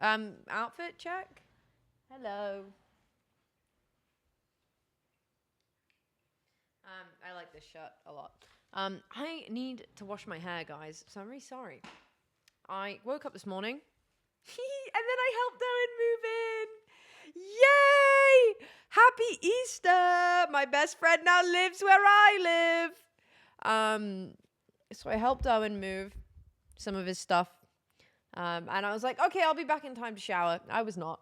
Outfit check. Hello. I like this shirt a lot. I need to wash my hair, guys, so I'm really sorry. I woke up this morning, and then I helped Owen move in. Yay! Happy Easter! My best friend now lives where I live. So I helped Owen move some of his stuff. And I was like, okay, I'll be back in time to shower. I was not.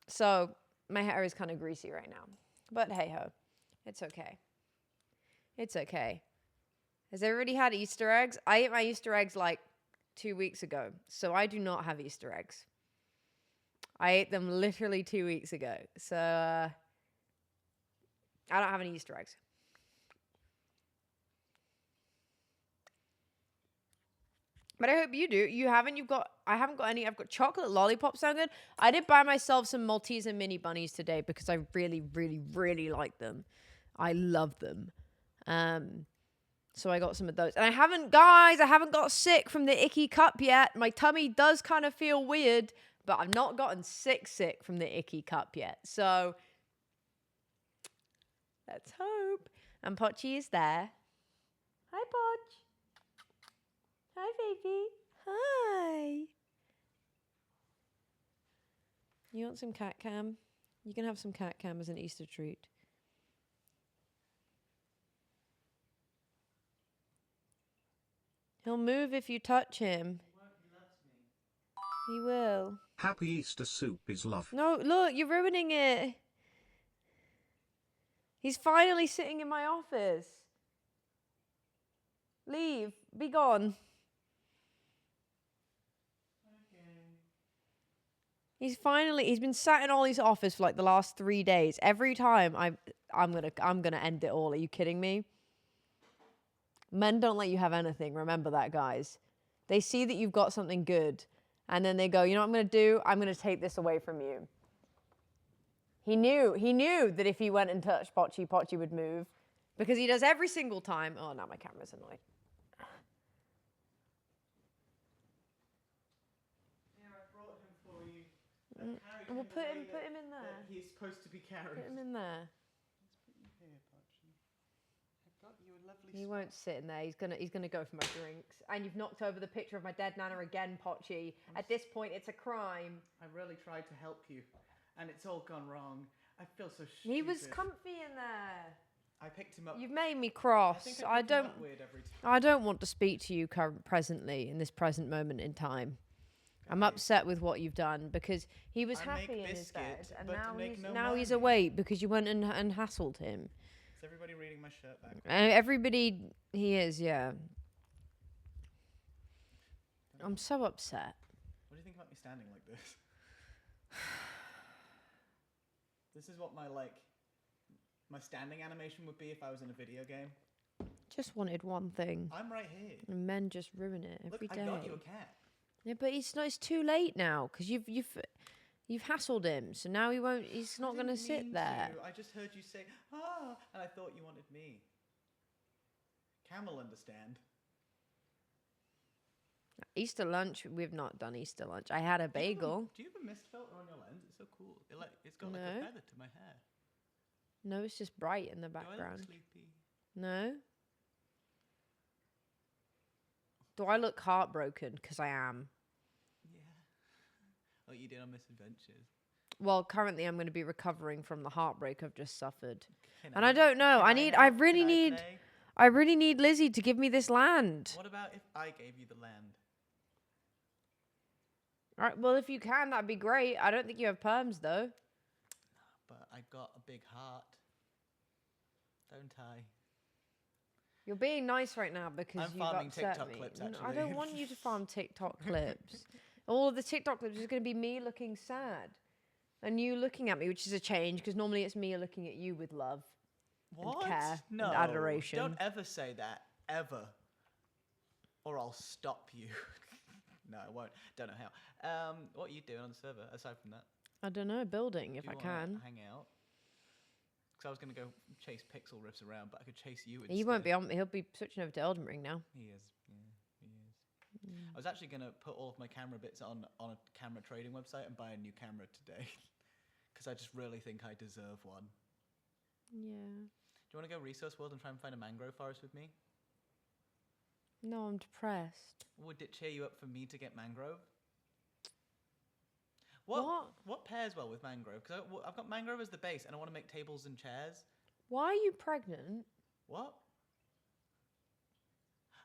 So my hair is kind of greasy right now. But hey ho, it's okay. It's okay. Has everybody had Easter eggs? I ate my Easter eggs like 2 weeks ago. So I do not have Easter eggs. I ate them literally 2 weeks ago. So I don't have any Easter eggs. But I hope you do. You haven't? I haven't got any. I've got chocolate lollipops sound good. I did buy myself some Maltese and mini bunnies today because I really, really, really like them. I love them. So I got some of those. And I haven't got sick from the icky cup yet. My tummy does kind of feel weird, but I've not gotten sick from the icky cup yet. So let's hope. And Pochi is there. Hi, Poch. Hi, baby. Hi. You want some cat cam? You can have some cat cam as an Easter treat. He'll move if you touch him. He will. Happy Easter soup is love. No, look, you're ruining it. He's finally sitting in my office. Leave. Be gone. He's been sat in Ollie's office for like the last 3 days. Every time I'm gonna end it all. Are you kidding me? Men don't let you have anything. Remember that, guys. They see that you've got something good, and then they go, you know what I'm gonna do? I'm gonna take this away from you. He knew that if he went and touched Pochi, Pochi would move. Because he does every single time. Oh, now my camera's annoyed. We'll put him in there. He's supposed to be carried. Put him in there. Let's put you here, Pochi. I've got you a lovely He won't sit in there. He's gonna go for my drinks. And you've knocked over the picture of my dead nana again, Pochi. At this point, it's a crime. I really tried to help you, and it's all gone wrong. I feel so stupid. He was comfy in there. I picked him up. You've made me cross. I don't want to speak to you presently in this present moment in time. I'm upset with what you've done because he was happy in his bed, and now he's awake because you went and hassled him. Is everybody reading my shirt back? Everybody, he is, yeah. I'm so upset. What do you think about me standing like this? This is what my standing animation would be if I was in a video game. Just wanted one thing. I'm right here. And men just ruin it every day. I got you a cat. Yeah, but it's too late now because you've hassled him, so now he's not going to sit there. I just heard you say, ah, and I thought you wanted me. Cam will understand. Easter lunch, we've not done Easter lunch. I had a bagel. Do you have a mist filter on your lens? It's so cool. It's got like a feather to my hair. No, it's just bright in the background. Do I look sleepy? No. Do I look heartbroken? Because I am. Yeah. Like you did on Misadventures. Well, currently I'm going to be recovering from the heartbreak I've just suffered. And I don't know. I really need Lizzie to give me this land. What about if I gave you the land? All right, well, if you can, that'd be great. I don't think you have perms, though. But I got a big heart. Don't I? You're being nice right now because I'm you've farming upset TikTok me. clips, No, I actually. don't want you to farm TikTok clips. All of the TikTok clips is going to be me looking sad. And you looking at me, which is a change, because normally it's me looking at you with love. What? And care No. and adoration. Don't ever say that. Ever. Or I'll stop you. No, I won't. Don't know how. What are you doing on the server, aside from that? I don't know, building, if I can. Hang out? Because I was going to go chase Pixel Riffs around, but I could chase you instead. He won't be on. He'll be switching over to Elden Ring now. He is. Yeah, he is. I was actually going to put all of my camera bits on a camera trading website and buy a new camera today. Because I just really think I deserve one. Yeah. Do you want to go Resource World and try and find a mangrove forest with me? No, I'm depressed. Would it cheer you up for me to get mangrove? What? What pairs well with mangrove? Because I've got mangrove as the base and I want to make tables and chairs. Why are you pregnant? What?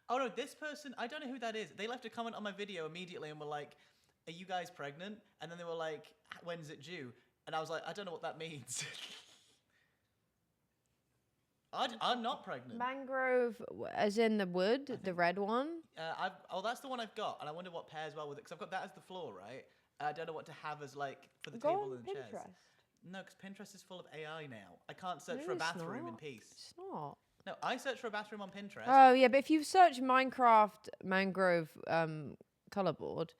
Oh no, this person, I don't know who that is. They left a comment on my video immediately and were like, are you guys pregnant? And then they were like, when's it due? And I was like, I don't know what that means. I'm not pregnant. Mangrove, as in the wood, the red one? That's the one I've got. And I wonder what pairs well with it. Because I've got that as the floor, right? I don't know what to have as like for the Go table on and the chairs. Pinterest. No, because Pinterest is full of AI now. I can't search No, for a it's bathroom in not. peace. It's not. No, I search for a bathroom on Pinterest. Oh, yeah, but if you search Minecraft mangrove color board,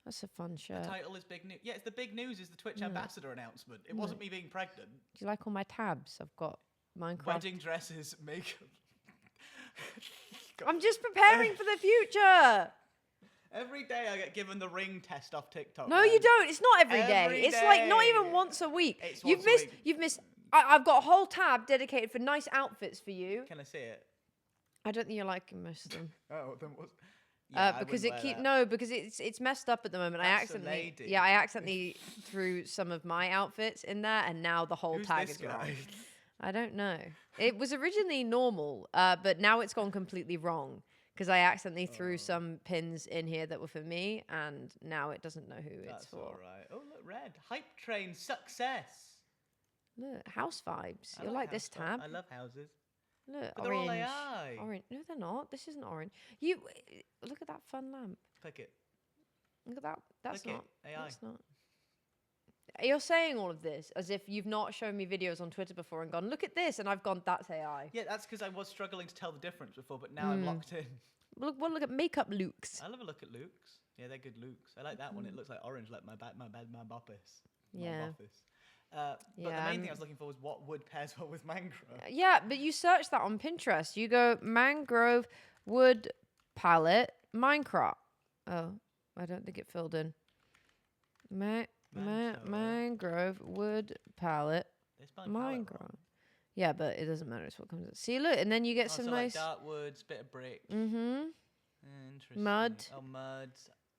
that's a fun The shirt. title is big news. Yeah, it's the big news is the Twitch ambassador announcement. It wasn't me being pregnant. Do you like all my tabs? I've got Minecraft. Wedding dresses, makeup. I'm just preparing for the future. Every day I get given the ring test off TikTok. No, man. you don't. It's not every day. Every It's like not even day. once a week. It's You've once a missed. week. You've missed. I've got a whole tab dedicated for nice outfits for you. Can I see it? I don't think you're liking most of them. Oh, then what? Because it because it's messed up at the moment. That's a lady. I accidentally threw some of my outfits in there, and now the whole Who's tag this is wrong. guy? I don't know. It was originally normal, but now it's gone completely wrong because I accidentally threw some pins in here that were for me, and now it doesn't know who it's That's for. all right. Oh, look, red. Hype train success. Look, house vibes. I You'll like this house tab. I love houses. Look, But they're all orange. AI. Orange. No, they're not. This isn't orange. You look at that fun lamp. Click it. Look at that. That's Click not. it. AI. That's not. You're saying all of this as if you've not shown me videos on Twitter before and gone, look at this, and I've gone, that's AI. Yeah, that's because I was struggling to tell the difference before, but now I'm locked in. Look at makeup looks. I love a look at Luke's. Yeah, they're good Luke's. I like that one. It looks like orange, like my boppis. Yeah. But the Yeah, main thing I was looking for was what wood pairs well with mangrove. Yeah, but you search that on Pinterest. You go mangrove wood palette Minecraft. Oh, I don't think it filled in. Mangrove wood palette They spell palette wrong. Minecraft. Yeah, but it doesn't matter. It's what comes up. See, look, and then you get some so nice. like dark woods, bit of brick. Mm-hmm. Interesting. Mud. Oh, mud.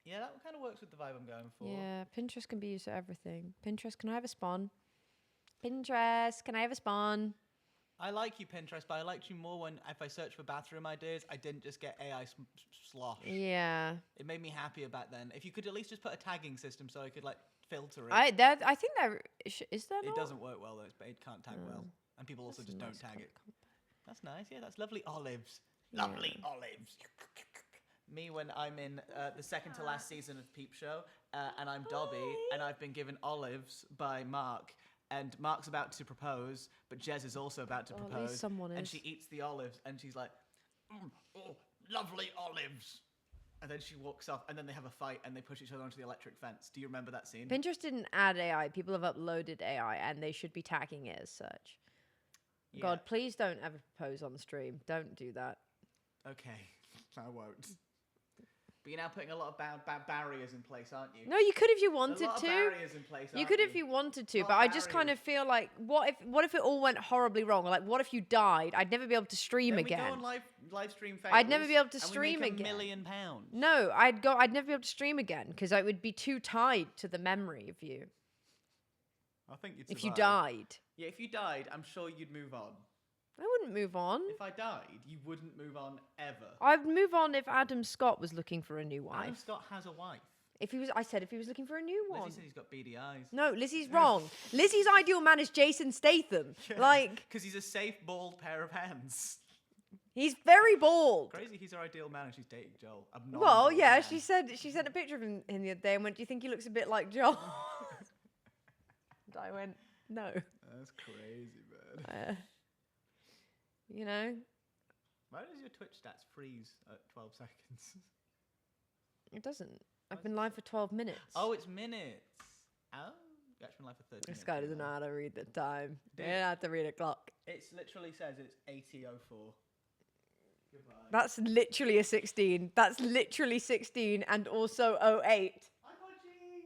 Yeah, that kind of works with the vibe I'm going for. Yeah, Pinterest can be used for everything. Pinterest, can I have a spawn? Pinterest, can I have a spawn? I like you, Pinterest, but I liked you more when, if I searched for bathroom ideas, I didn't just get AI slosh. Yeah. It made me happier back then. If you could at least just put a tagging system so I could like filter it. I think that is that It not? doesn't work well though. It can't tag well, and people also That's just a don't nice tag it. colour That's nice. Yeah, that's lovely olives. Lovely olives. Me when I'm in the second to last season of Peep Show, and I'm Dobby, and I've been given olives by Mark, and Mark's about to propose, but Jez is also about to at least propose, someone and is. she eats the olives, and she's like, oh, lovely olives. And then she walks off, and then they have a fight, and they push each other onto the electric fence. Do you remember that scene? Pinterest didn't add AI. People have uploaded AI, and they should be tagging it as such. Yeah. God, please don't ever propose on the stream. Don't do that. Okay, I won't. But you're now putting a lot of barriers in place, aren't you? No, you could if you a wanted lot of to. barriers in place, You aren't could if you wanted to, Lot but of I just kind of barriers. feel like, what if it all went horribly wrong? Like, what if you died? I'd never be able to stream Then again. we go on live stream fails, I'd never be able to and stream we make again. £1 million. No, I'd never be able to stream again because I would be too tied to the memory of you. I think you'd If you survive. died, Yeah, if you died, I'm sure you'd move on. I wouldn't move on. If I died, you wouldn't move on ever. I'd move on if Adam Scott was looking for a new wife. Adam Scott has a wife. If he was looking for a new one. Lizzie said he's got beady eyes. No, Lizzie's wrong. Lizzie's ideal man is Jason Statham. Like, Because he's a safe, bald pair of hands. he's very bald. Crazy, he's her ideal man and she's dating Joel. Well, yeah, she sent a picture of him the other day and went, "Do you think he looks a bit like Joel?" And I went, "No." That's crazy, man. You know, Why does your Twitch stats freeze at 12 seconds? it doesn't. I've been live for 12 minutes. Oh, it's minutes. Oh, you actually been live for 30 minutes. This guy doesn't know how to read the time. He Dude. doesn't have to read a clock. It literally says it's 80:04. Goodbye. That's literally a 16. That's literally 16 and also 08. Hi, Podgy.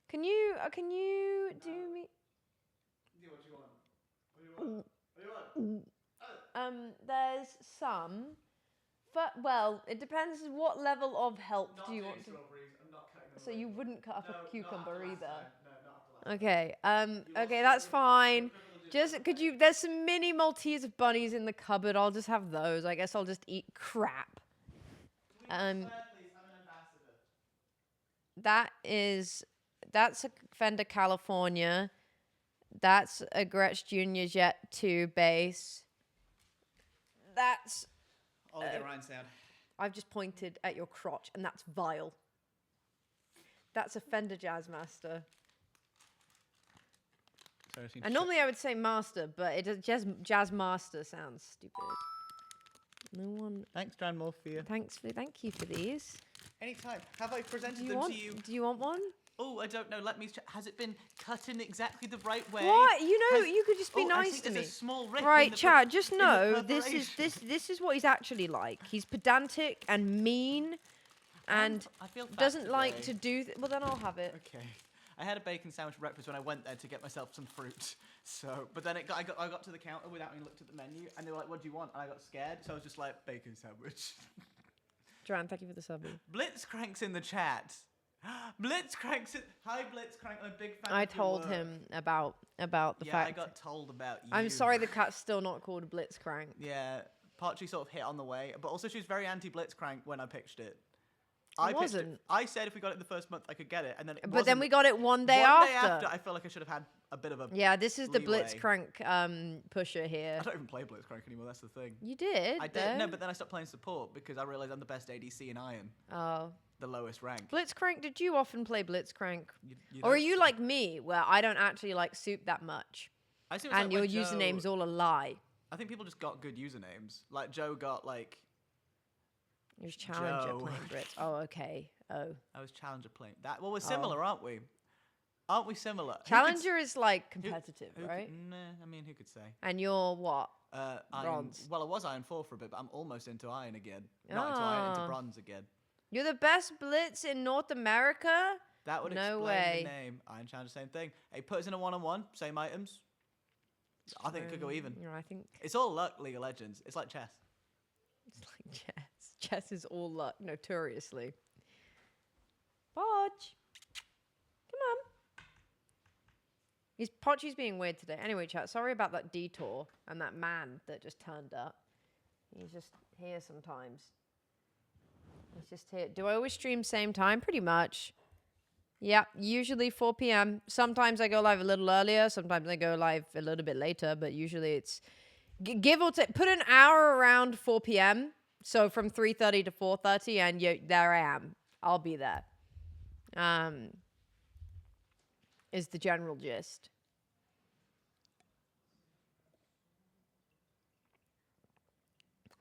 Can you do me? Yeah, what do you want? What do you want? What do you want? There's some, but well, it depends what level of help Not do you doing want to. strawberries. I'm not cutting them So away. you wouldn't cut up No, a cucumber not after last either. time. No, not after last Okay. You Okay, also that's were fine. privileged Just with could the you? There's some mini Maltese bunnies in the cupboard. I'll just have those. I guess I'll just eat crap. Can we swear, please? I'm an ambassador. That's a Fender California. That's a Gretsch Junior Jet 2 bass. That's. Oliver Ryan sound. I've just pointed at your crotch, and that's vile. That's a Fender Jazzmaster. And normally I would say master, but it does jazz master sounds stupid. No one. Thanks, Dran Morphia. Thank you for these. Anytime. Have I presented Do you them want? to you? Do you want one? Oh, I don't know. Let me. Has it been cut in exactly the right way? What? You know, Has- you could just be I nice think to me. there's a small rip in Right, the Chad. Just in the know this is preparation. this is what he's actually like. He's pedantic and mean, and I feel fat doesn't like today. to do. Well, then I'll have it. Okay. I had a bacon sandwich for breakfast when I went there to get myself some fruit. So, but then I got to the counter without having looked at the menu, and they were like, "What do you want?" And I got scared, so I was just like, "Bacon sandwich." Joanne, thank you for the subby. Blitzcrank's in the chat. Blitzcrank's in. Hi, Blitzcrank. I'm a big fan. I of your told work. him about the Yeah, fact. I got told about you. I'm sorry, the cat's still not called Blitzcrank. Yeah, Partry sort of hit on the way, but also she was very anti-Blitzcrank when I pitched it. I pitched it. wasn't. I said if we got it the first month, I could get it, and then. But then we got it one day One after. day after, I feel like I should have had a bit of a. Yeah, this is the leeway. Blitzcrank pusher here. I don't even play Blitzcrank anymore. That's the thing. You did. I did no, but then I stopped playing support because I realized I'm the best ADC in Iron, Oh, the lowest rank. Blitzcrank. Did you often play Blitzcrank, You or are don't- you like me, where I don't actually like soup that much, I assume it's and like your where Joe- username's all a lie? I think people just got good usernames. Like Joe got like. You're just Challenger Joe. playing Brits. Oh, okay. Oh, I was Challenger playing that. Well, we're similar, aren't we? Aren't we similar? Who could s- Challenger is like competitive, who could- right? Nah, I mean, who could say? And you're what? Iron, Bronze. well, I was Iron 4 for a bit, but I'm almost into Iron again. Not into Iron, into Ah. Bronze again. You're the best Blitz in North America? That would No explain way. the name. Iron Challenger, same thing. Hey, put us in a one-on-one, same items. I think it could go even. Yeah, I think It's all luck, League of Legends. It's like chess. it's like chess. Chess is all luck, notoriously. Podge. Come on. Podgy's being weird today. Anyway, chat, sorry about that detour and that man that just turned up. He's just here sometimes. He's just here. Do I always stream same time? Pretty much. Yeah, usually 4 p.m. Sometimes I go live a little earlier. Sometimes I go live a little bit later. But usually it's give or take. Put an hour around 4 p.m. So from 3:30 to 4:30, and there I am. I'll be there. Is the general gist.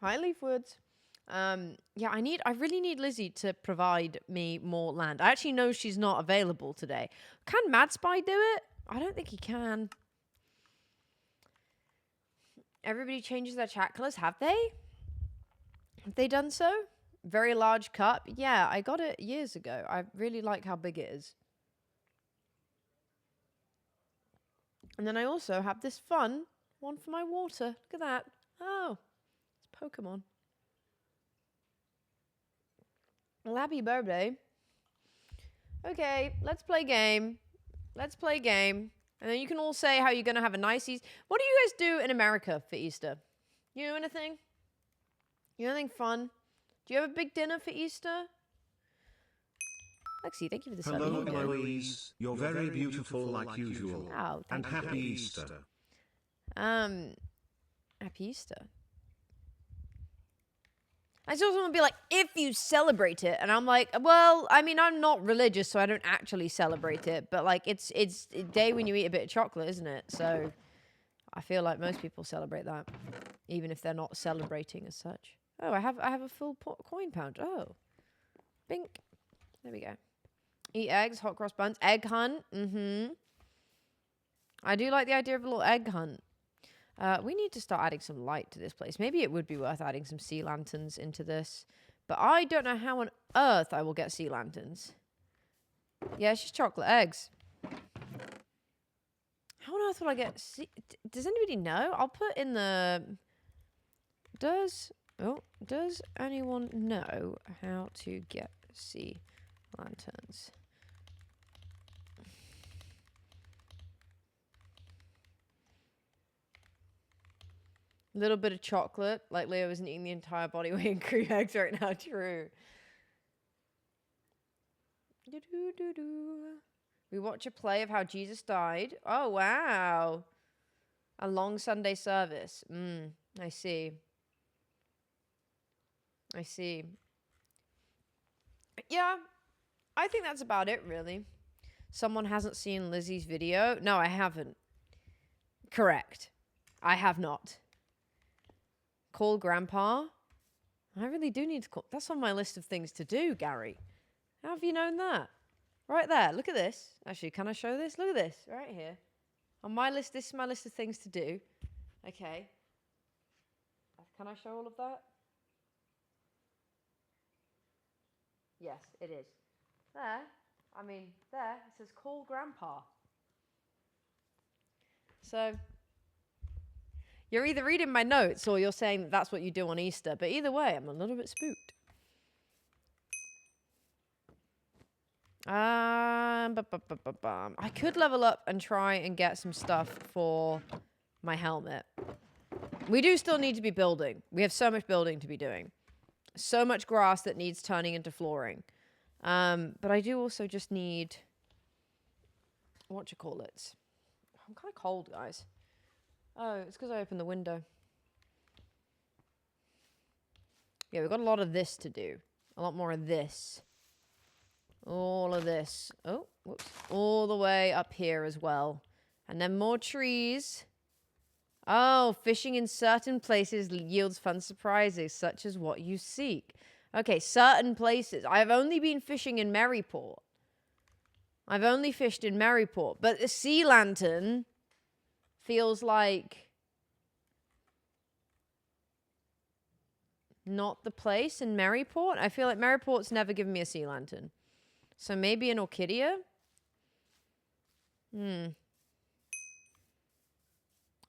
Hi, Leafwoods. Yeah, I really need Lizzie to provide me more land. I actually know she's not available today. Can Mad Spy do it? I don't think he can. Everybody changes their chat colors, have they? Have they done so? Very large cup. Yeah, I got it years ago. I really like how big it is. And then I also have this fun one for my water. Look at that. Oh, it's Pokemon. Well, happy birthday. Okay, let's play game. Let's play game. And then you can all say how you're going to have a nice Easter. What do you guys do in America for Easter? You do anything? You do anything fun? Do you have a big dinner for Easter? Lexi, thank you for the sub. Hello, Here you go. Eloise. You're very beautiful like usual. Oh, And thank you. happy Easter. Happy Easter. I saw someone be like, if you celebrate it. And I'm like, well, I mean, I'm not religious, so I don't actually celebrate it. But, like, it's a day when you eat a bit of chocolate, isn't it? So I feel like most people celebrate that, even if they're not celebrating as such. Oh, I have a full coin pouch. Oh. Bink. There we go. Eat eggs, hot cross buns, egg hunt. Mm-hmm. I do like the idea of a little egg hunt. We need to start adding some light to this place. Maybe it would be worth adding some sea lanterns into this. But I don't know how on earth I will get sea lanterns. Yeah, it's just chocolate eggs. How on earth will I get does anybody know? I'll put in the... Does anyone know how to get sea lanterns? Little bit of chocolate, like Leo isn't eating the entire body weight in cream eggs right now. True. We watch a play of how Jesus died. Oh, wow. A long Sunday service. I see. I see. Yeah, I think that's about it, really. Someone hasn't seen Lizzie's video? No, I haven't. Correct. I have not. Call Grandpa? I really do need to call. That's on my list of things to do, Gary. How have you known that? Right there. Look at this. Actually, can I show this? Look at this. Right here. On my list, this is my list of things to do. Okay. Can I show all of that? Yes, it is. There. There. It says call Grandpa. So... You're either reading my notes or you're saying that that's what you do on Easter. But either way, I'm a little bit spooked. I could level up and try and get some stuff for my helmet. We do still need to be building. We have so much building to be doing. So much grass that needs turning into flooring. But I do also just need... Whatchamacallits. I'm kind of cold, guys. Oh, it's because I opened the window. Yeah, we've got a lot of this to do. A lot more of this. All of this. Oh, whoops. All the way up here as well. And then more trees. Oh, fishing in certain places yields fun surprises, such as what you seek. Okay, certain places. I've only been fishing in Maryport. I've only fished in Maryport. But the sea lantern... feels like not the place in Maryport. I feel like Maryport's never given me a sea lantern. So maybe in Orchidia?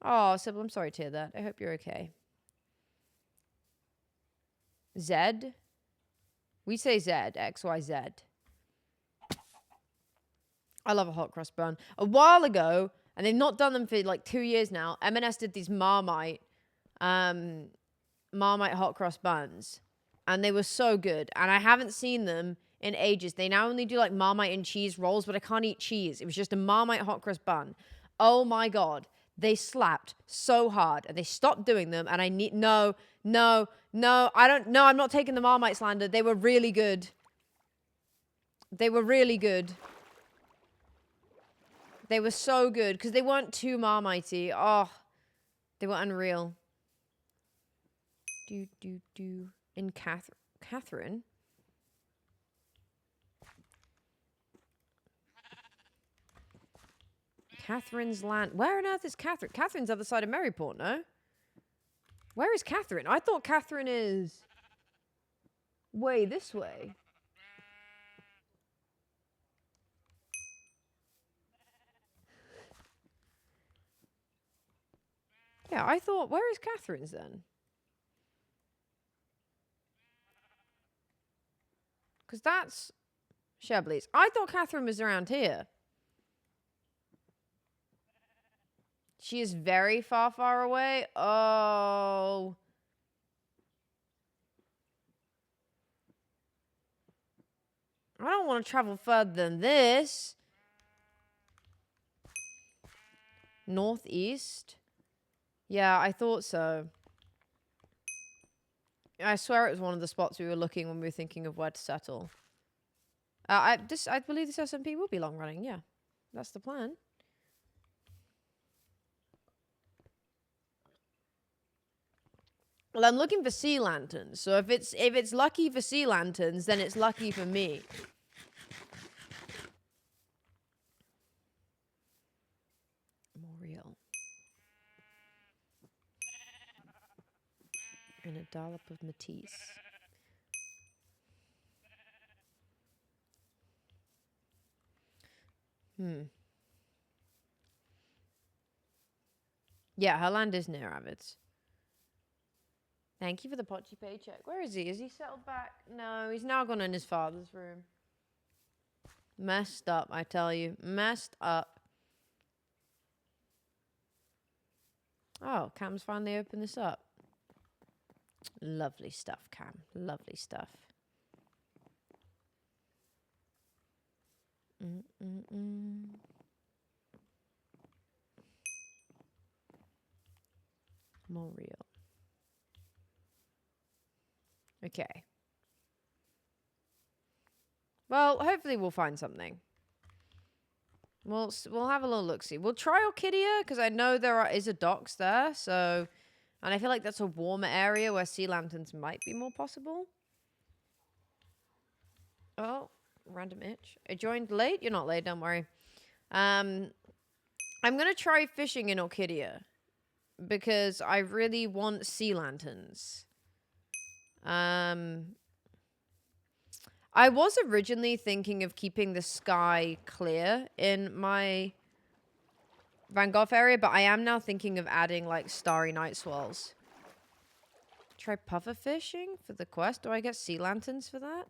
Oh, Sybil, I'm sorry to hear that. I hope you're okay. Zed? We say Zed, XYZ. I love a hot cross bun. A while ago... and they've not done them for like 2 years now. M&S did these Marmite hot cross buns. And they were so good. And I haven't seen them in ages. They now only do like Marmite and cheese rolls, but I can't eat cheese. It was just a Marmite hot cross bun. Oh my God. They slapped so hard. And they stopped doing them. And I need... No. I'm not taking the Marmite slander. They were really good. They were really good. They were so good because they weren't too Marmitey. Oh, they were unreal. In Catherine? Catherine's land. Where on earth is Catherine? Catherine's other side of Maryport, no? Where is Catherine? I thought Catherine is way this way. Yeah, I thought, where is Catherine's then? Because that's Shebley's. I thought Catherine was around here. She is very far, far away. Oh. I don't want to travel further than this. Northeast. Yeah, I thought so. I swear it was one of the spots we were looking when we were thinking of where to settle. I believe this SMP will be long running, yeah. That's the plan. Well, I'm looking for sea lanterns, so if it's lucky for sea lanterns, then it's lucky for me. More real. and a dollop of Matisse. Yeah, her land is near Avid's. Thank you for the Pochi paycheck. Where is he? Is he settled back? No, he's now gone in his father's room. Messed up, I tell you. Messed up. Oh, Cam's finally opened this up. Lovely stuff, Cam. Lovely stuff. More real. Okay. Well, hopefully we'll find something. We'll have a little look-see. We'll try Orchidia, because I know there is a docks there, so... And I feel like that's a warmer area where sea lanterns might be more possible. Oh, random itch. I joined late? You're not late, don't worry. I'm going to try fishing in Orchidia, because I really want sea lanterns. I was originally thinking of keeping the sky clear in my Van Gogh area, but I am now thinking of adding, like, starry night swirls. Try puffer fishing for the quest? Do I get sea lanterns for that?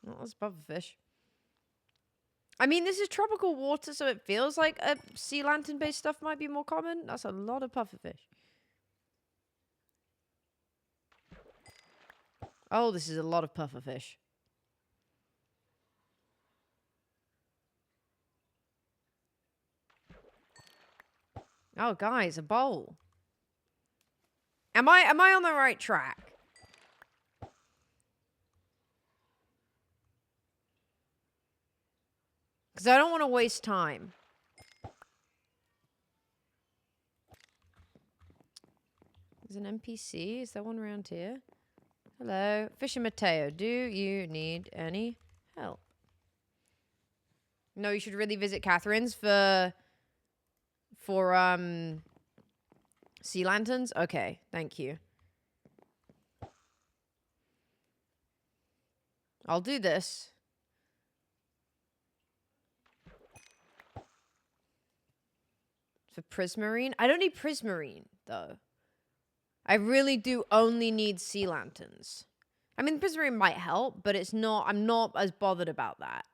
Well, that's pufferfish. I mean, this is tropical water, so it feels like a sea lantern-based stuff might be more common. That's a lot of pufferfish. Oh, this is a lot of pufferfish. Oh, guys, a bowl. Am I on the right track? Because I don't want to waste time. There's an NPC. Is there one around here? Hello. Fisher Mateo, do you need any help? No, you should really visit Catherine's for sea lanterns? Okay, thank you. I'll do this. For prismarine? I don't need prismarine, though. I really do only need sea lanterns. I mean, prismarine might help, but it's not... I'm not as bothered about that.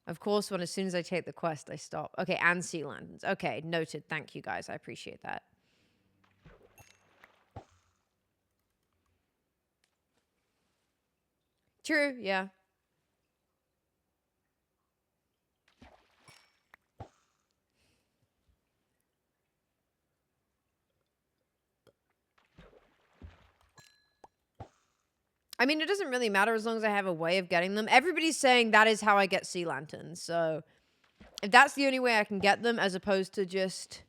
Of course, as soon as I take the quest, I stop. Okay, and sea lanterns. Okay, noted. Thank you, guys. I appreciate that. True, yeah. I mean, it doesn't really matter as long as I have a way of getting them. Everybody's saying that is how I get sea lanterns, so... If that's the only way I can get them, as opposed to just...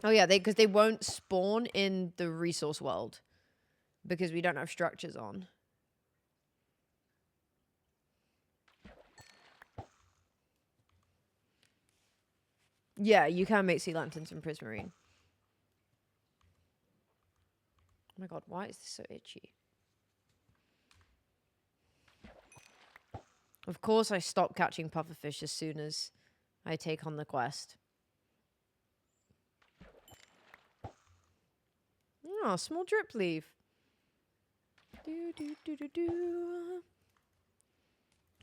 Oh yeah, because they won't spawn in the resource world. Because we don't have structures on. Yeah, you can make sea lanterns from prismarine. Oh my god, why is this so itchy? Of course I stop catching pufferfish as soon as I take on the quest. Oh, small drip leaf. Do, do, do, do, do.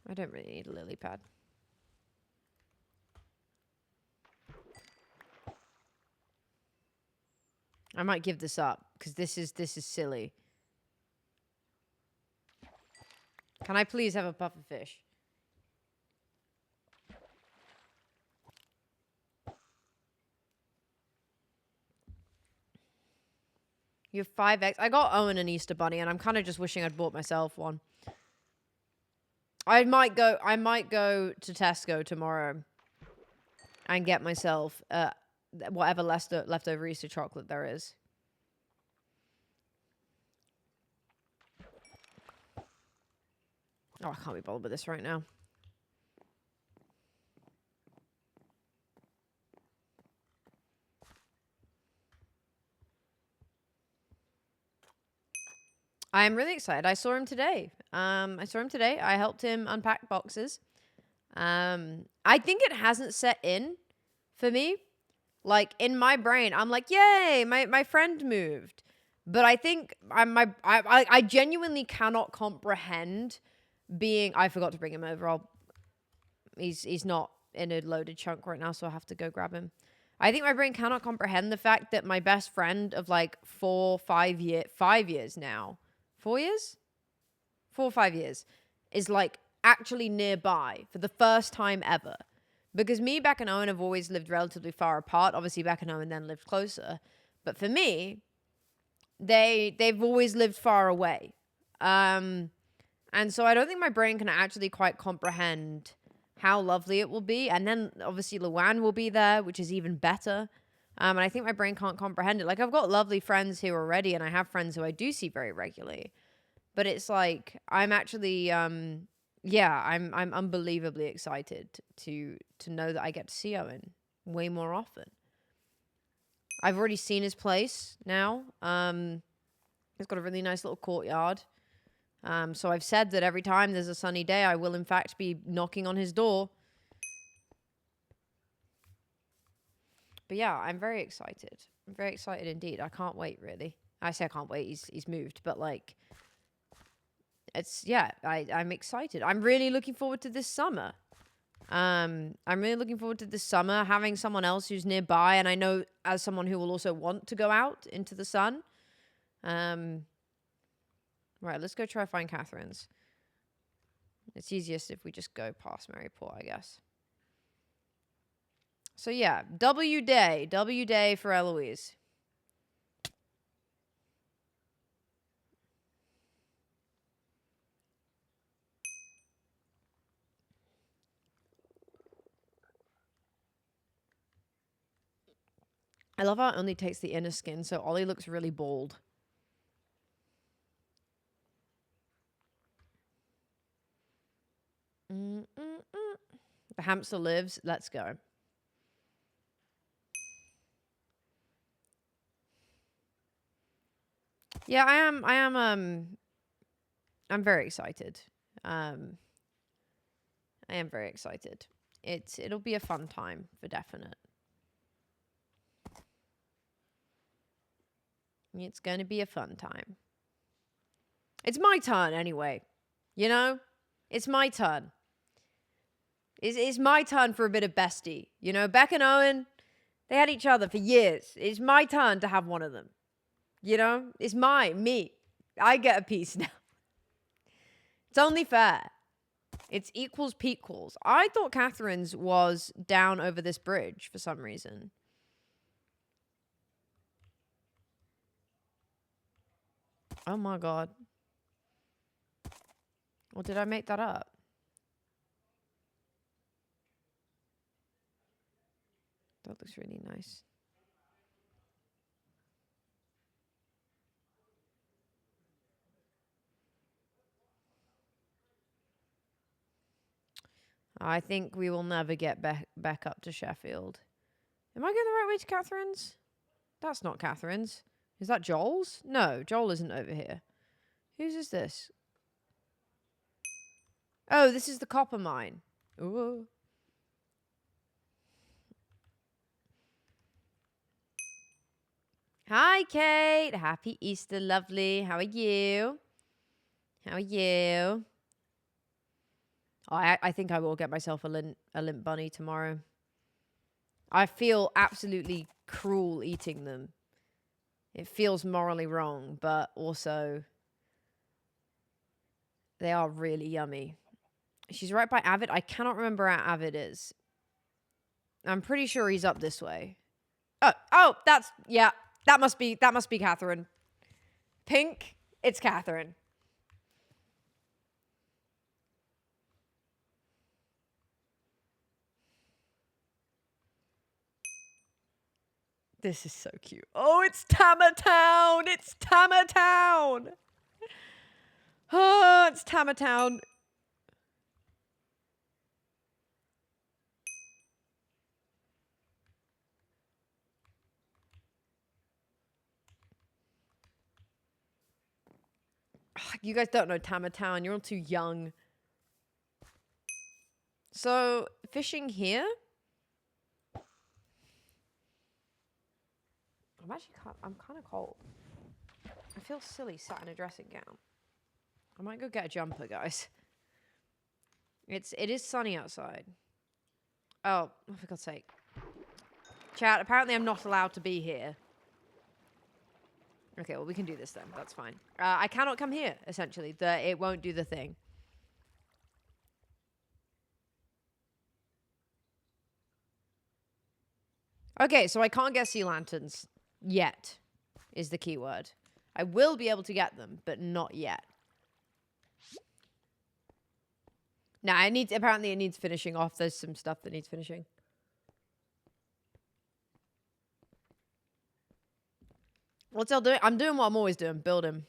I don't really need a lily pad. I might give this up, because this is silly. Can I please have a pufferfish? You have 5 eggs. I got Owen an Easter bunny, and I'm kind of just wishing I'd bought myself one. I might go to Tesco tomorrow and get myself whatever leftover Easter chocolate there is. Oh, I can't be bothered with this right now. I am really excited. I saw him today. I helped him unpack boxes. I think it hasn't set in for me. Like, in my brain, I'm like, yay, my friend moved. But I think I genuinely cannot comprehend being... I forgot to bring him over. He's not in a loaded chunk right now, so I have to go grab him. I think my brain cannot comprehend the fact that my best friend of like 5 years now... 4 years? 4 or 5 years is like actually nearby for the first time ever. Because me, Beck, and Owen have always lived relatively far apart. Obviously, Beck and Owen then lived closer. But for me, they've always lived far away. And so I don't think my brain can actually quite comprehend how lovely it will be. And then obviously Luann will be there, which is even better. And I think my brain can't comprehend it. Like, I've got lovely friends here already, and I have friends who I do see very regularly. But it's like, I'm actually, I'm unbelievably excited to know that I get to see Owen way more often. I've already seen his place now. He's got a really nice little courtyard. So I've said that every time there's a sunny day, I will in fact be knocking on his door. But yeah, I'm very excited. I'm very excited indeed. I can't wait, really. I say I can't wait. He's moved, but like, I'm excited. I'm really looking forward to this summer. I'm really looking forward to this summer, having someone else who's nearby, and I know as someone who will also want to go out into the sun. Right, let's go try to find Catherine's. It's easiest if we just go past Maryport, I guess. So yeah, W day for Eloise. I love how it only takes the inner skin, so Ollie looks really bald. The hamster lives. Let's go. Yeah, I'm very excited. I am very excited. It'll be a fun time for definite. It's going to be a fun time. It's my turn anyway. You know? It's my turn. It's my turn for a bit of bestie. You know, Beck and Owen, they had each other for years. It's my turn to have one of them. You know? It's me. I get a piece now. It's only fair. It's equals pequals. I thought Catherine's was down over this bridge for some reason. Oh my god. Or did I make that up? That looks really nice. I think we will never get back up to Sheffield. Am I going the right way to Catherine's? That's not Catherine's. Is that Joel's? No, Joel isn't over here. Whose is this? Oh, this is the copper mine. Ooh. Hi, Kate. Happy Easter, lovely. How are you? How are you? Oh, I think I will get myself a limp bunny tomorrow. I feel absolutely cruel eating them. It feels morally wrong, but also they are really yummy. She's right by Avid. I cannot remember where Avid is. I'm pretty sure he's up this way. Oh, that must be Catherine. Pink, it's Catherine. This is so cute. Oh, it's Tamatown. It's Tamatown. Oh, it's Tamatown. You guys don't know Tamatown. You're all too young. So, fishing here? I'm kind of cold. I feel silly sat in a dressing gown. I might go get a jumper, guys. It is sunny outside. Oh, for God's sake. Chat, apparently I'm not allowed to be here. Okay, well, we can do this then. That's fine. I cannot come here, essentially. It won't do the thing. Okay, so I can't get sea lanterns yet, is the key word. I will be able to get them, but not yet. Nah, apparently it needs finishing off. There's some stuff that needs finishing. What's I doing? I'm doing what I'm always doing, building.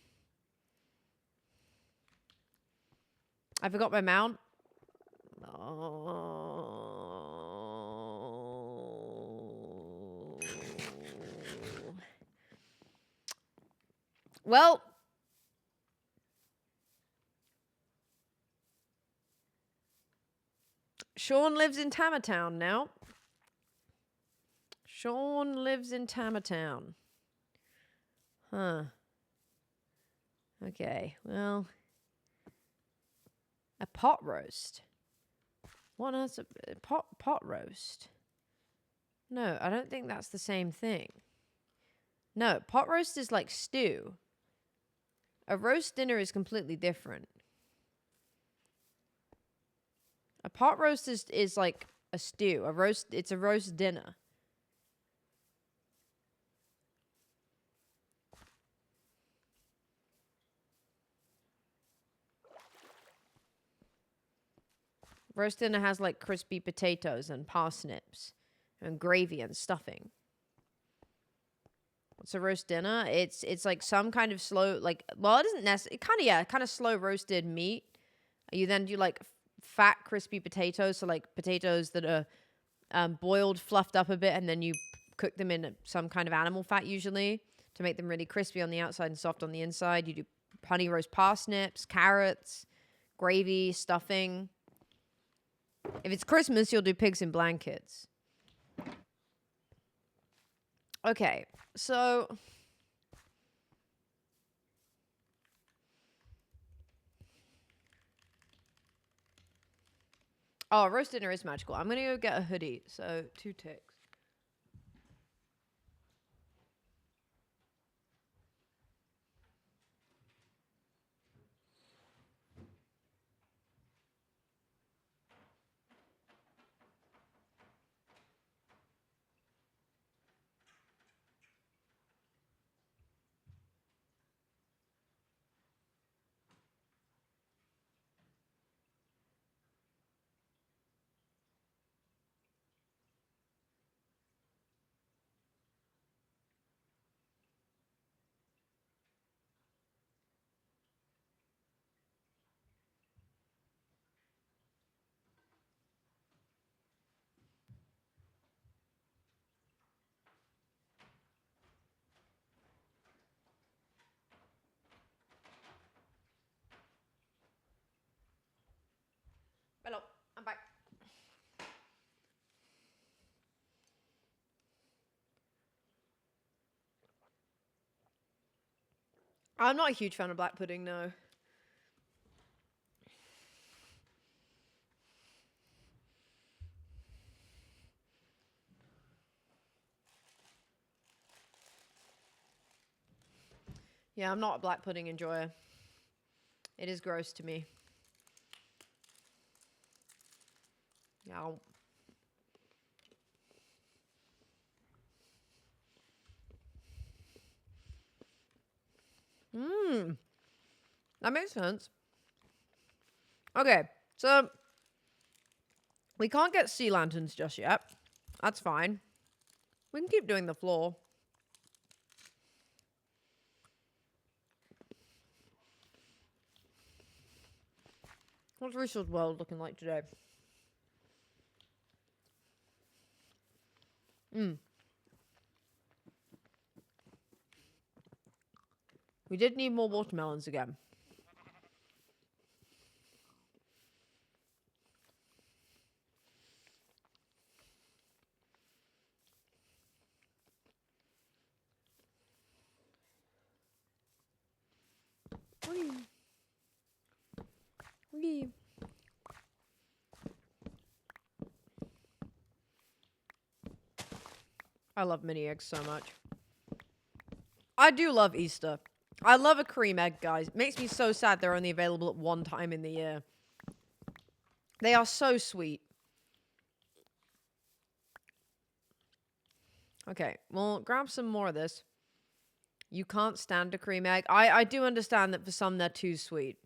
I forgot my mount. Oh. Well, Sean lives in Tamatown now. Sean lives in Tamatown. Huh. Okay, well. A pot roast. What else? A pot roast? No, I don't think that's the same thing. No, pot roast is like stew. A roast dinner is completely different. A pot roast is like a stew. It's a roast dinner. Roast dinner has like crispy potatoes and parsnips and gravy and stuffing. What's a roast dinner? It's like some kind of slow, like, well, it isn't necessarily, kind of slow roasted meat. You then do like fat crispy potatoes, so like potatoes that are boiled, fluffed up a bit, and then you cook them in some kind of animal fat usually to make them really crispy on the outside and soft on the inside. You do honey roast parsnips, carrots, gravy, stuffing. If it's Christmas, you'll do pigs in blankets. Okay, so oh, roast dinner is magical. I'm gonna go get a hoodie. So 2 ticks. Hello, I'm back. I'm not a huge fan of black pudding, no. Yeah, I'm not a black pudding enjoyer. It is gross to me. Yeah. That makes sense. Okay, so we can't get sea lanterns just yet. That's fine. We can keep doing the floor. What's Resource World looking like today? We did need more watermelons again. Whee. I love mini eggs so much. I do love Easter. I love a cream egg, guys. It makes me so sad they're only available at one time in the year. They are so sweet. Okay, well, grab some more of this. You can't stand a cream egg. I do understand that for some they're too sweet.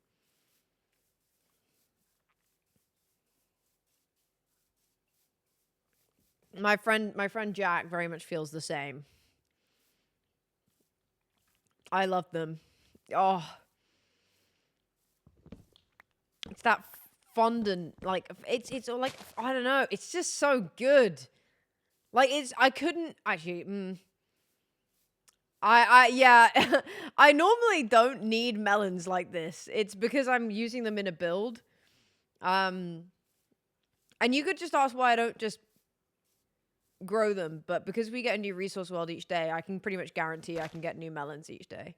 My friend Jack very much feels the same. I love them. Oh. It's that fondant, like, it's like, I don't know, it's just so good. Like, I couldn't, actually, yeah, I normally don't need melons like this. It's because I'm using them in a build. And you could just ask why I don't just grow them, but because we get a new resource world each day, I can pretty much guarantee I can get new melons each day.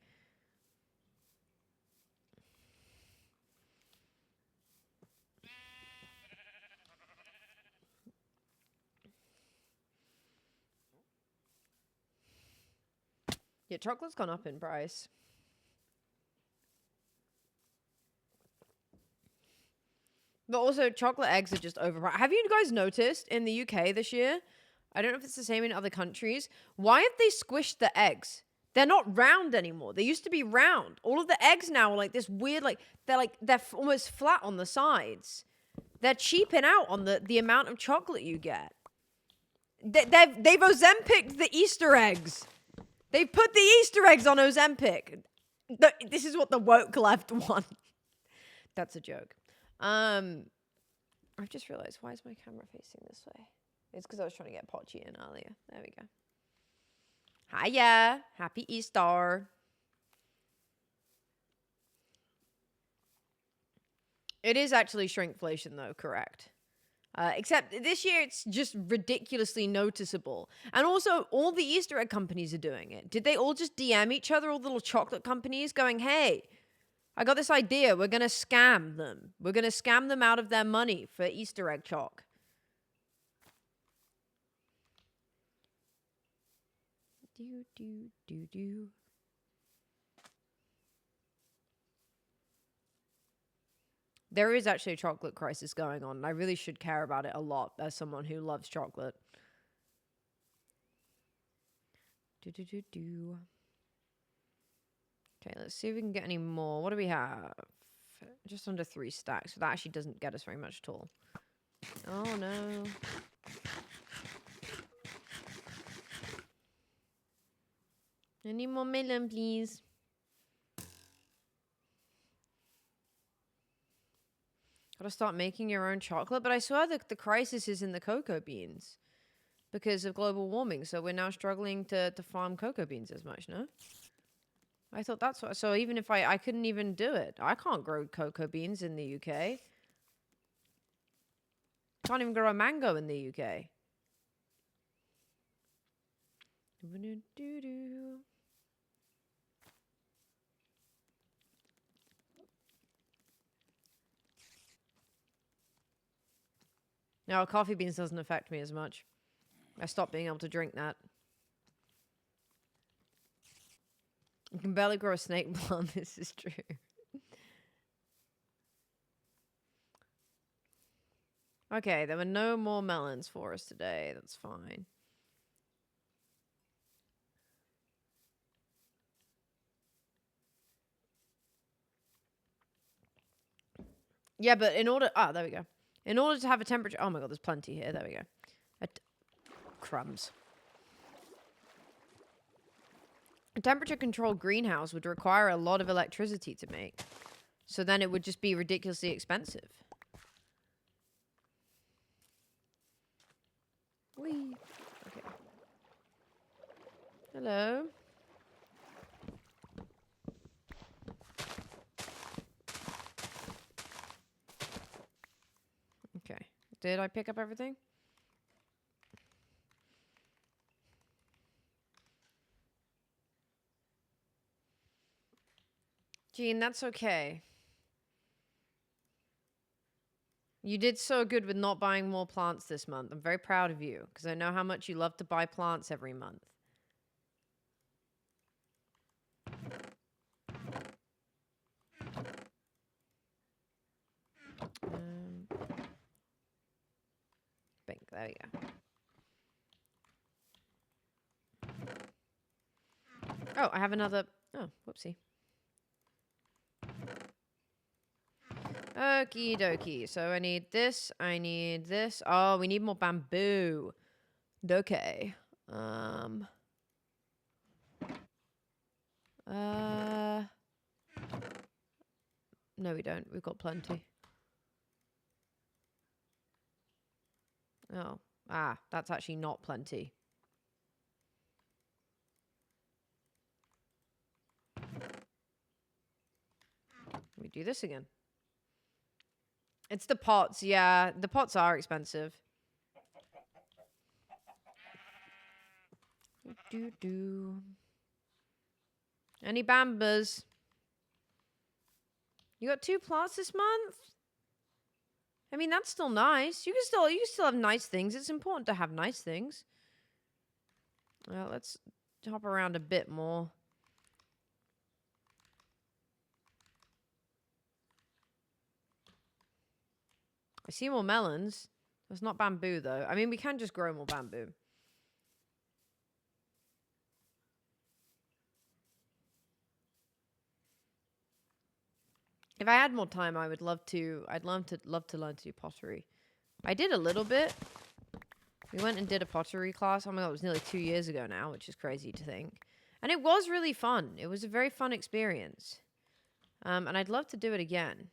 Yeah, chocolate's gone up in price. But also, chocolate eggs are just overpriced. Have you guys noticed in the UK this year? I don't know if it's the same in other countries. Why have they squished the eggs? They're not round anymore. They used to be round. All of the eggs now are like this weird, they're almost flat on the sides. They're cheaping out on the amount of chocolate you get. They've Ozempic'd the Easter eggs. They've put the Easter eggs on Ozempic. This is what the woke left want. That's a joke. I've just realized, why is my camera facing this way? It's because I was trying to get Potchy in earlier. There we go. Hiya. Happy Easter. It is actually shrinkflation, though, correct. Except this year, it's just ridiculously noticeable. And also, all the Easter egg companies are doing it. Did they all just DM each other, all the little chocolate companies, going, hey, I got this idea. We're going to scam them. We're going to scam them out of their money for Easter egg chalk. Do. There is actually a chocolate crisis going on, and I really should care about it a lot as someone who loves chocolate. Do. Okay, let's see if we can get any more. What do we have? Just under 3 stacks. So that actually doesn't get us very much at all. Oh, no. I need more melon, please. Gotta start making your own chocolate. But I swear that the crisis is in the cocoa beans because of global warming. So we're now struggling to farm cocoa beans as much, no? I thought that's what... So even if I couldn't even do it. I can't grow cocoa beans in the UK. Can't even grow a mango in the UK. No, coffee beans doesn't affect me as much. I stopped being able to drink that. You can barely grow a snake plant. This is true. Okay, there were no more melons for us today. That's fine. Yeah, but in order... Ah, there we go. In order to have a temperature... Oh my god, there's plenty here. There we go. Crumbs. A temperature-controlled greenhouse would require a lot of electricity to make. So then it would just be ridiculously expensive. Whee! Okay. Hello? Okay. Did I pick up everything? Jean, that's okay. You did so good with not buying more plants this month. I'm very proud of you, because I know how much you love to buy plants every month. Bink, there we go. Oh, I have another... Oh, whoopsie. Okie dokie. So I need this. I need this. Oh, we need more bamboo. Okay. No, we don't. We've got plenty. Oh. Ah, that's actually not plenty. We do this again. It's the pots, yeah. The pots are expensive. Any bambas? You got 2 plants this month? I mean, that's still nice. You can still have nice things. It's important to have nice things. Well, let's hop around a bit more. I see more melons. That's not bamboo, though. I mean, we can just grow more bamboo. If I had more time, I would love to. I'd love to learn to do pottery. I did a little bit. We went and did a pottery class. Oh my god, it was nearly 2 years ago now, which is crazy to think. And it was really fun. It was a very fun experience. And I'd love to do it again.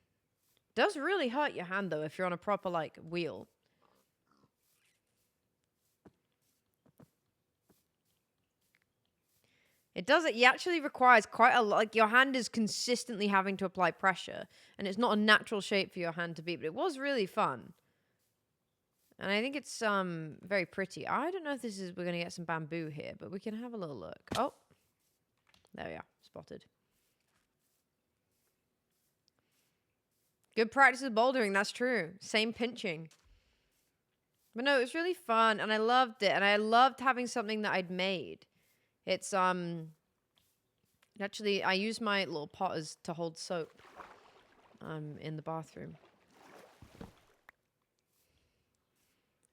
Does really hurt your hand, though, if you're on a proper, like, wheel. It does. It actually requires quite a lot. Like, your hand is consistently having to apply pressure. And it's not a natural shape for your hand to be. But it was really fun. And I think it's very pretty. I don't know if this is... We're going to get some bamboo here. But we can have a little look. Oh. There we are. Spotted. Good practice with bouldering, that's true. Same pinching. But no, it was really fun, and I loved it. And I loved having something that I'd made. It's, actually, I use my little potters to hold soap, in the bathroom.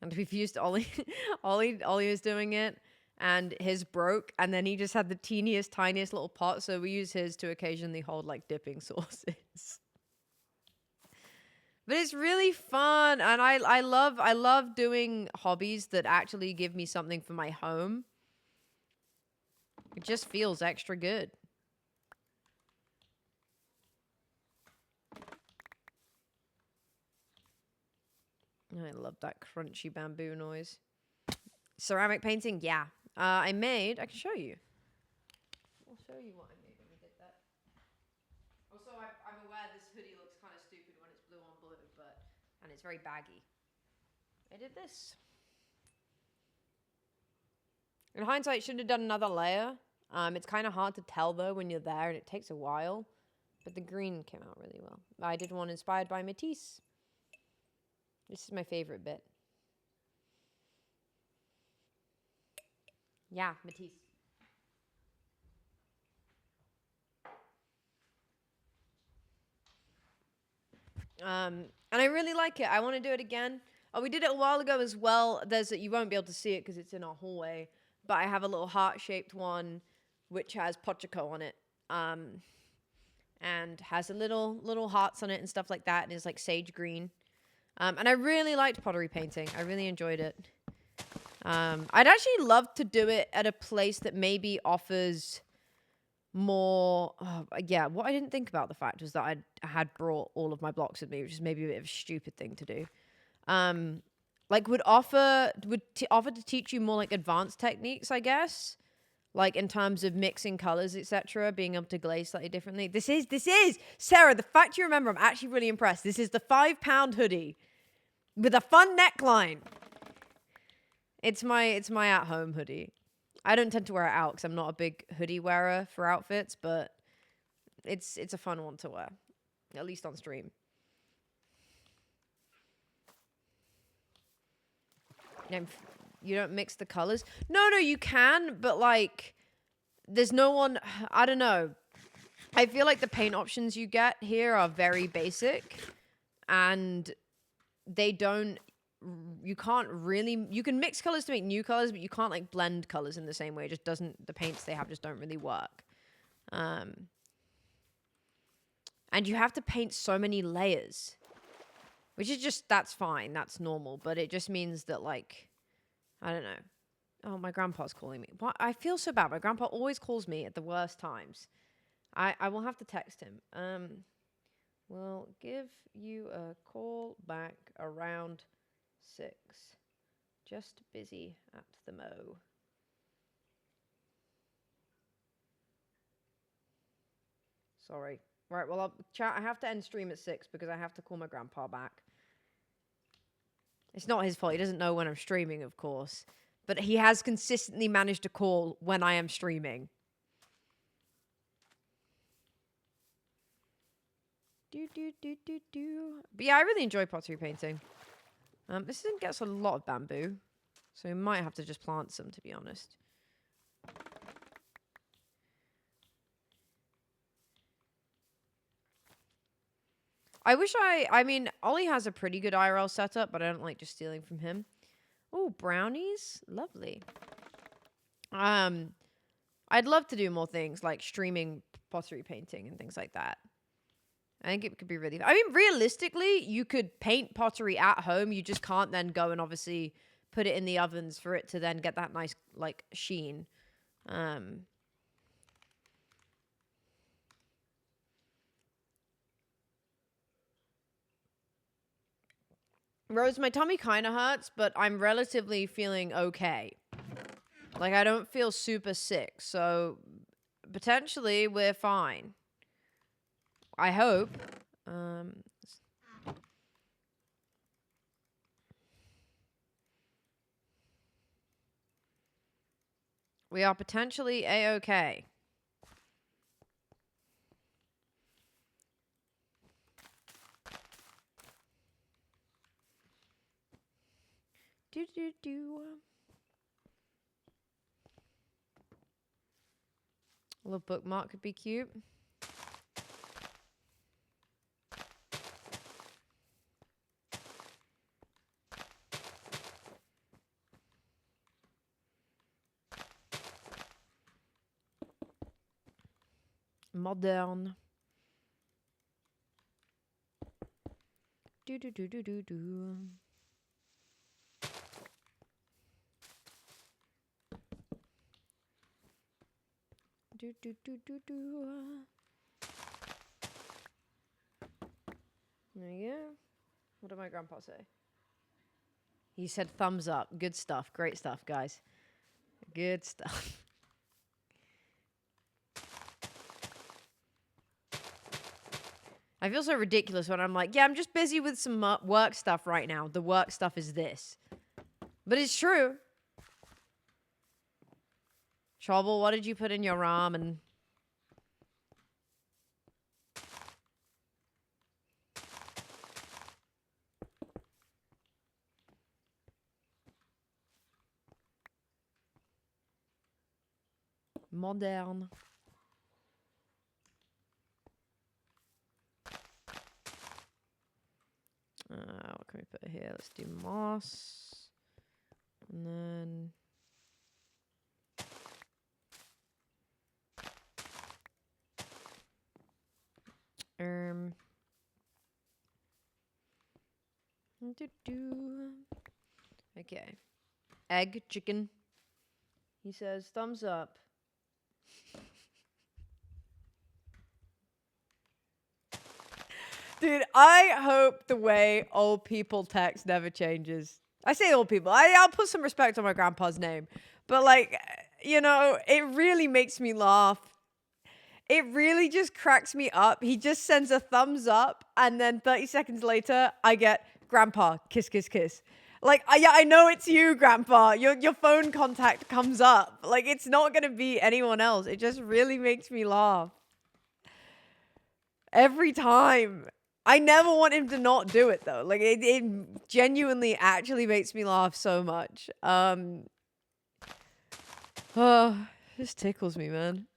And we've used Ollie. Ollie was doing it, and his broke, and then he just had the teeniest, tiniest little pot, so we use his to occasionally hold, like, dipping sauces. But it's really fun, and I love doing hobbies that actually give me something for my home. It just feels extra good. I love that crunchy bamboo noise. Ceramic painting, yeah. I can show you. I'll show you what I made when we did that. Also, I'm aware this hoodie looks kind of stupid when it's blue on blue, and it's very baggy. I did this. In hindsight, should have done another layer. It's kind of hard to tell, though, when you're there, and it takes a while. But the green came out really well. I did one inspired by Matisse. This is my favorite bit. Yeah, Matisse. And I really like it. I want to do it again. Oh, we did it a while ago as well. You won't be able to see it because it's in our hallway. But I have a little heart-shaped one, which has Pochako on it. And and has a little hearts on it and stuff like that, and is like sage green. And I really liked pottery painting. I really enjoyed it. I'd actually love to do it at a place that maybe offers more. Yeah, what I didn't think about the fact was that I had brought all of my blocks with me, which is maybe a bit of a stupid thing to do. Like would offer to teach you more like advanced techniques, I guess. Like in terms of mixing colors, etc., being able to glaze slightly differently. This is Sarah. The fact you remember, I'm actually really impressed. This is the £5 hoodie with a fun neckline. It's my at home hoodie. I don't tend to wear it out because I'm not a big hoodie wearer for outfits, but it's a fun one to wear, at least on stream. You don't mix the colors? No, you can, but like, there's no one. I don't know. I feel like the paint options you get here are very basic, and they don't. You can't really. You can mix colors to make new colors, but you can't like blend colors in the same way. It just doesn't. The paints they have just don't really work. And you have to paint so many layers, which is just, that's fine. That's normal, but it just means that like, I don't know. Oh, my grandpa's calling me. What? I feel so bad. My grandpa always calls me at the worst times. I will have to text him. We'll give you a call back around 6. Just busy at the mo. Sorry. Right, well, I have to end stream at 6 because I have to call my grandpa back. It's not his fault. He doesn't know when I'm streaming, of course. But he has consistently managed to call when I am streaming. But yeah, I really enjoy pottery painting. This gets a lot of bamboo. So we might have to just plant some, to be honest. I wish I mean, Ollie has a pretty good IRL setup, but I don't like just stealing from him. Oh, brownies. Lovely. I'd love to do more things like streaming pottery painting and things like that. I think it could be really... I mean, realistically, you could paint pottery at home. You just can't then go and obviously put it in the ovens for it to then get that nice, like, sheen. Rose, my tummy kind of hurts, but I'm relatively feeling okay. Like, I don't feel super sick, so potentially we're fine. I hope. We are potentially A-okay. A little bookmark could be cute. Modern. Do. There you go. What did my grandpa say? He said thumbs up. Good stuff. Great stuff, guys. Good stuff. I feel so ridiculous when I'm like, yeah, I'm just busy with some work stuff right now. The work stuff is this. But it's true. Trouble, what did you put in your ramen? Modern. What can we put here? Let's do moss. And then... Okay. Egg, chicken. He says, thumbs up. Dude, I hope the way old people text never changes. I say old people. I'll put some respect on my grandpa's name. But, like, you know, it really makes me laugh. It really just cracks me up. He just sends a thumbs up, and then 30 seconds later, I get, Grandpa, kiss, kiss, kiss. Like, yeah, I know it's you, Grandpa. Your phone contact comes up. Like, it's not going to be anyone else. It just really makes me laugh. Every time. I never want him to not do it, though. Like, it genuinely actually makes me laugh so much. This tickles me, man.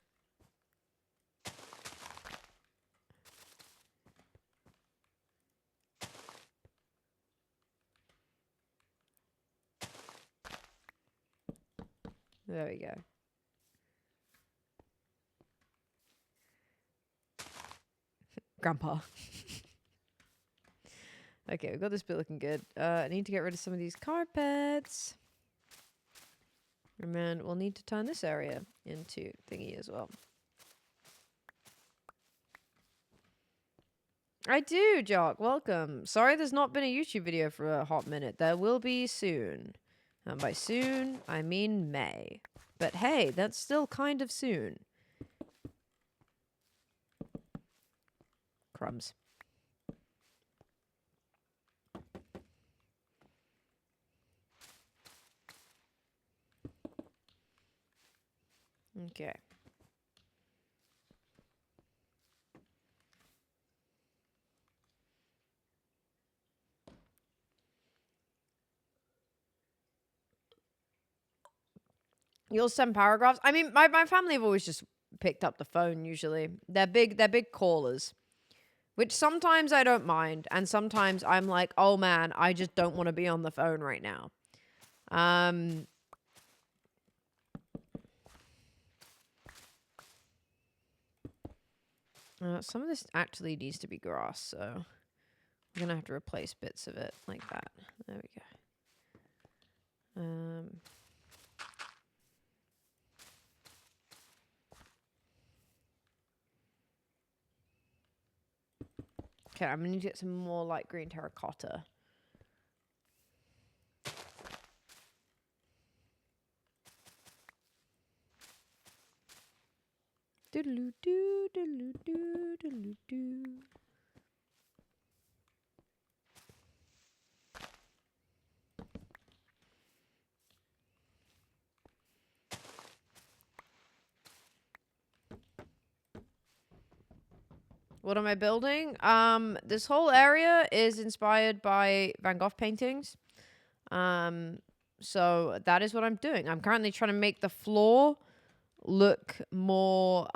There we go. Grandpa. Okay, we've got this bit looking good. I need to get rid of some of these carpets. And then we'll need to turn this area into thingy as well. I do, Jock. Welcome. Sorry there's not been a YouTube video for a hot minute. There will be soon. And by soon, I mean May. But hey, that's still kind of soon. Crumbs. Okay. You'll send paragraphs. I mean, my family have always just picked up the phone usually. They're big callers. Which sometimes I don't mind, and sometimes I'm like, oh man, I just don't want to be on the phone right now. Some of this actually needs to be grass, so I'm gonna have to replace bits of it like that. There we go. Okay, I'm gonna need to get some more light green terracotta. Doodaloo doo, doodaloo doo, doodaloo doo. What am I building? This whole area is inspired by Van Gogh paintings. So that is what I'm doing. I'm currently trying to make the floor look more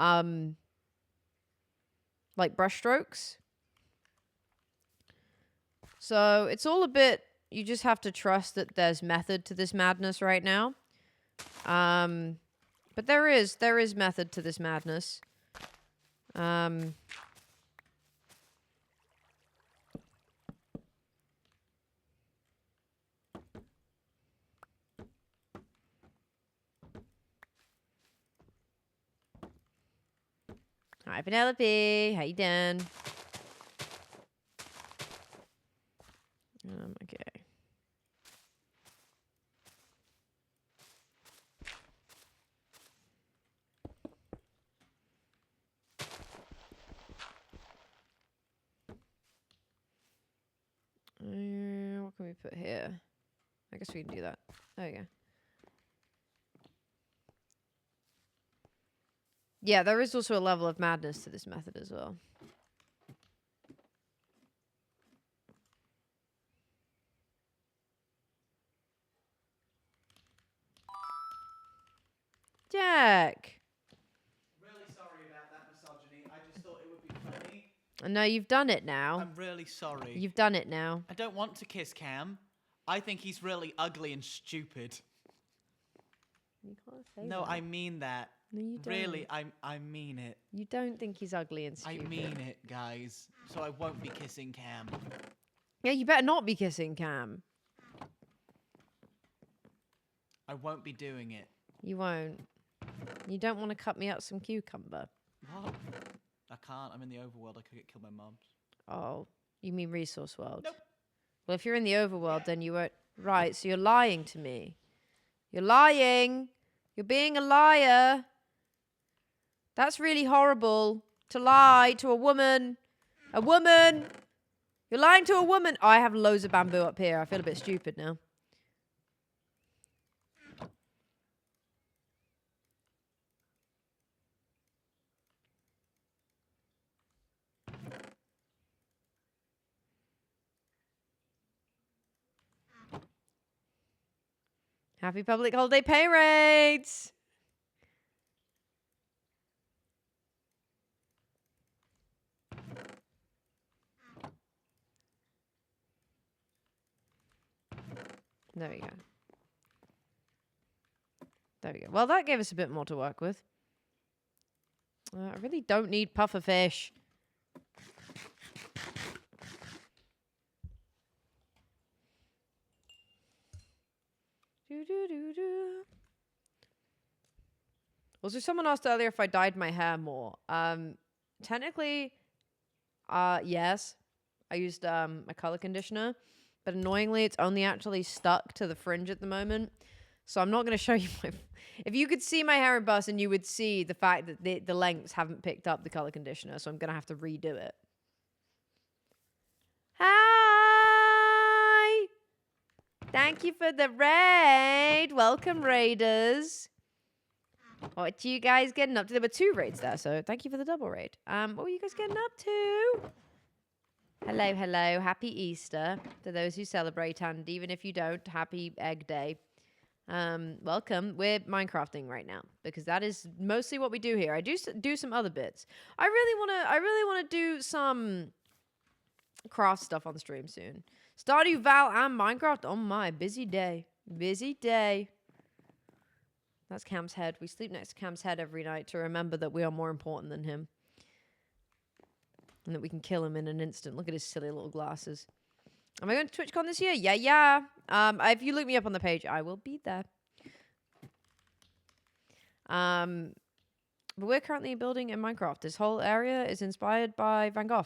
like brushstrokes. So it's all a bit, you just have to trust that there's method to this madness right now. But there is method to this madness. Hi, Penelope. How you doing? Okay. What can we put here? I guess we can do that. There you go. Yeah, there is also a level of madness to this method as well. Jack! Really sorry about that misogyny. I just thought it would be funny. No, you've done it now. I'm really sorry. You've done it now. I don't want to kiss Cam. I think he's really ugly and stupid. You can't say No, that. I mean that. No, you don't. Really, I mean it. You don't think he's ugly and I stupid. mean it, guys. So I won't be kissing Cam. Yeah, you better not be kissing Cam. I won't be doing it. You won't. You don't want to cut me up some cucumber. What? I can't. I'm in the overworld. I could get killed by mobs. Oh, you mean resource world? Nope. Well, if you're in the overworld, then you won't. Right, so you're lying to me. You're lying. You're being a liar. That's really horrible to lie to a woman. A woman. You're lying to a woman. Oh, I have loads of bamboo up here. I feel a bit stupid now. Happy public holiday pay rates. There we go. There we go. Well, that gave us a bit more to work with. I really don't need puffer fish. Also, someone asked earlier if I dyed my hair more. Technically, yes. I used a color conditioner, but annoyingly, it's only actually stuck to the fringe at the moment. So I'm not going to show you my... If you could see my hair in person, you would see the fact that the lengths haven't picked up the color conditioner, so I'm going to have to redo it. Hi! Thank you for the raid. Welcome, raiders. What are you guys getting up to? There were 2 raids there, so thank you for the double raid. What were you guys getting up to? Hello, hello. Happy Easter to those who celebrate, and even if you don't, happy Egg Day. Welcome. We're Minecrafting right now because that is mostly what we do here. I do some other bits. I really want to do some craft stuff on stream soon. Stardew Val and Minecraft. Oh my, busy day. Busy day. That's Cam's head. We sleep next to Cam's head every night to remember that we are more important than him. And that we can kill him in an instant. Look at his silly little glasses. Am I going to TwitchCon this year? Yeah. If you look me up on the page, I will be there. But we're currently building in Minecraft. This whole area is inspired by Van Gogh.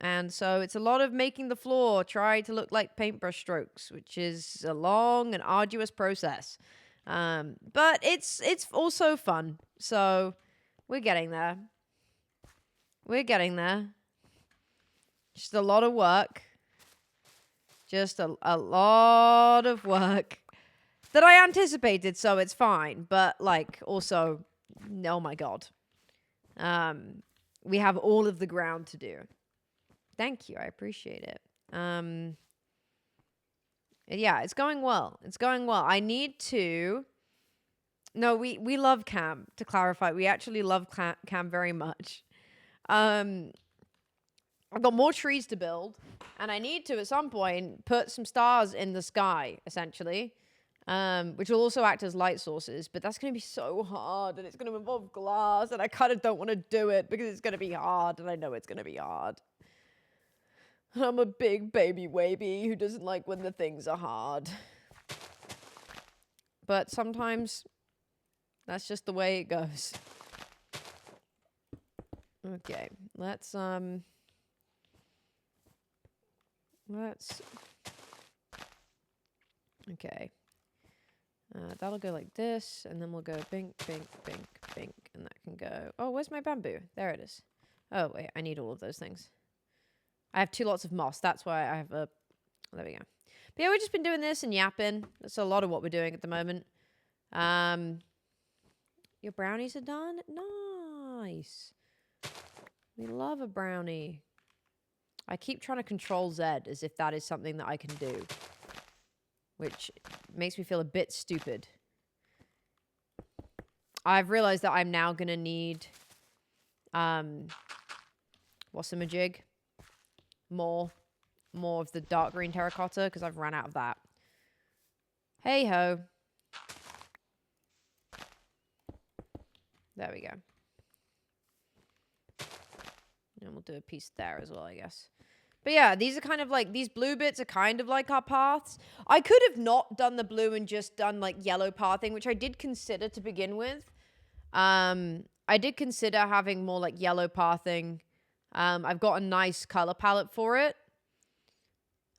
And so it's a lot of making the floor try to look like paintbrush strokes, which is a long and arduous process. But it's also fun. So we're getting there. We're getting there. Just a lot of work. Just a lot of work that I anticipated, so it's fine. But, like, also, oh my god. We have all of the ground to do. Thank you. I appreciate it. Yeah, it's going well. It's going well. I need to... No, we love Cam, to clarify. We actually love Cam very much. I've got more trees to build, and I need to, at some point, put some stars in the sky, essentially, which will also act as light sources, but that's going to be so hard, and it's going to involve glass, and I kind of don't want to do it, because it's going to be hard, and I know it's going to be hard. I'm a big baby wavy who doesn't like when the things are hard. But sometimes, that's just the way it goes. Okay, let's... Okay. That'll go like this, and then we'll go bink, bink, bink, bink, and that can go... Oh, where's my bamboo? There it is. Oh, wait, I need all of those things. I have 2 lots of moss. That's why I have a... There we go. But yeah, we've just been doing this and yapping. That's a lot of what we're doing at the moment. Your brownies are done? Nice. We love a brownie. I keep trying to control Z as if that is something that I can do. Which makes me feel a bit stupid. I've realized that I'm now going to need... whatsamajig? More of the dark green terracotta, because I've run out of that. Hey-ho. There we go. And we'll do a piece there as well, I guess. But yeah, these are kind of like, these blue bits are kind of like our paths. I could have not done the blue and just done like yellow pathing, which I did consider to begin with. I did consider having more like yellow pathing. I've got a nice color palette for it.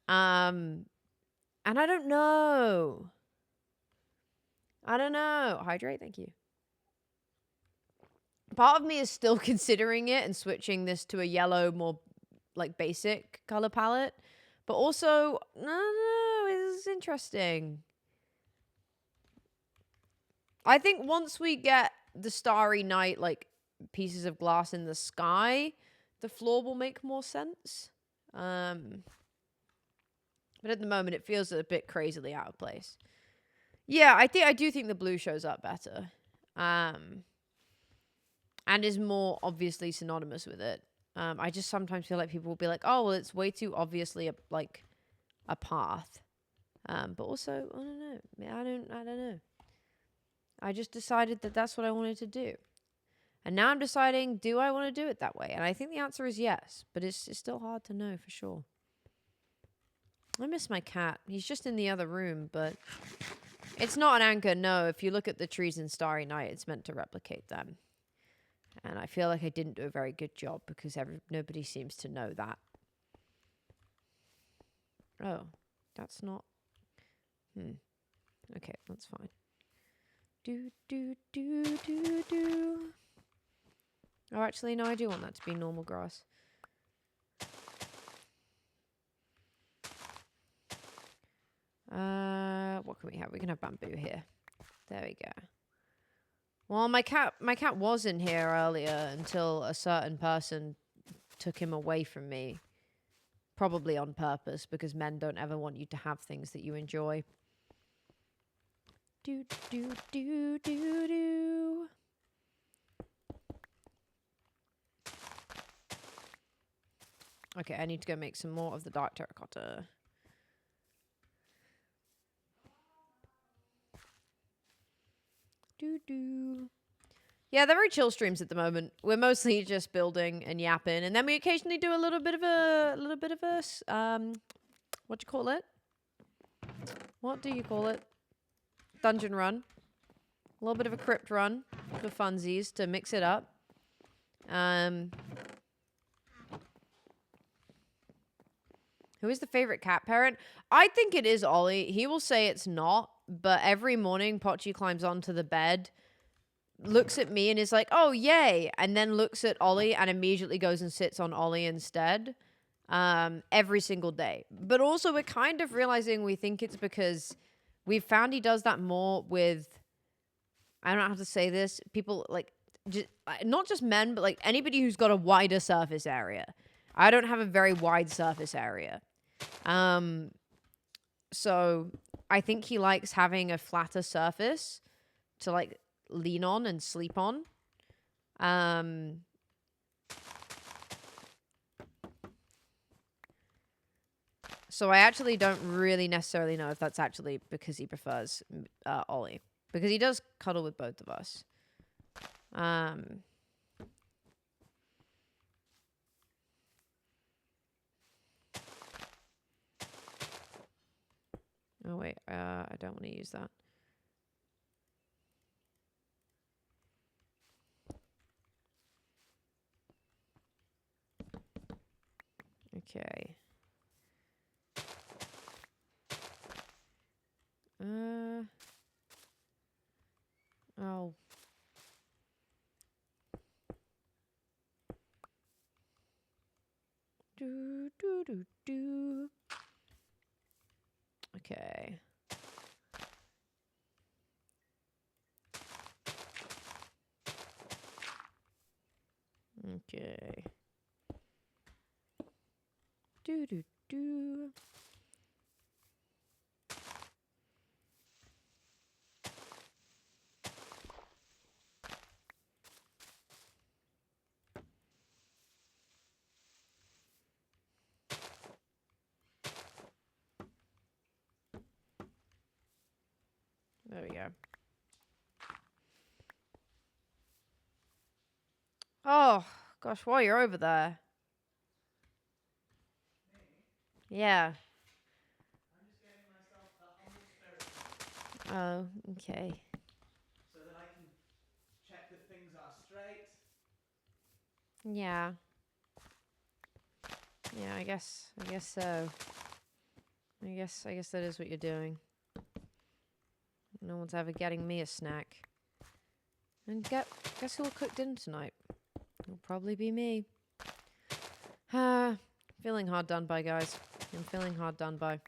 And I don't know. Hydrate, thank you. Part of me is still considering it and switching this to a yellow, more like basic color palette. But also, no, it's interesting. I think once we get the Starry Night, like pieces of glass in the sky, the floor will make more sense. But at the moment, it feels a bit crazily out of place. Yeah, I do think the blue shows up better. And is more obviously synonymous with it. I just sometimes feel like people will be like, oh, well, it's way too obviously a path. But also, I don't know. I don't know. I just decided that that's what I wanted to do. And now I'm deciding, do I want to do it that way? And I think the answer is yes, but it's still hard to know for sure. I miss my cat. He's just in the other room, but it's not an anchor, no. If you look at the trees in Starry Night, it's meant to replicate them. And I feel like I didn't do a very good job because nobody seems to know that. Oh, that's not... Okay, that's fine. Oh, actually, no, I do want that to be normal grass. What can we have? We can have bamboo here. There we go. Well, my cat was in here earlier until a certain person took him away from me. Probably on purpose, because men don't ever want you to have things that you enjoy. Okay, I need to go make some more of the dark terracotta. Yeah, they're very chill streams at the moment. We're mostly just building and yapping, and then we occasionally do a little bit of a what do you call it? What do you call it? Dungeon run. A little bit of a crypt run for funsies to mix it up. Who is the favorite cat parent? I think it is Ollie. He will say it's not, but every morning Pochi climbs onto the bed, looks at me and is like, oh, yay, and then looks at Ollie and immediately goes and sits on Ollie instead. Every single day. But also we're kind of realizing we think it's because we've found he does that more with, I don't know how to say this, people like, not just men, but like anybody who's got a wider surface area. I don't have a very wide surface area. So I think he likes having a flatter surface to like lean on and sleep on. So I actually don't really necessarily know if that's actually because he prefers Ollie. Because he does cuddle with both of us. Oh, wait. I don't want to use that. Okay. Oh. Okay. Okay. There we go. Oh, gosh, while you're over there. Yeah. I'm just getting myself the humble spirit Oh, okay. so that I can check that things are straight. Yeah. Yeah, I guess so. I guess that is what you're doing. No one's ever getting me a snack. And guess who will cook dinner tonight? It'll probably be me. Feeling hard done by, guys. I'm feeling hard done by.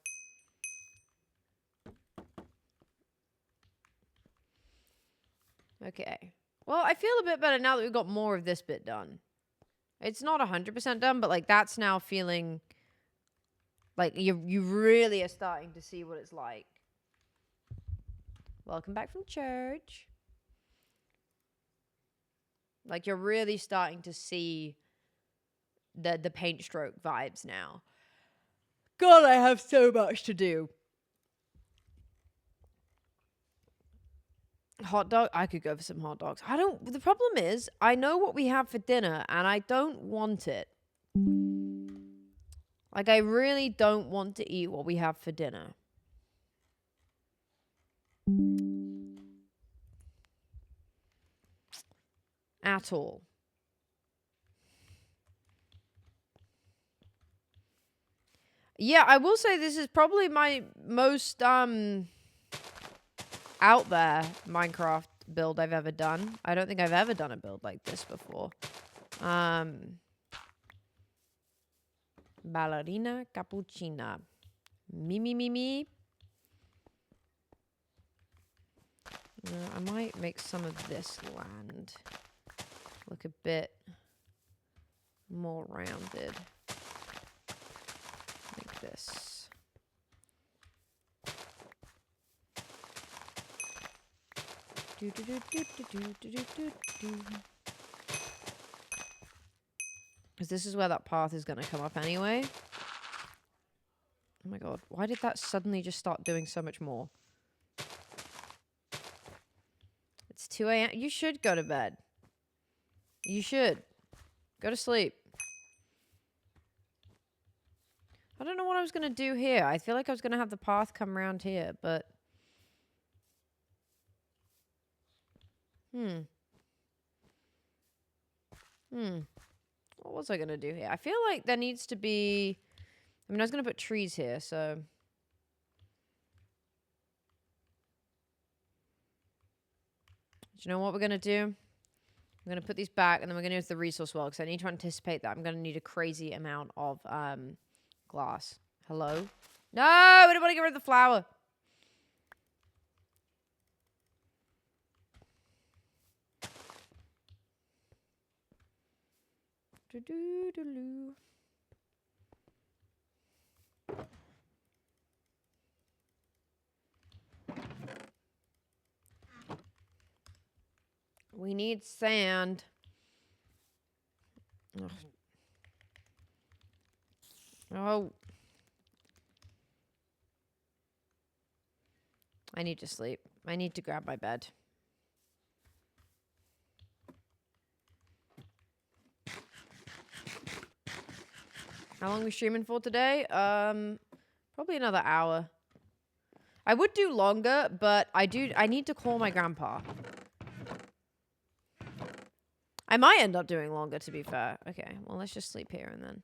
Okay. Well, I feel a bit better now that we've got more of this bit done. It's not 100% done, but like that's now feeling like you really are starting to see what it's like. Welcome back from church. Like you're really starting to see the paint stroke vibes now. God, I have so much to do. Hot dog? I could go for some hot dogs. The problem is, I know what we have for dinner and I don't want it. Like, I really don't want to eat what we have for dinner. At all. Yeah, I will say this is probably my most, out there Minecraft build I've ever done. I don't think I've ever done a build like this before. Ballerina cappuccina. Me. I might make some of this land look a bit more rounded. Like this. Because this is where that path is going to come up anyway. Oh my god, why did that suddenly just start doing so much more? It's 2 a.m. You should go to bed. You should. Go to sleep. I don't know what I was going to do here. I feel like I was going to have the path come around here, but... What was I going to do here? I feel like there needs to be... I mean, I was going to put trees here, so... Do you know what we're going to do? I'm going to put these back, and then we're going to use the resource well, because I need to anticipate that I'm going to need a crazy amount of glass. Hello? No! I don't want to get rid of the flower! Do-do-do-do. We need sand. Ugh. Oh. I need to sleep. I need to grab my bed. How long are we streaming for today? Probably another hour. I would do longer, but I need to call my grandpa. I might end up doing longer, to be fair. Okay, well, let's just sleep here and then.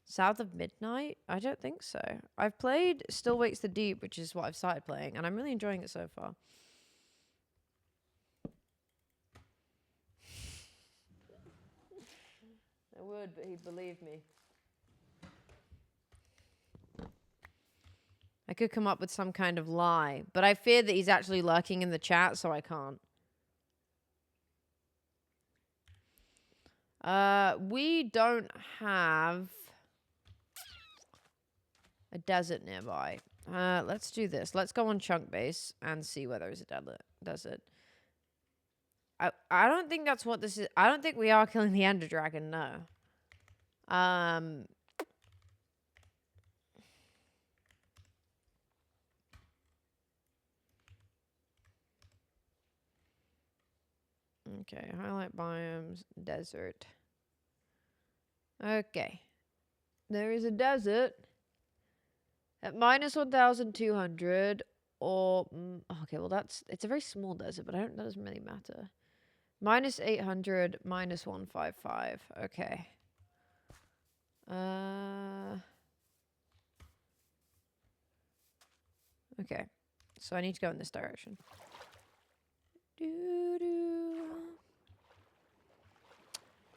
South of Midnight? I don't think so. I've played Still Waits the Deep, which is what I've started playing, and I'm really enjoying it so far. I would, but he'd believe me. I could come up with some kind of lie, but I fear that he's actually lurking in the chat, so I can't. We don't have a desert nearby. Let's do this. Let's go on Chunk Base and see where there is a desert. I don't think that's what this is. I don't think we are killing the Ender Dragon, no. Okay, highlight biomes, desert. Okay. There is a desert at minus 1,200 or... okay, well it's a very small desert, but that doesn't really matter. Minus 800, minus 155. Okay. Okay. So I need to go in this direction.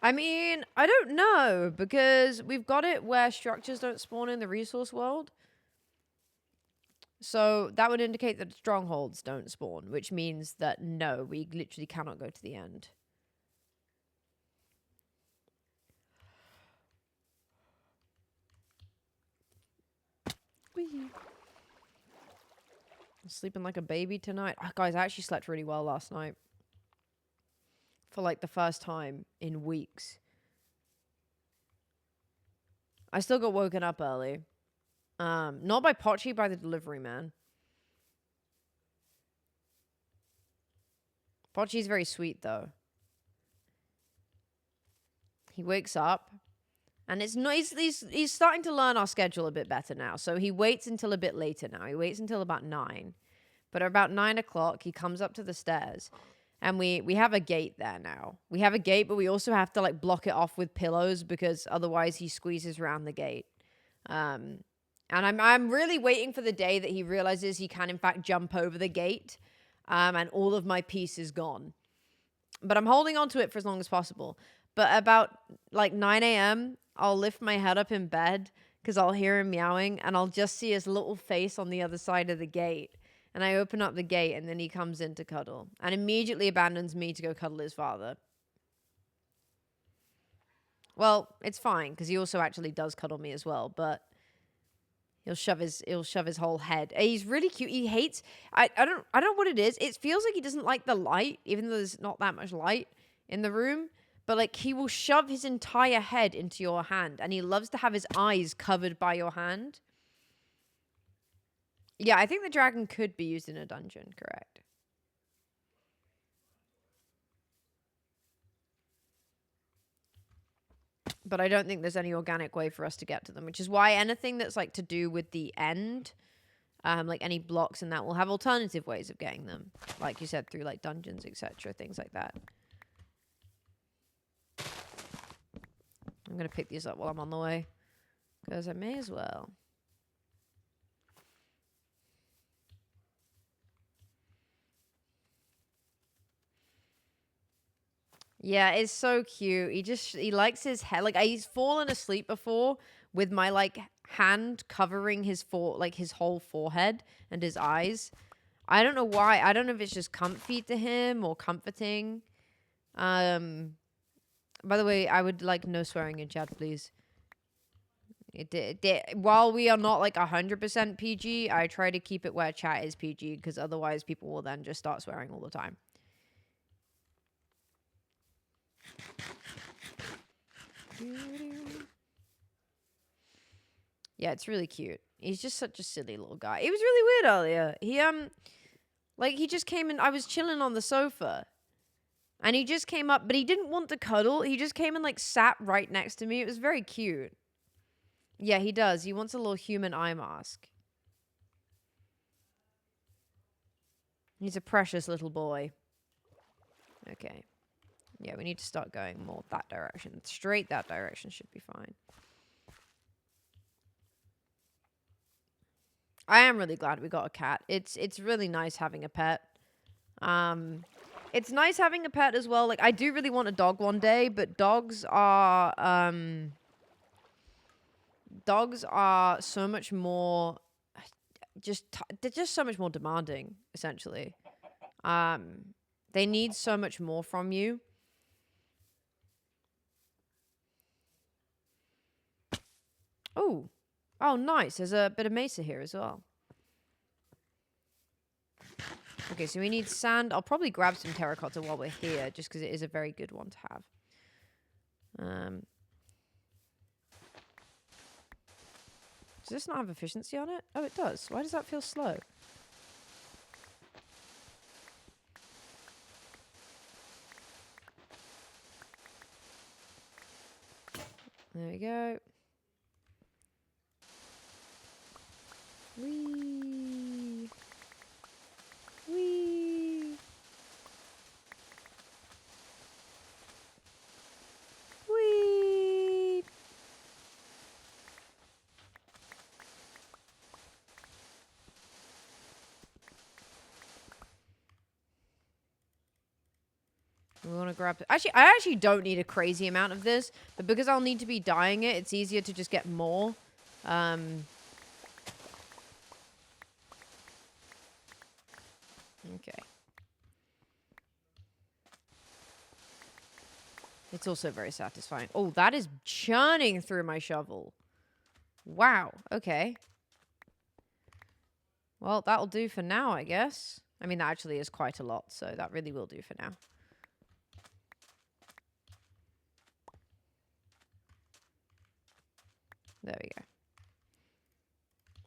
I mean, I don't know, because we've got it where structures don't spawn in the resource world. So that would indicate that strongholds don't spawn, which means that no, we literally cannot go to the end. Whee. I'm sleeping like a baby tonight. Oh, guys, I actually slept really well last night. For like the first time in weeks. I still got woken up early. Not by Pochi, by the delivery man. Pochi's very sweet though. He wakes up, and it's nice. He's starting to learn our schedule a bit better now. So he waits until a bit later now. He waits until about 9. But about 9 o'clock, he comes up to the stairs. And we have a gate there now. We have a gate, but we also have to like block it off with pillows because otherwise he squeezes around the gate. And I'm really waiting for the day that he realizes he can in fact jump over the gate. And all of my peace is gone. But I'm holding on to it for as long as possible. But about like 9 a.m., I'll lift my head up in bed because I'll hear him meowing, and I'll just see his little face on the other side of the gate. And I open up the gate, and then he comes in to cuddle. And immediately abandons me to go cuddle his father. Well, it's fine, because he also actually does cuddle me as well. But he'll shove his whole head. He's really cute. He hates... I don't know what it is. It feels like he doesn't like the light, even though there's not that much light in the room. But, like, he will shove his entire head into your hand. And he loves to have his eyes covered by your hand. Yeah, I think the dragon could be used in a dungeon, correct. But I don't think there's any organic way for us to get to them, which is why anything that's like to do with the end, like any blocks and that, will have alternative ways of getting them. Like you said, through like dungeons, etc., things like that. I'm going to pick these up while I'm on the way, because I may as well. Yeah, it's so cute. He likes his head. Like, he's fallen asleep before with my, like, hand covering his whole forehead and his eyes. I don't know why. I don't know if it's just comfy to him or comforting. By the way, I would like no swearing in chat, please. While we are not, like, 100% PG, I try to keep it where chat is PG, because otherwise people will then just start swearing all the time. Yeah, it's really cute. He's just such a silly little guy. It was really weird earlier. He just came in. I was chilling on the sofa, and he just came up, but he didn't want to cuddle. He just came and like sat right next to me. It was very cute. Yeah, he does. He wants a little human eye mask. He's a precious little boy. Okay. Yeah, we need to start going more that direction. Straight that direction should be fine. I am really glad we got a cat. It's really nice having a pet. It's nice having a pet as well. Like, I do really want a dog one day, but dogs are so much more they're just so much more demanding, essentially. They need so much more from you. Oh, nice. There's a bit of mesa here as well. Okay, so we need sand. I'll probably grab some terracotta while we're here, just because it is a very good one to have. Does this not have efficiency on it? Oh, it does. Why does that feel slow? There we go. Whee! Whee! Whee! We want to grab... Actually, I actually don't need a crazy amount of this, but because I'll need to be dyeing it, it's easier to just get more. Okay. It's also very satisfying. Oh, that is churning through my shovel. Wow. Okay. Well, that'll do for now, I guess. I mean, that actually is quite a lot, so that really will do for now. There we go.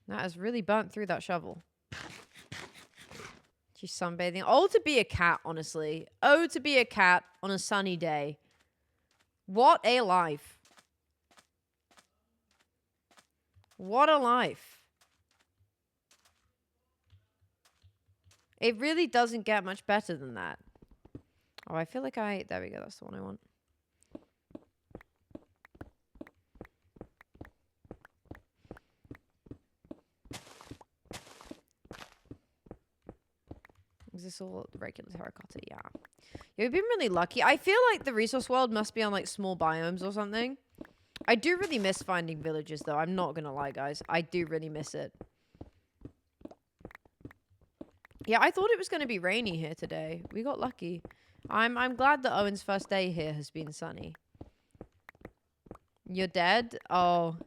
That has really burnt through that shovel. She's sunbathing. Oh, to be a cat, honestly. Oh, to be a cat on a sunny day. What a life. What a life. It really doesn't get much better than that. Oh, I feel like there we go. That's the one I want. Is this all regular terracotta? Yeah. You've been really lucky. I feel like the resource world must be on like small biomes or something. I do really miss finding villages though. I'm not gonna lie, guys. I do really miss it. Yeah, I thought it was gonna be rainy here today. We got lucky. I'm glad that Owen's first day here has been sunny. You're dead? Oh.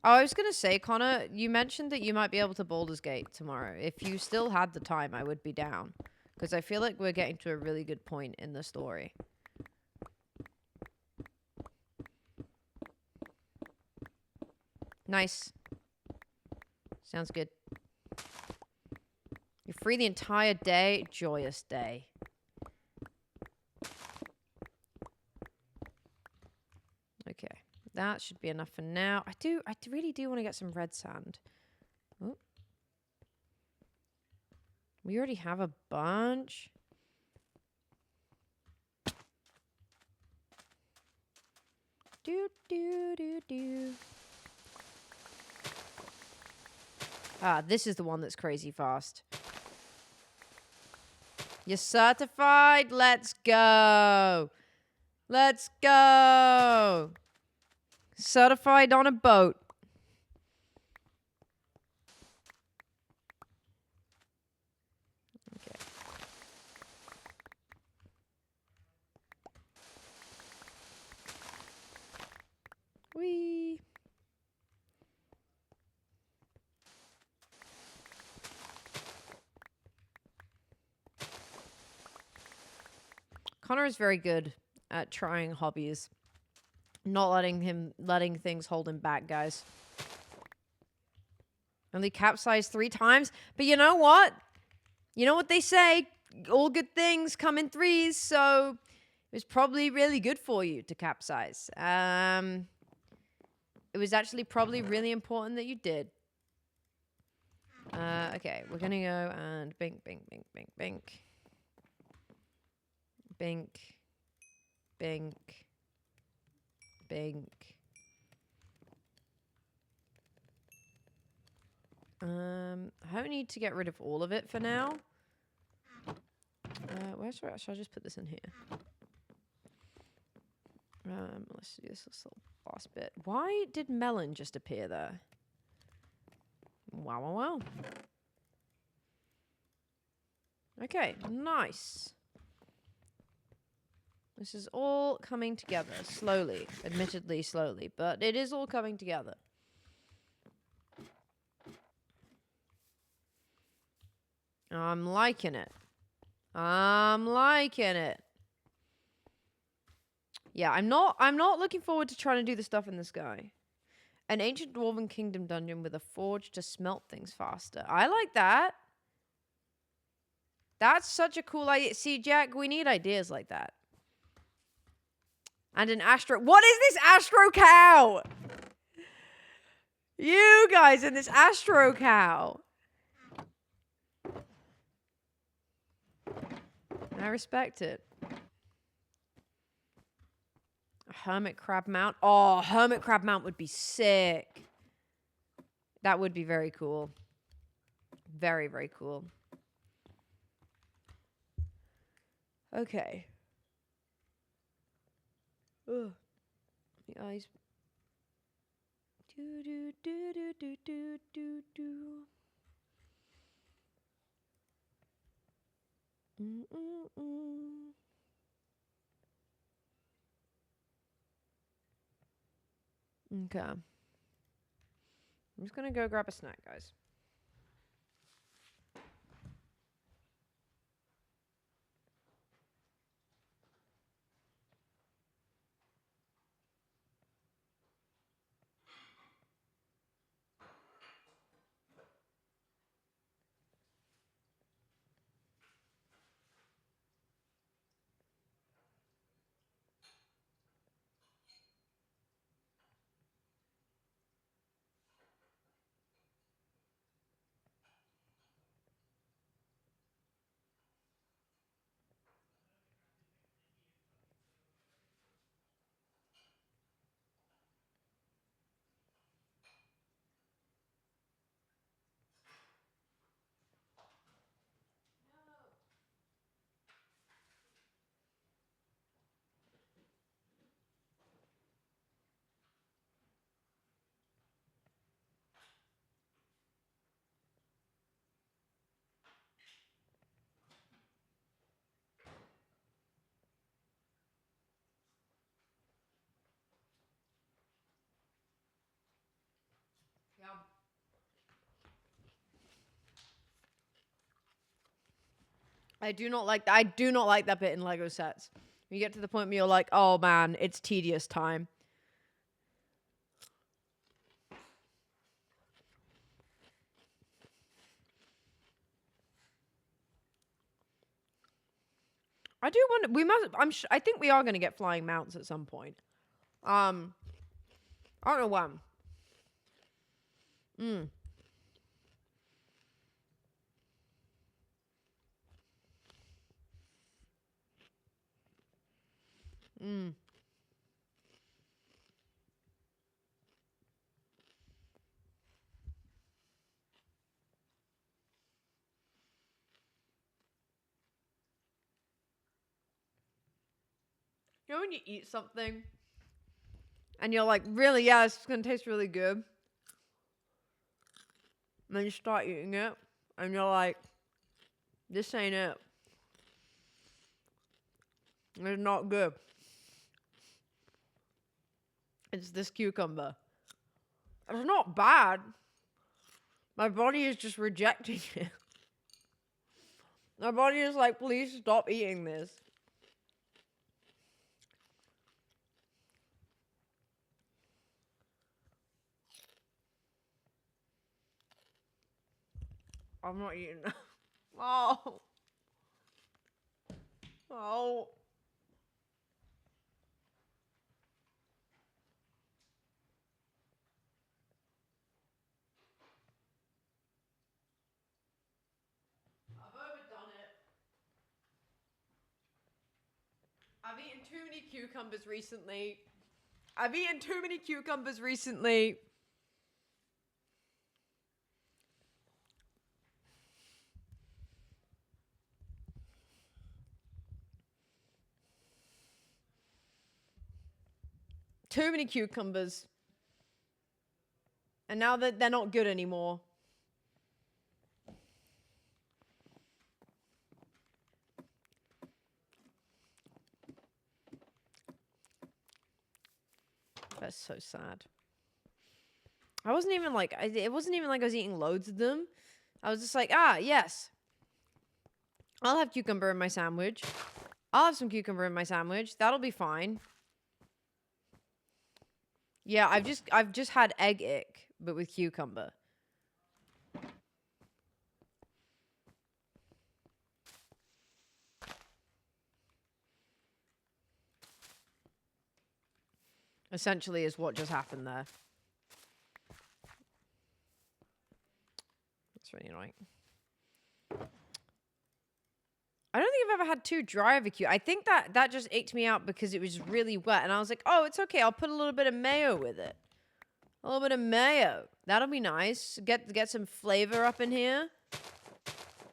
Oh, I was going to say, Connor, you mentioned that you might be able to Baldur's Gate tomorrow. If you still had the time, I would be down. Because I feel like we're getting to a really good point in the story. Nice. Sounds good. You're free the entire day. Joyous day. Okay. That should be enough for now. I really do want to get some red sand. Oh. We already have a bunch. Do. Ah, this is the one that's crazy fast. You're certified. Let's go. Let's go. Certified on a boat. Okay. Whee. Connor is very good at trying hobbies. Not letting things hold him back, guys. Only capsized 3 times. But you know what? You know what they say? All good things come in threes, so it was probably really good for you to capsize. It was actually probably really important that you did. Okay, we're gonna go and bink, bink, bink, bink, bink. Bink. Bink. Bink. I don't need to get rid of all of it for now. Shall I just put this in here? Let's do this little last bit. Why did melon just appear there? Wow. Okay, nice. This is all coming together slowly, admittedly slowly, but it is all coming together. I'm liking it. I'm liking it. Yeah, I'm not looking forward to trying to do the stuff in the sky. An ancient dwarven kingdom dungeon with a forge to smelt things faster. I like that. That's such a cool idea. See, Jack, we need ideas like that. And an astro. What is this astro cow? You guys and this astro cow. I respect it. A hermit crab mount. Oh, hermit crab mount would be sick. That would be very cool. Very, very cool. Okay. Ugh. The eyes. Do do do do do do do do. Okay. I'm just gonna go grab a snack, guys. I do not like that. I do not like that bit in Lego sets. You get to the point where you're like, oh man, it's tedious time. I do wonder. We must. I think we are going to get flying mounts at some point. I don't know when. You know when you eat something and you're like, really, yeah, this is going to taste really good. And then you start eating it and you're like, this ain't it. It's not good. It's this cucumber. It's not bad. My body is just rejecting it. My body is like, please stop eating this. I'm not eating that. Oh. Oh. I've overdone it. I've eaten too many cucumbers recently. Too many cucumbers. And now that they're not good anymore. That's so sad. I wasn't even like, it wasn't even like I was eating loads of them. I was just like, yes. I'll have cucumber in my sandwich. I'll have some cucumber in my sandwich. That'll be fine. Yeah, I've just had egg ick, but with cucumber. Essentially is what just happened there. That's really annoying. I don't think I've ever had too dry of a queue. I think that just ached me out because it was really wet. And I was like, oh, it's okay. I'll put a little bit of mayo with it. A little bit of mayo. That'll be nice. Get some flavor up in here.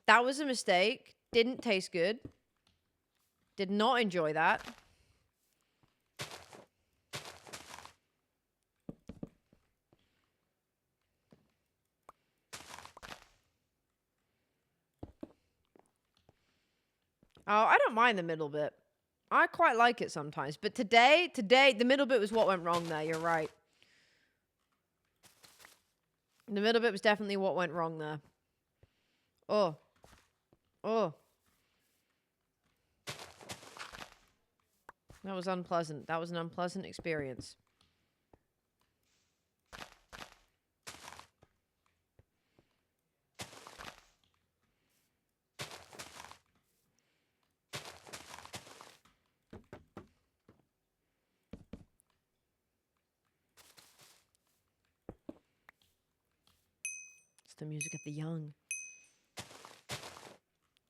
That was a mistake. Didn't taste good. Did not enjoy that. Oh, I don't mind the middle bit. I quite like it sometimes. But today, the middle bit was what went wrong there. You're right. The middle bit was definitely what went wrong there. Oh. Oh. That was unpleasant. That was an unpleasant experience. It's the music of the young.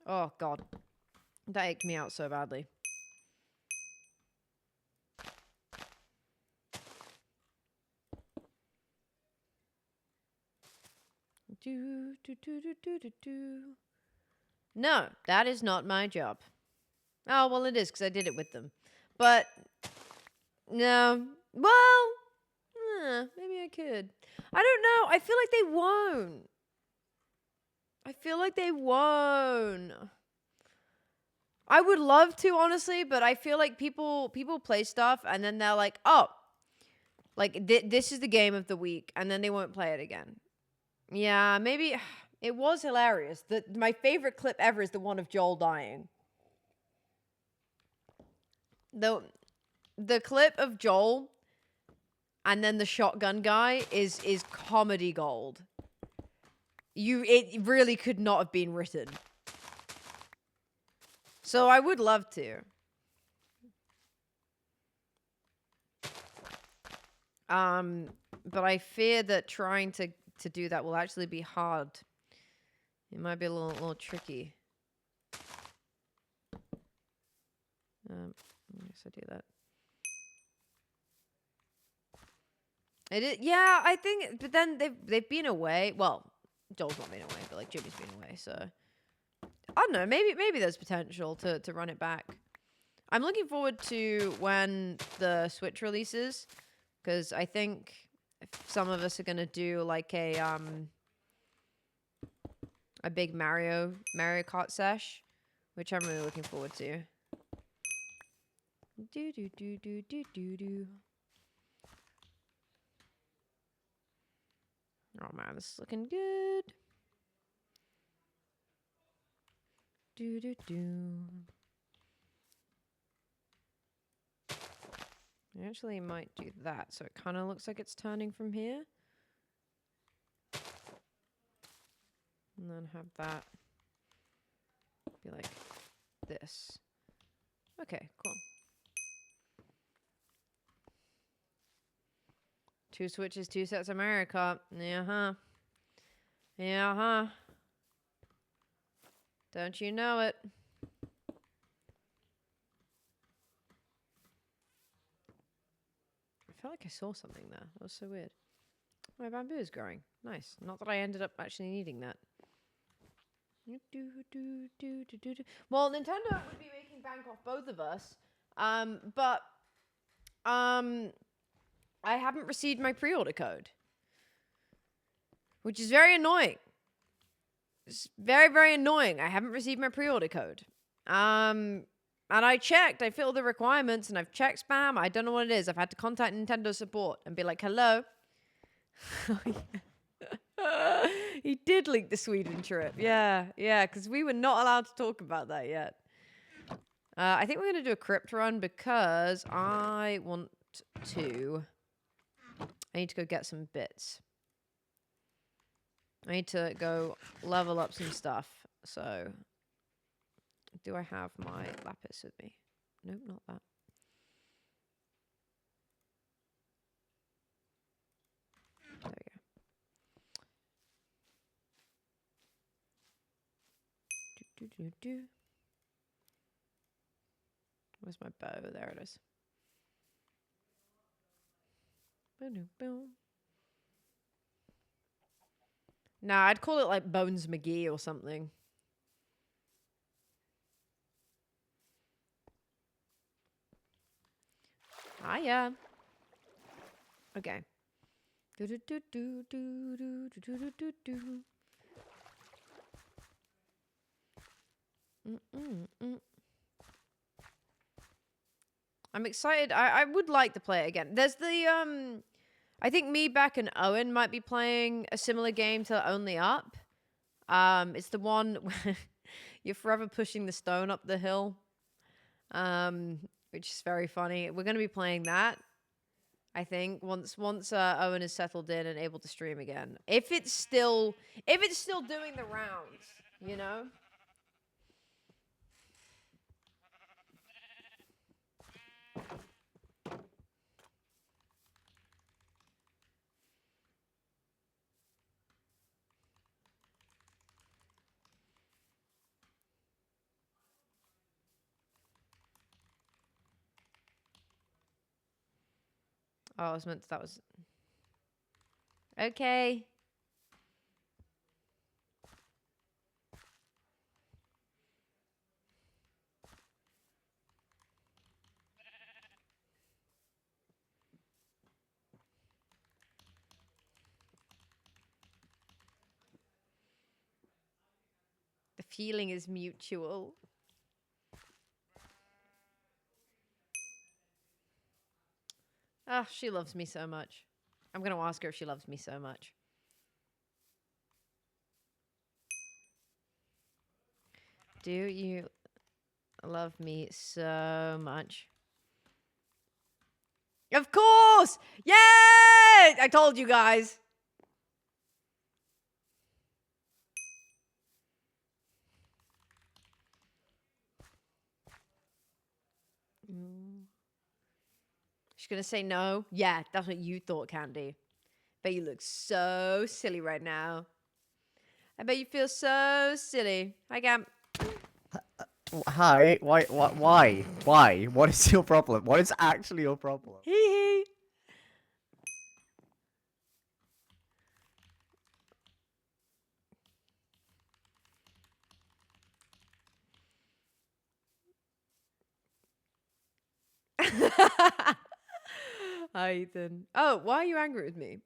Oh, God. That ached me out so badly. Do, do, do, do, do, do, do. No, that is not my job. Oh, well, it is, because I did it with them. But, no. Well, maybe I could. I don't know. I feel like they won't. I feel like they won't. I would love to, honestly, but I feel like people play stuff, and then they're like, oh, like, this is the game of the week, and then they won't play it again. Yeah, maybe. It was hilarious. My favorite clip ever is the one of Joel dying. The clip of Joel and then the shotgun guy is comedy gold. It really could not have been written. So I would love to. But I fear that trying to do that will actually be hard. It might be a little tricky. I guess I do that. It is, yeah, I think, but then they've been away. Well, Joel's not been away, but like Jimmy's been away, so I don't know. Maybe there's potential to run it back. I'm looking forward to when the Switch releases, because I think some of us are gonna do like a big Mario Kart sesh, which I'm really looking forward to. Do do do do do do do. Oh man, this is looking good. Do do do. I actually might do that, so it kind of looks like it's turning from here. And then have that be like this. Okay, cool. 2 switches, 2 sets of Mario Kart. Yeah, huh. Don't you know it? I felt like I saw something there. That was so weird. My bamboo is growing. Nice. Not that I ended up actually needing that. Well, Nintendo would be making bank off both of us. But I haven't received my pre-order code, which is very annoying. It's very, very annoying. I haven't received my pre-order code. And I checked. I filled the requirements, and I've checked spam. I don't know what it is. I've had to contact Nintendo support and be like, hello. He did link the Sweden trip. Yeah, because we were not allowed to talk about that yet. I think we're going to do a crypt run because I want to... I need to go get some bits. I need to go level up some stuff. So, do I have my lapis with me? Nope, not that. Where's my bow? There it is. Nah, I'd call it like Bones McGee or something. Hiya. Okay. I'm excited. I would like to play it again. There's the I think me, Beck, and Owen might be playing a similar game to Only Up. It's the one where you're forever pushing the stone up the hill. Which is very funny. We're gonna be playing that, I think, once Owen is settled in and able to stream again. If it's still doing the rounds, you know? Oh, I was meant to, that was okay. The feeling is mutual. Oh, she loves me so much. I'm going to ask her if she loves me so much. Do you love me so much? Of course! Yay! I told you guys. She's going to say no. Yeah, that's what you thought, Candy. Bet you look so silly right now. I bet you feel so silly. Hi, Gamp. Hi. Why? Why? Why? What is your problem? What is actually your problem? Hee hee. Hi, Ethan. Oh, why are you angry with me?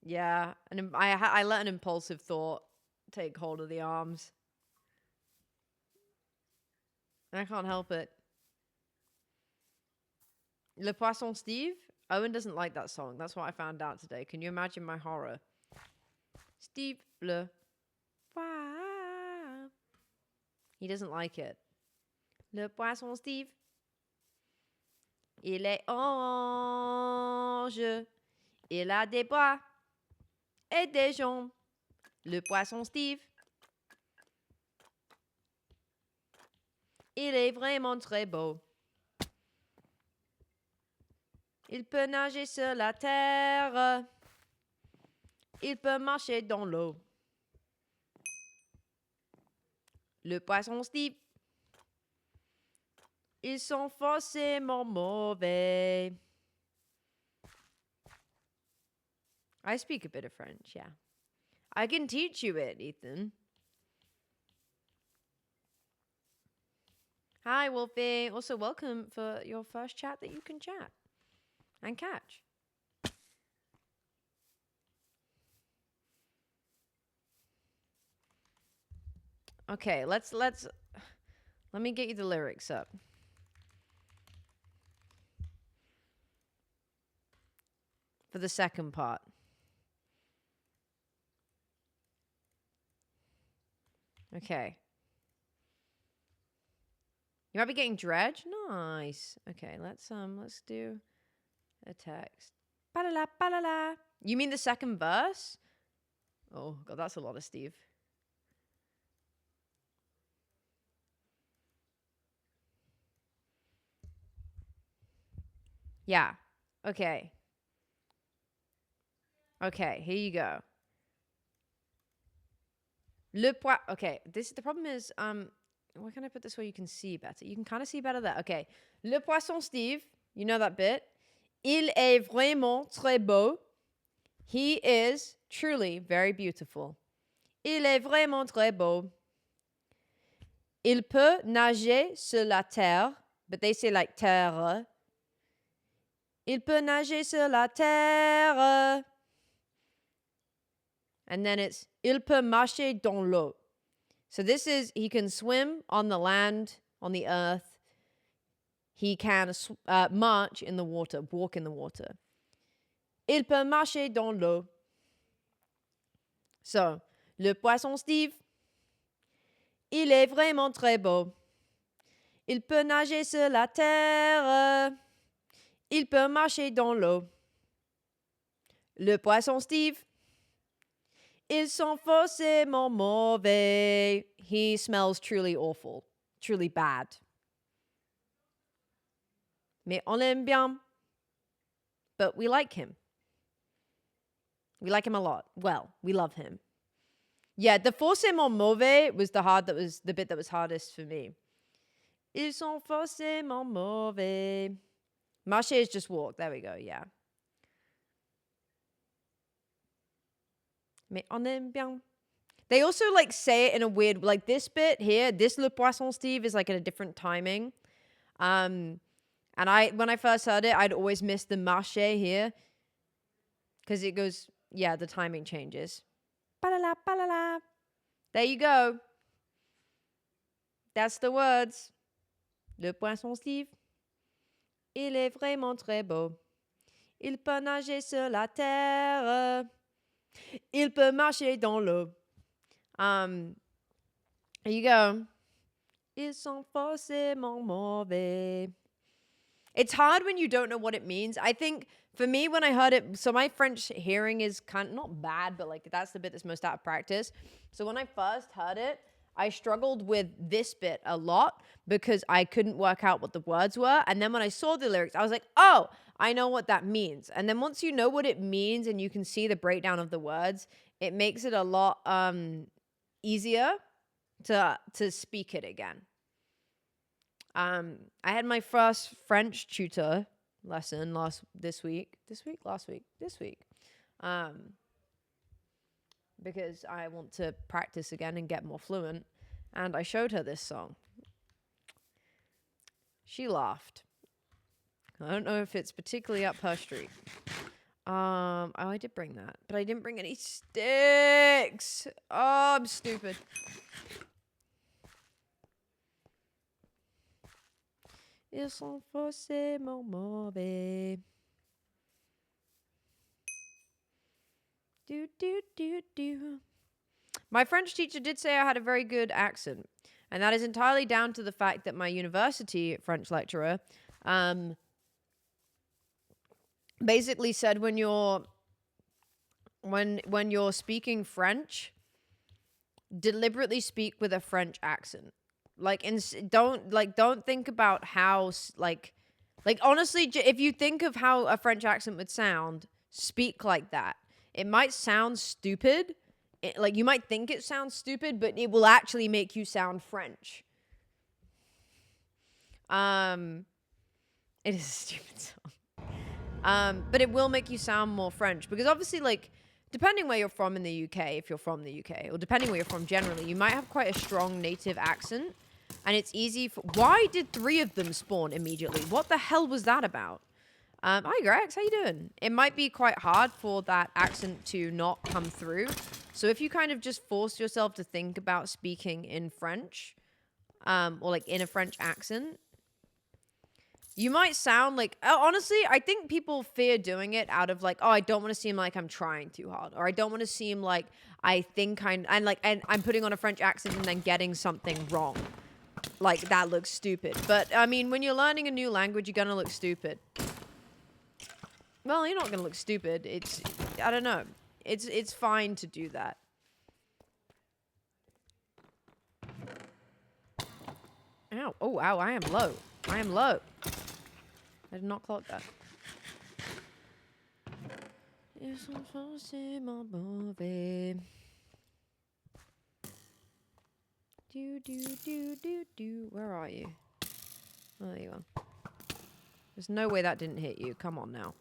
Yeah, and I let an impulsive thought take hold of the arms. I can't help it. Le Poisson Steve? Owen doesn't like that song. That's what I found out today. Can you imagine my horror? Steve Le Poisson. He doesn't like it. Le Poisson Steve. Il est ange. Il a des bras et des jambes. Le Poisson Steve. Il est vraiment très beau. Il peut nager sur la terre. Il peut marcher dans l'eau. Le Poisson Steve. Ils sont forcément mauvais. I speak a bit of French, yeah. I can teach you it, Ethan. Hi, Wolfie. Also, welcome for your first chat that you can chat and catch. Okay, let me get you the lyrics up. For the second part. Okay. You might be getting dredge. Nice. Okay, let's do a text. Ba-la-la, ba-la-la. You mean the second verse? Oh god, that's a lot of Steve. Yeah. Okay. Okay, here you go. Okay, the problem is, where can I put this where you can see better? You can kind of see better there. Okay. Le poisson Steve, you know that bit? Il est vraiment très beau. He is truly very beautiful. Il est vraiment très beau. Il peut nager sur la terre, but they say like terre. Il peut nager sur la terre. And then it's il peut marcher dans l'eau. So this is he can swim on the land, on the earth. He can march in the water, walk in the water. Il peut marcher dans l'eau. So, le poisson Steve, il est vraiment très beau. Il peut nager sur la terre. Il peut marcher dans l'eau. Le poisson Steve, ils sont forcément mauvais. He smells truly awful, truly bad. Mais on l'aime bien. But we like him. We like him a lot. Well, we love him. Yeah, the forcément mauvais was the bit that was hardest for me. Ils sont forcément mauvais. Marcher is just walk. There we go, yeah. Mais on aime bien. They also like say it in a weird, like this bit here, this Le Poisson Steve is like at a different timing. And when I first heard it, I'd always miss the marcher here. Because it goes, yeah, the timing changes. Ba-la-la, ba-la-la. There you go. That's the words. Le Poisson Steve. Il est vraiment très beau. Il peut nager sur la terre. Il peut marcher dans l'eau. There you go. Ils sont forcément mauvais. It's hard when you don't know what it means. I think for me, when I heard it, so my French hearing is kind of not bad, but like that's the bit that's most out of practice. So when I first heard it, I struggled with this bit a lot because I couldn't work out what the words were. And then when I saw the lyrics, I was like, oh, I know what that means. And then once you know what it means and you can see the breakdown of the words, it makes it a lot easier to speak it again. I had my first French tutor lesson this week. Because I want to practice again and get more fluent. And I showed her this song. She laughed. I don't know if it's particularly up her street. Oh, I did bring that, but I didn't bring any sticks. Oh, I'm stupid. Ils sont forcément mauvais. Do. My French teacher did say I had a very good accent, and that is entirely down to the fact that my university French lecturer basically said when you're speaking French, deliberately speak with a French accent. Like, don't think about how like honestly, if you think of how a French accent would sound, speak like that. It might sound stupid. Like, you might think it sounds stupid, but it will actually make you sound French. It is a stupid song. But it will make you sound more French. Because obviously, like, depending where you're from in the UK, if you're from the UK, or depending where you're from generally, you might have quite a strong native accent. And it's easy for... Why did 3 of them spawn immediately? What the hell was that about? Hi, Grex. How you doing? It might be quite hard for that accent to not come through. So if you kind of just force yourself to think about speaking in French, or like in a French accent, you might sound like... honestly, I think people fear doing it out of like, oh, I don't want to seem like I'm trying too hard. Or I don't want to seem like I think and I'm putting on a French accent and then getting something wrong. Like, that looks stupid. But, I mean, when you're learning a new language, you're gonna look stupid. Well, you're not gonna look stupid. I don't know. It's fine to do that. Ow. Oh, ow, I am low. I did not clock that. Where are you? Oh, there you are. There's no way that didn't hit you. Come on now.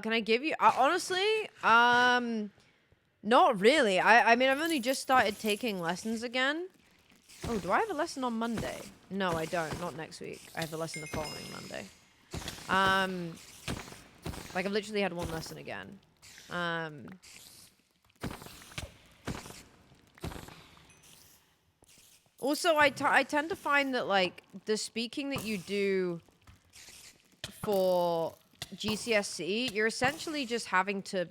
Can I give you? Honestly, not really. I mean, I've only just started taking lessons again. Oh, do I have a lesson on Monday? No, I don't. Not next week. I have a lesson the following Monday. Like I've literally had one lesson again. Also, I tend to find that like the speaking that you do for GCSE, you're essentially just having to.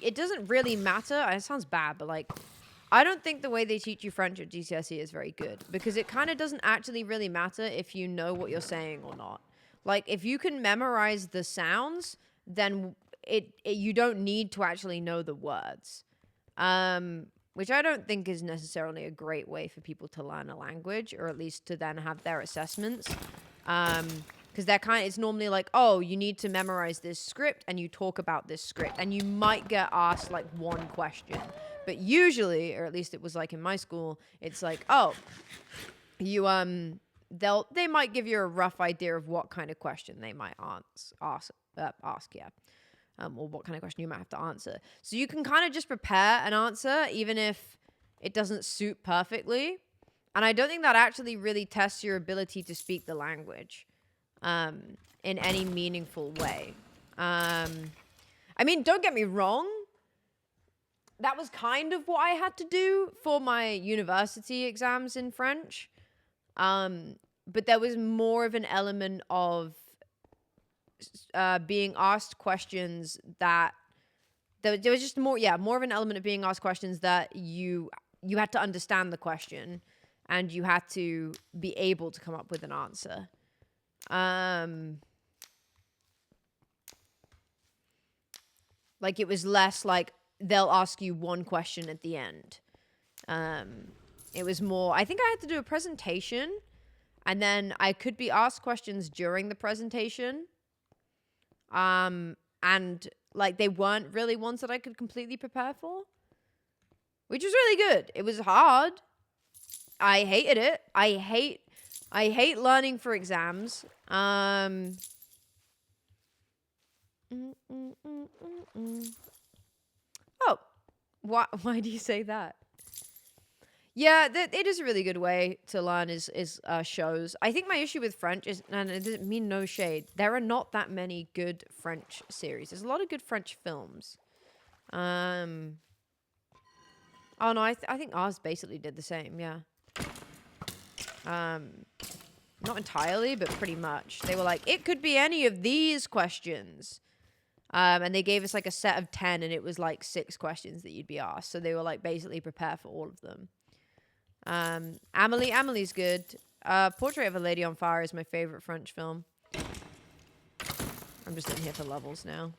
It doesn't really matter. It sounds bad, but like, I don't think the way they teach you French at GCSE is very good because it kind of doesn't actually really matter if you know what you're saying or not. Like, if you can memorize the sounds, then you don't need to actually know the words. Which I don't think is necessarily a great way for people to learn a language, or at least to then have their assessments. Because it's normally like, oh, you need to memorize this script and you talk about this script and you might get asked like one question. But usually, or at least it was like in my school, it's like, oh, you, they might give you a rough idea of what kind of question they might ask, yeah. Or what kind of question you might have to answer. So you can kind of just prepare an answer, even if it doesn't suit perfectly. And I don't think that actually really tests your ability to speak the language in any meaningful way. I mean, don't get me wrong. That was kind of what I had to do for my university exams in French. But there was more of an element of being asked questions that there was just more of an element of being asked questions that you had to understand the question and you had to be able to come up with an answer. Like it was less like they'll ask you one question at the end. It was more, I think I had to do a presentation and then I could be asked questions during the presentation. And like they weren't really ones that I could completely prepare for, which was really good. It was hard. I hated it. I hate learning for exams. Oh, why do you say that? Yeah, it is a really good way to learn is shows. I think my issue with French is, and it doesn't mean no shade, there are not that many good French series. There's a lot of good French films. Oh no, I think ours basically did the same, yeah. Not entirely, but pretty much. They were like, it could be any of these questions. And they gave us like a set of 10 and it was like 6 questions that you'd be asked. So they were like basically prepare for all of them. Amelie's good. Portrait of a Lady on Fire is my favorite French film. I'm just in here for levels now.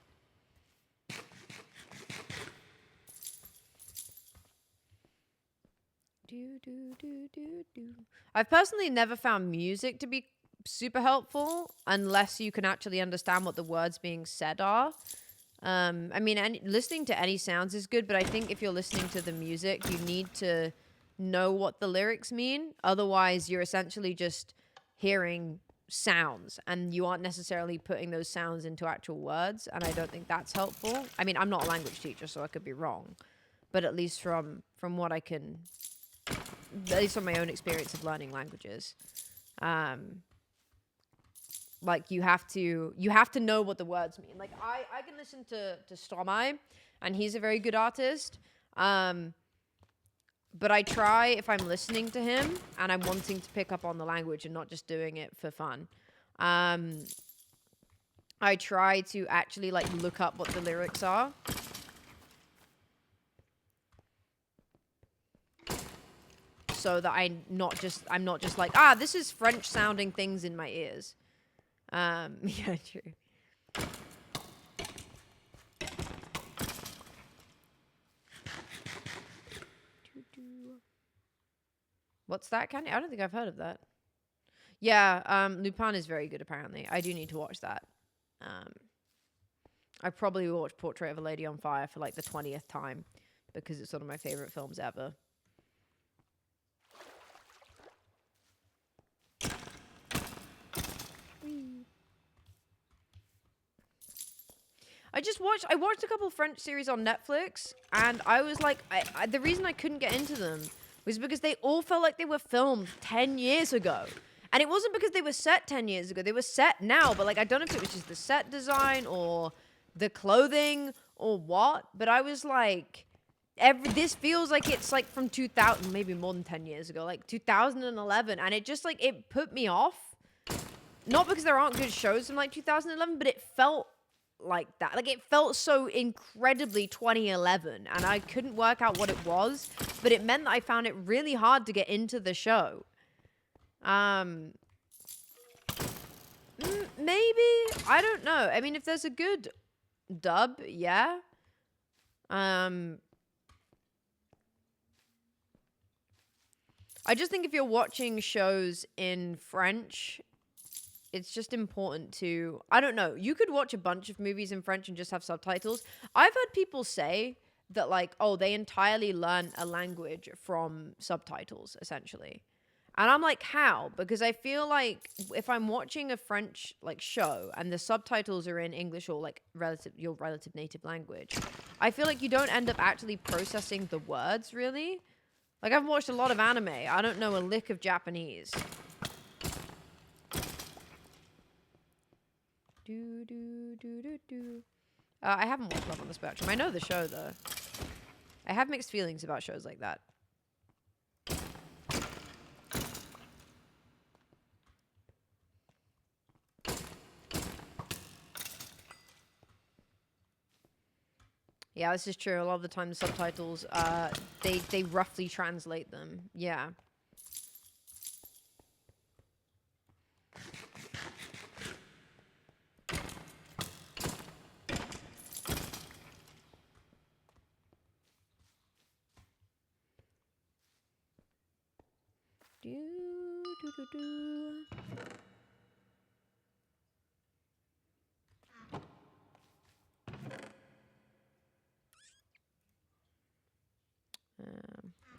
I've personally never found music to be super helpful unless you can actually understand what the words being said are. I mean, listening to any sounds is good, but I think if you're listening to the music, you need to know what the lyrics mean. Otherwise, you're essentially just hearing sounds and you aren't necessarily putting those sounds into actual words, and I don't think that's helpful. I mean, I'm not a language teacher, so I could be wrong, but at least from what I can, at least from my own experience of learning languages, like you have to know what the words mean. Like I can listen to Stromae, and he's a very good artist. But I try, if I'm listening to him and I'm wanting to pick up on the language and not just doing it for fun, I try to actually like look up what the lyrics are. So that I'm not just like, this is French sounding things in my ears. Yeah, true. What's that, Candy? I don't think I've heard of that. Yeah, Lupin is very good, apparently. I do need to watch that. Um, I probably will watch Portrait of a Lady on Fire for like the 20th time because it's one of my favorite films ever. I watched a couple French series on Netflix, and I was like, the reason I couldn't get into them was because they all felt like they were filmed 10 years ago. And it wasn't because they were set 10 years ago. They were set now, but like, I don't know if it was just the set design or the clothing or what, but I was like, this feels like it's like from 2000, maybe more than 10 years ago, like 2011. And it just like, it put me off. Not because there aren't good shows from like 2011, but it felt like that. Like, it felt so incredibly 2011, and I couldn't work out what it was, but it meant that I found it really hard to get into the show. Maybe, I don't know. I mean, if there's a good dub, yeah. I just think if you're watching shows in French, it's just important to, I don't know, you could watch a bunch of movies in French and just have subtitles. I've heard people say that, like, oh, they entirely learn a language from subtitles, essentially. And I'm like, how? Because I feel like if I'm watching a French, like, show and the subtitles are in English or, like, your relative native language, I feel like you don't end up actually processing the words, really. Like, I've watched a lot of anime. I don't know a lick of Japanese. I haven't watched Love on the Spectrum. I know the show, though. I have mixed feelings about shows like that. Yeah, this is true. A lot of the time, the subtitles, they roughly translate them. Yeah.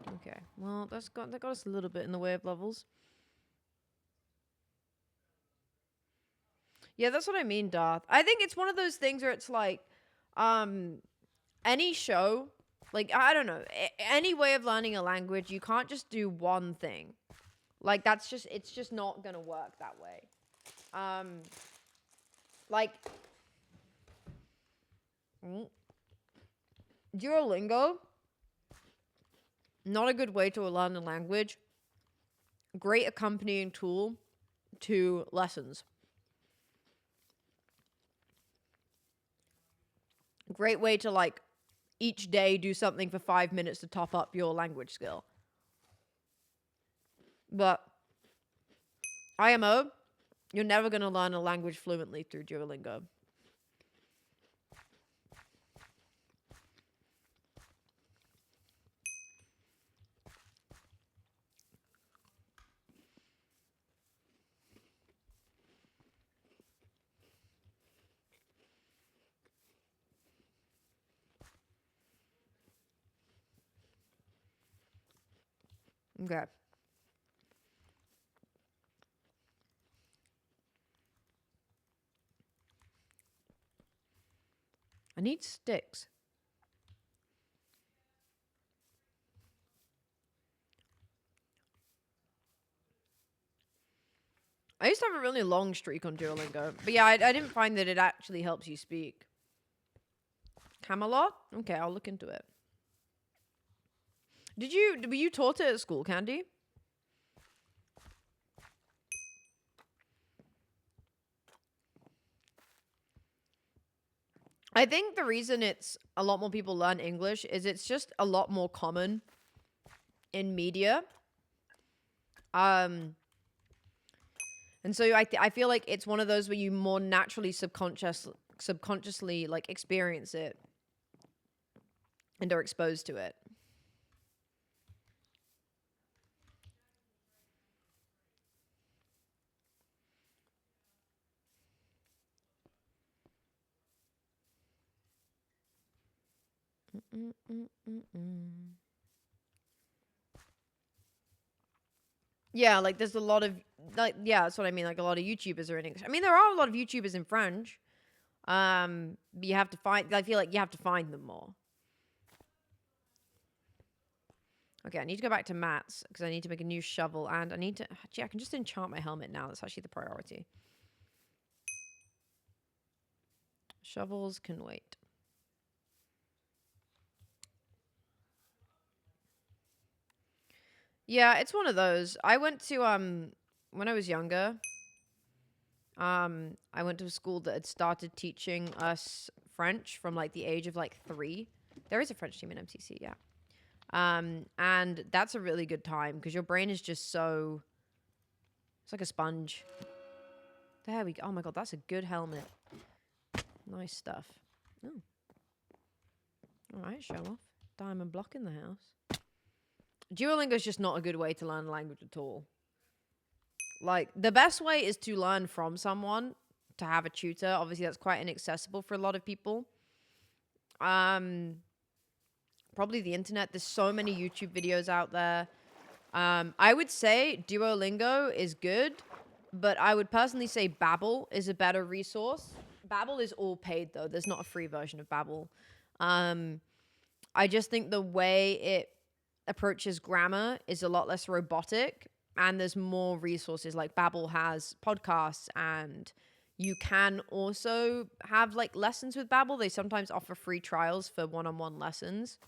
Okay. Well, that got us a little bit in the way of levels. Yeah, that's what I mean, Darth. I think it's one of those things where it's like, any show, like, I don't know, any way of learning a language, you can't just do one thing. Like, it's just not gonna work that way. Like, Duolingo, not a good way to learn a language. Great accompanying tool to lessons. Great way to, like, each day do something for 5 minutes to top up your language skill. But IMO, you're never going to learn a language fluently through Duolingo. Okay. I need sticks. I used to have a really long streak on Duolingo. But yeah, I didn't find that it actually helps you speak. Camelot? Okay, I'll look into it. Were you taught it at school, Candy? I think the reason it's a lot more people learn English is it's just a lot more common in media. And so I feel like it's one of those where you more naturally subconsciously like experience it and are exposed to it. Yeah, like there's a lot of yeah, that's what I mean. Like a lot of YouTubers are in English. I mean, there are a lot of YouTubers in French. But you have to find. I feel like you have to find them more. Okay, I need to go back to mats because I need to make a new shovel, and I need to. Actually, I can just enchant my helmet now. That's actually the priority. Shovels can wait. Yeah, it's one of those. I went to when I was younger. I went to a school that had started teaching us French from like the age of like 3. There is a French team in MCC, yeah. And that's a really good time because your brain is just so. It's like a sponge. There we go. Oh my god, that's a good helmet. Nice stuff. Oh. Alright, show off. Diamond block in the house. Duolingo is just not a good way to learn a language at all. Like, the best way is to learn from someone, to have a tutor. Obviously, that's quite inaccessible for a lot of people. Probably the internet. There's so many YouTube videos out there. I would say Duolingo is good, but I would personally say Babbel is a better resource. Babbel is all paid, though. There's not a free version of Babbel. I just think the way it approaches grammar is a lot less robotic, and there's more resources. Like Babbel has podcasts, and you can also have like lessons with Babbel. They sometimes offer free trials for one-on-one lessons.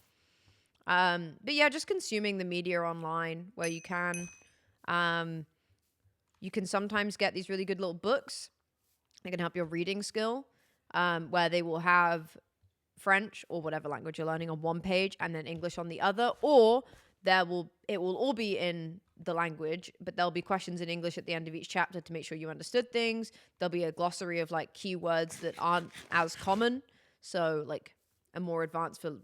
But yeah, just consuming the media online where you can. You can sometimes get these really good little books that can help your reading skill, where they will have French or whatever language you're learning on one page and then English on the other, or it will all be in the language, but there'll be questions in English at the end of each chapter to make sure you understood things. There'll be a glossary of like keywords that aren't as common, so like a more advanced for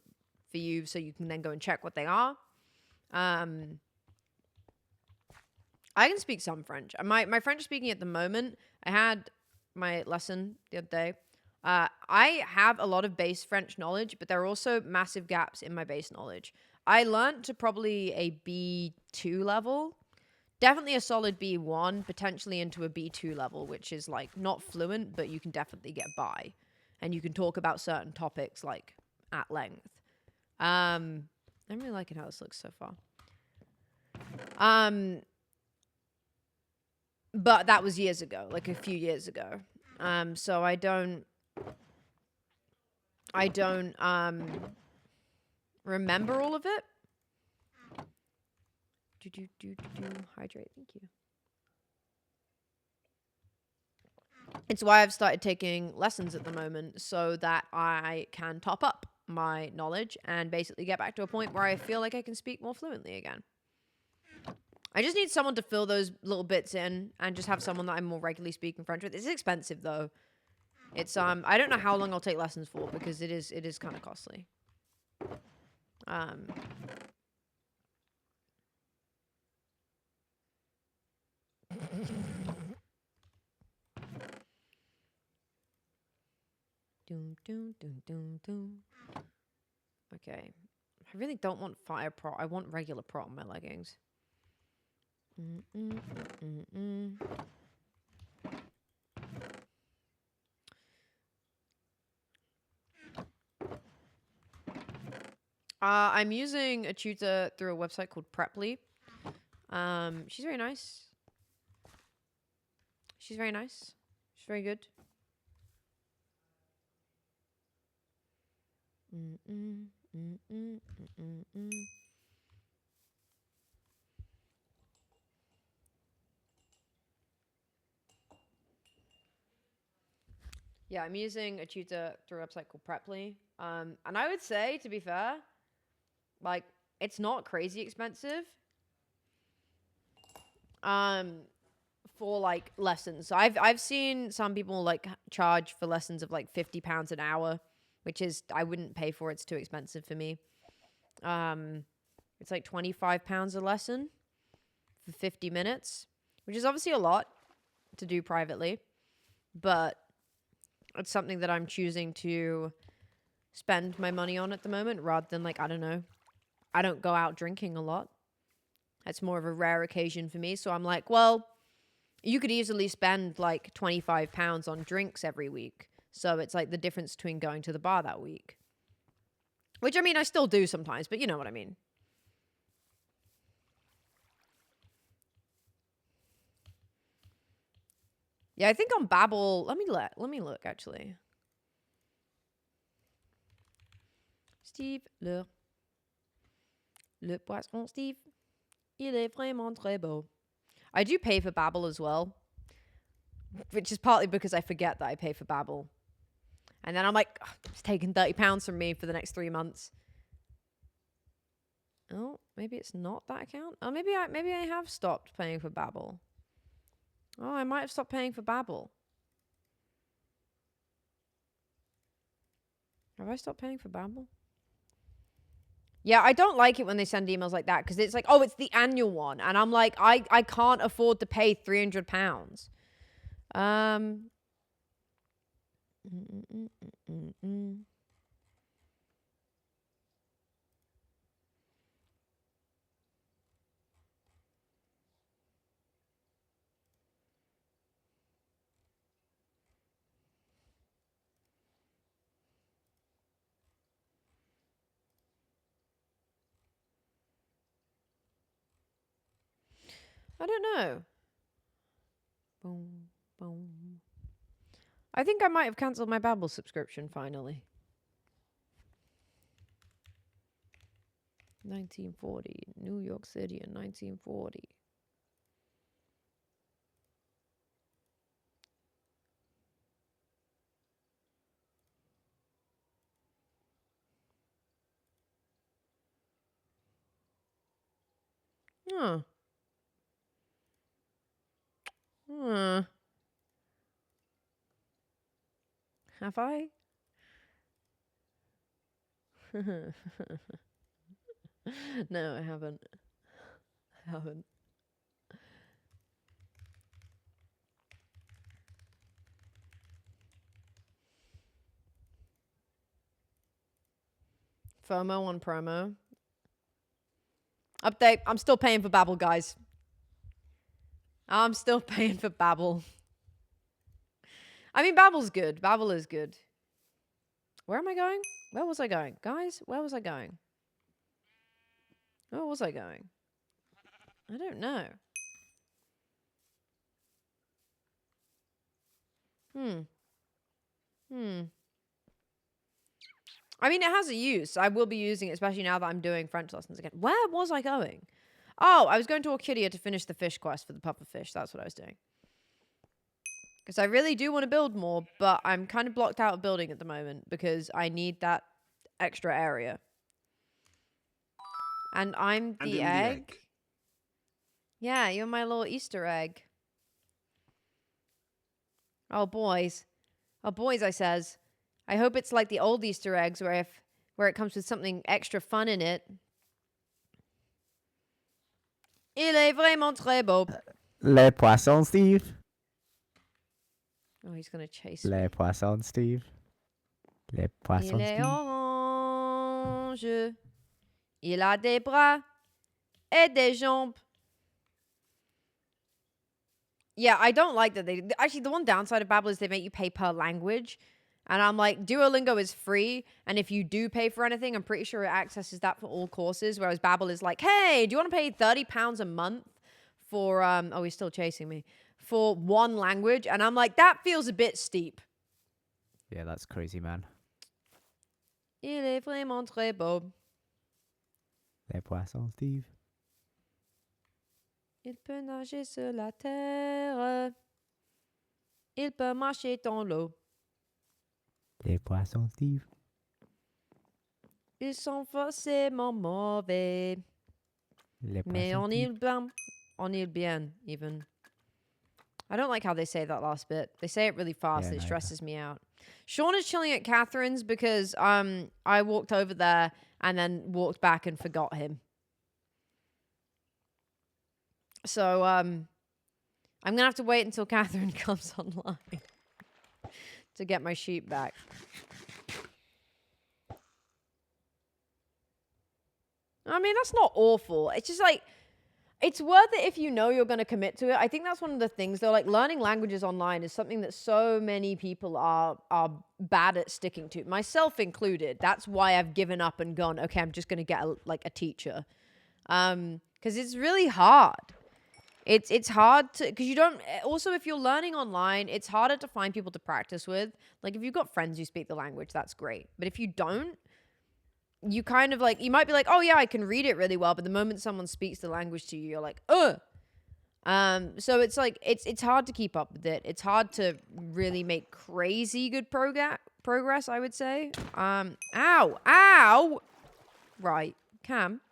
you, so you can then go and check what they are. I can speak some French. My French speaking at the moment, I had my lesson the other day. I have a lot of base French knowledge, but there are also massive gaps in my base knowledge. I learned to probably a B2 level, definitely a solid B1, potentially into a B2 level, which is like not fluent, but you can definitely get by. And you can talk about certain topics like at length. I'm really liking how this looks so far. But that was years ago, like a few years ago. So I don't remember all of it. Hydrate, thank you. It's why I've started taking lessons at the moment, so that I can top up my knowledge and basically get back to a point where I feel like I can speak more fluently again. I just need someone to fill those little bits in and just have someone that I'm more regularly speaking French with. It's expensive though. It's I don't know how long I'll take lessons for because it is kind of costly. Okay. I really don't want fire prot. I want regular prot on my leggings. I'm using a tutor through a website called Preply. She's very nice. She's very nice. She's very good. Yeah, I'm using a tutor through a website called Preply. And I would say, to be fair, like, it's not crazy expensive. For like lessons. So I've seen some people like charge for lessons of like £50 an hour, which is I wouldn't pay for. It's too expensive for me. It's like £25 a lesson for 50 minutes, which is obviously a lot to do privately, but it's something that I'm choosing to spend my money on at the moment, rather than like, I don't know. I don't go out drinking a lot. That's more of a rare occasion for me. So I'm like, well, you could easily spend like £25 on drinks every week. So it's like the difference between going to the bar that week. Which, I mean, I still do sometimes, but you know what I mean. Yeah, I think on Babbel, let me look actually. Steve, le poisson Steve, il est vraiment très beau. I do pay for Babbel as well, which is partly because I forget that I pay for Babbel. And then I'm like, it's taking £30 from me for the next 3 months. Oh, maybe it's not that account. Oh, maybe I have stopped paying for Babbel. Oh, I might have stopped paying for Babbel. Have I stopped paying for Babbel? Yeah, I don't like it when they send emails like that because it's like, oh, it's the annual one. And I'm like, I can't afford to pay £300. I don't know. Boom, boom. I think I might have cancelled my Babbel subscription finally. 1940, New York City in 1940. Huh. Have I? No, I haven't. I haven't. FOMO on promo. Update. I'm still paying for Babbel, guys. I'm still paying for Babbel. I mean, Babbel's good. Babbel is good. Where am I going? Where was I going? Guys, where was I going? Where was I going? I don't know. I mean, it has a use. I will be using it, especially now that I'm doing French lessons again. Where was I going? Oh, I was going to Orchidia to finish the fish quest for the puffer fish. That's what I was doing. Because I really do want to build more, but I'm kind of blocked out of building at the moment because I need that extra area. And I'm the egg. Yeah, you're my little Easter egg. Oh, boys. Oh, boys, I says. I hope it's like the old Easter eggs where it comes with something extra fun in it. Il est vraiment très beau. Le poisson Steve. Oh, he's going to chase Le me. poisson Steve. Le poisson Il est Steve. orange. Il a des bras et des jambes. Yeah, I don't like that they... Actually, the one downside of Babbel is they make you pay per language. And I'm like, Duolingo is free. And if you do pay for anything, I'm pretty sure it accesses that for all courses. Whereas Babbel is like, hey, do you want to pay £30 a month for... Oh, he's still chasing me. For one language? And I'm like, that feels a bit steep. Yeah, that's crazy, man. Il est vraiment très beau. Le poisson Steve. Il peut nager sur la terre. Il peut marcher dans l'eau. Les poissons Steve. Ils sont forcément mauvais. Les Mais poissons on est bien, even. I don't like how they say that last bit. They say it really fast. Yeah, It no, stresses me out. Sean is chilling at Catherine's because I walked over there and then walked back and forgot him. So I'm going to have to wait until Catherine comes online to get my sheep back. I mean, that's not awful. It's just like, it's worth it if you know you're going to commit to it. I think that's one of the things, though. Like, learning languages online is something that so many people are bad at sticking to, myself included. That's why I've given up and gone, okay, I'm just going to get a teacher. Because it's really hard. It's hard to, because you don't, also if you're learning online, it's harder to find people to practice with. Like, if you've got friends who speak the language, that's great. But if you don't, you kind of like, you might be like, oh yeah, I can read it really well. But the moment someone speaks the language to you, you're like, ugh. So it's like, it's hard to keep up with it. It's hard to really make crazy good progress, I would say. Ow. Right. Cam.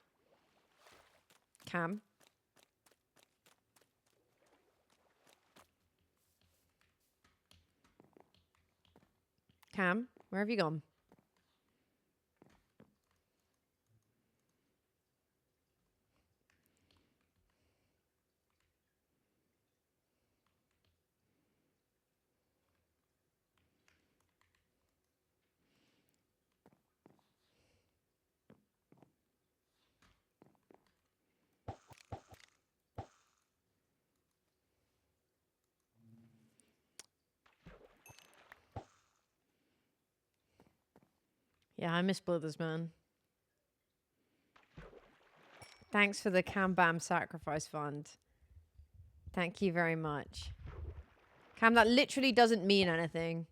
Cam, where have you gone? Yeah, I miss Brothers, man. Thanks for the Cam Bam sacrifice fund. Thank you very much. Cam, that literally doesn't mean anything.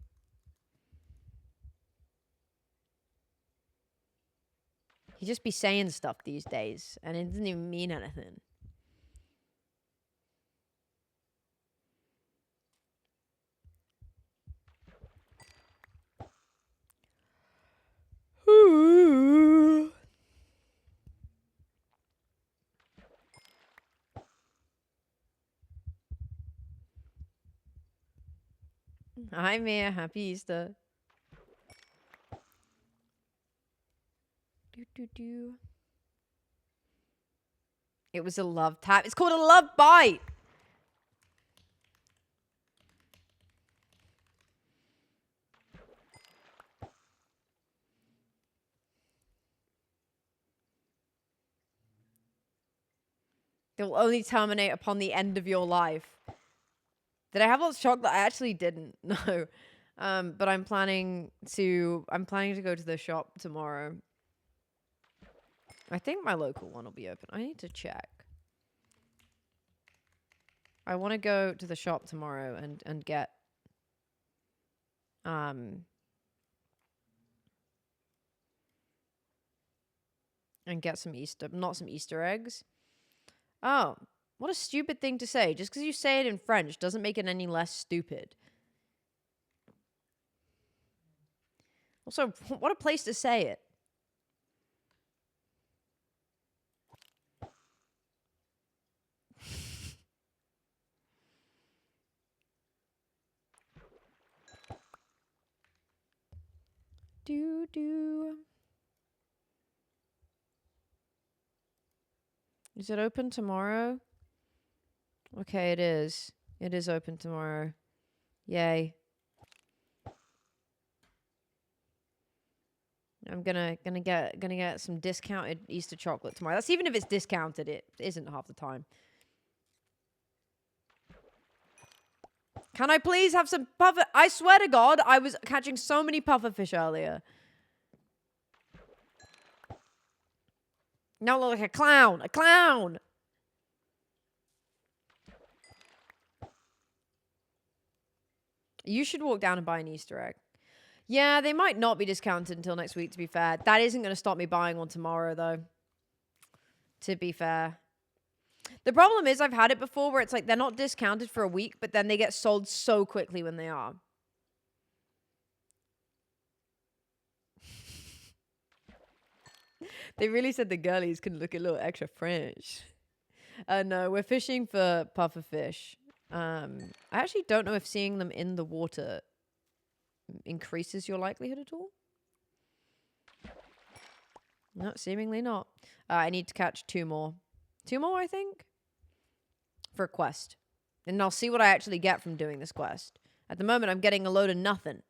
You just be saying stuff these days, and it doesn't even mean anything. Hi, Mia. Happy Easter. It was a love tap. It's called a love bite. It will only terminate upon the end of your life. Did I have lots of chocolate? I actually didn't. No. But I'm planning to go to the shop tomorrow. I think my local one will be open. I need to check. I want to go to the shop tomorrow and get and get some Easter eggs. Oh, what a stupid thing to say. Just because you say it in French doesn't make it any less stupid. Also, what a place to say it. Is it open tomorrow? Okay, it is. It is open tomorrow. Yay. I'm gonna get some discounted Easter chocolate tomorrow. That's even if it's discounted, it isn't half the time. Can I please have some puffer? I swear to God, I was catching so many pufferfish earlier. No, look like a clown. A clown. You should walk down and buy an Easter egg. Yeah, they might not be discounted until next week, to be fair. That isn't going to stop me buying one tomorrow, though. To be fair. The problem is I've had it before where it's like they're not discounted for a week, but then they get sold so quickly when they are. They really said the girlies can look a little extra French. No, we're fishing for pufferfish. I actually don't know if seeing them in the water increases your likelihood at all. No, seemingly not. I need to catch 2 more. 2 more, I think? For a quest. And I'll see what I actually get from doing this quest. At the moment, I'm getting a load of nothing.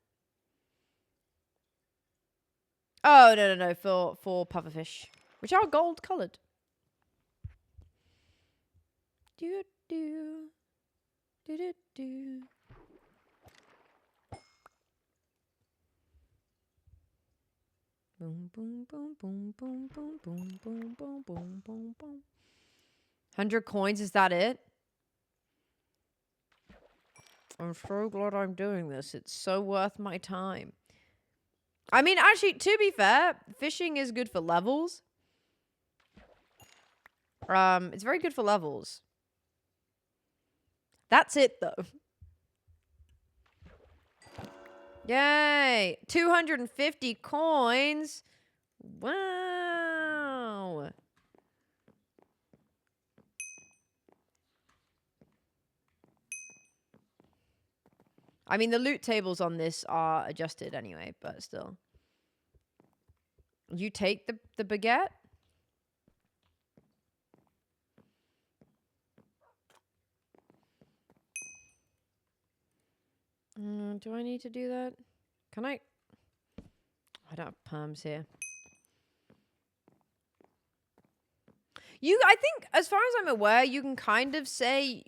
Oh, no, for pufferfish. which are gold colored. Do do do do do. Boom boom boom boom boom boom boom boom boom boom boom boom. 100 coins, is that it? I'm so glad I'm doing this. It's so worth my time. I mean, actually, to be fair, fishing is good for levels. It's very good for levels. That's it, though. Yay! 250 coins. Wow. I mean, the loot tables on this are adjusted anyway, but still. You take the baguette? Do I need to do that? Can I? I don't have perms here. I think, as far as I'm aware, you can kind of say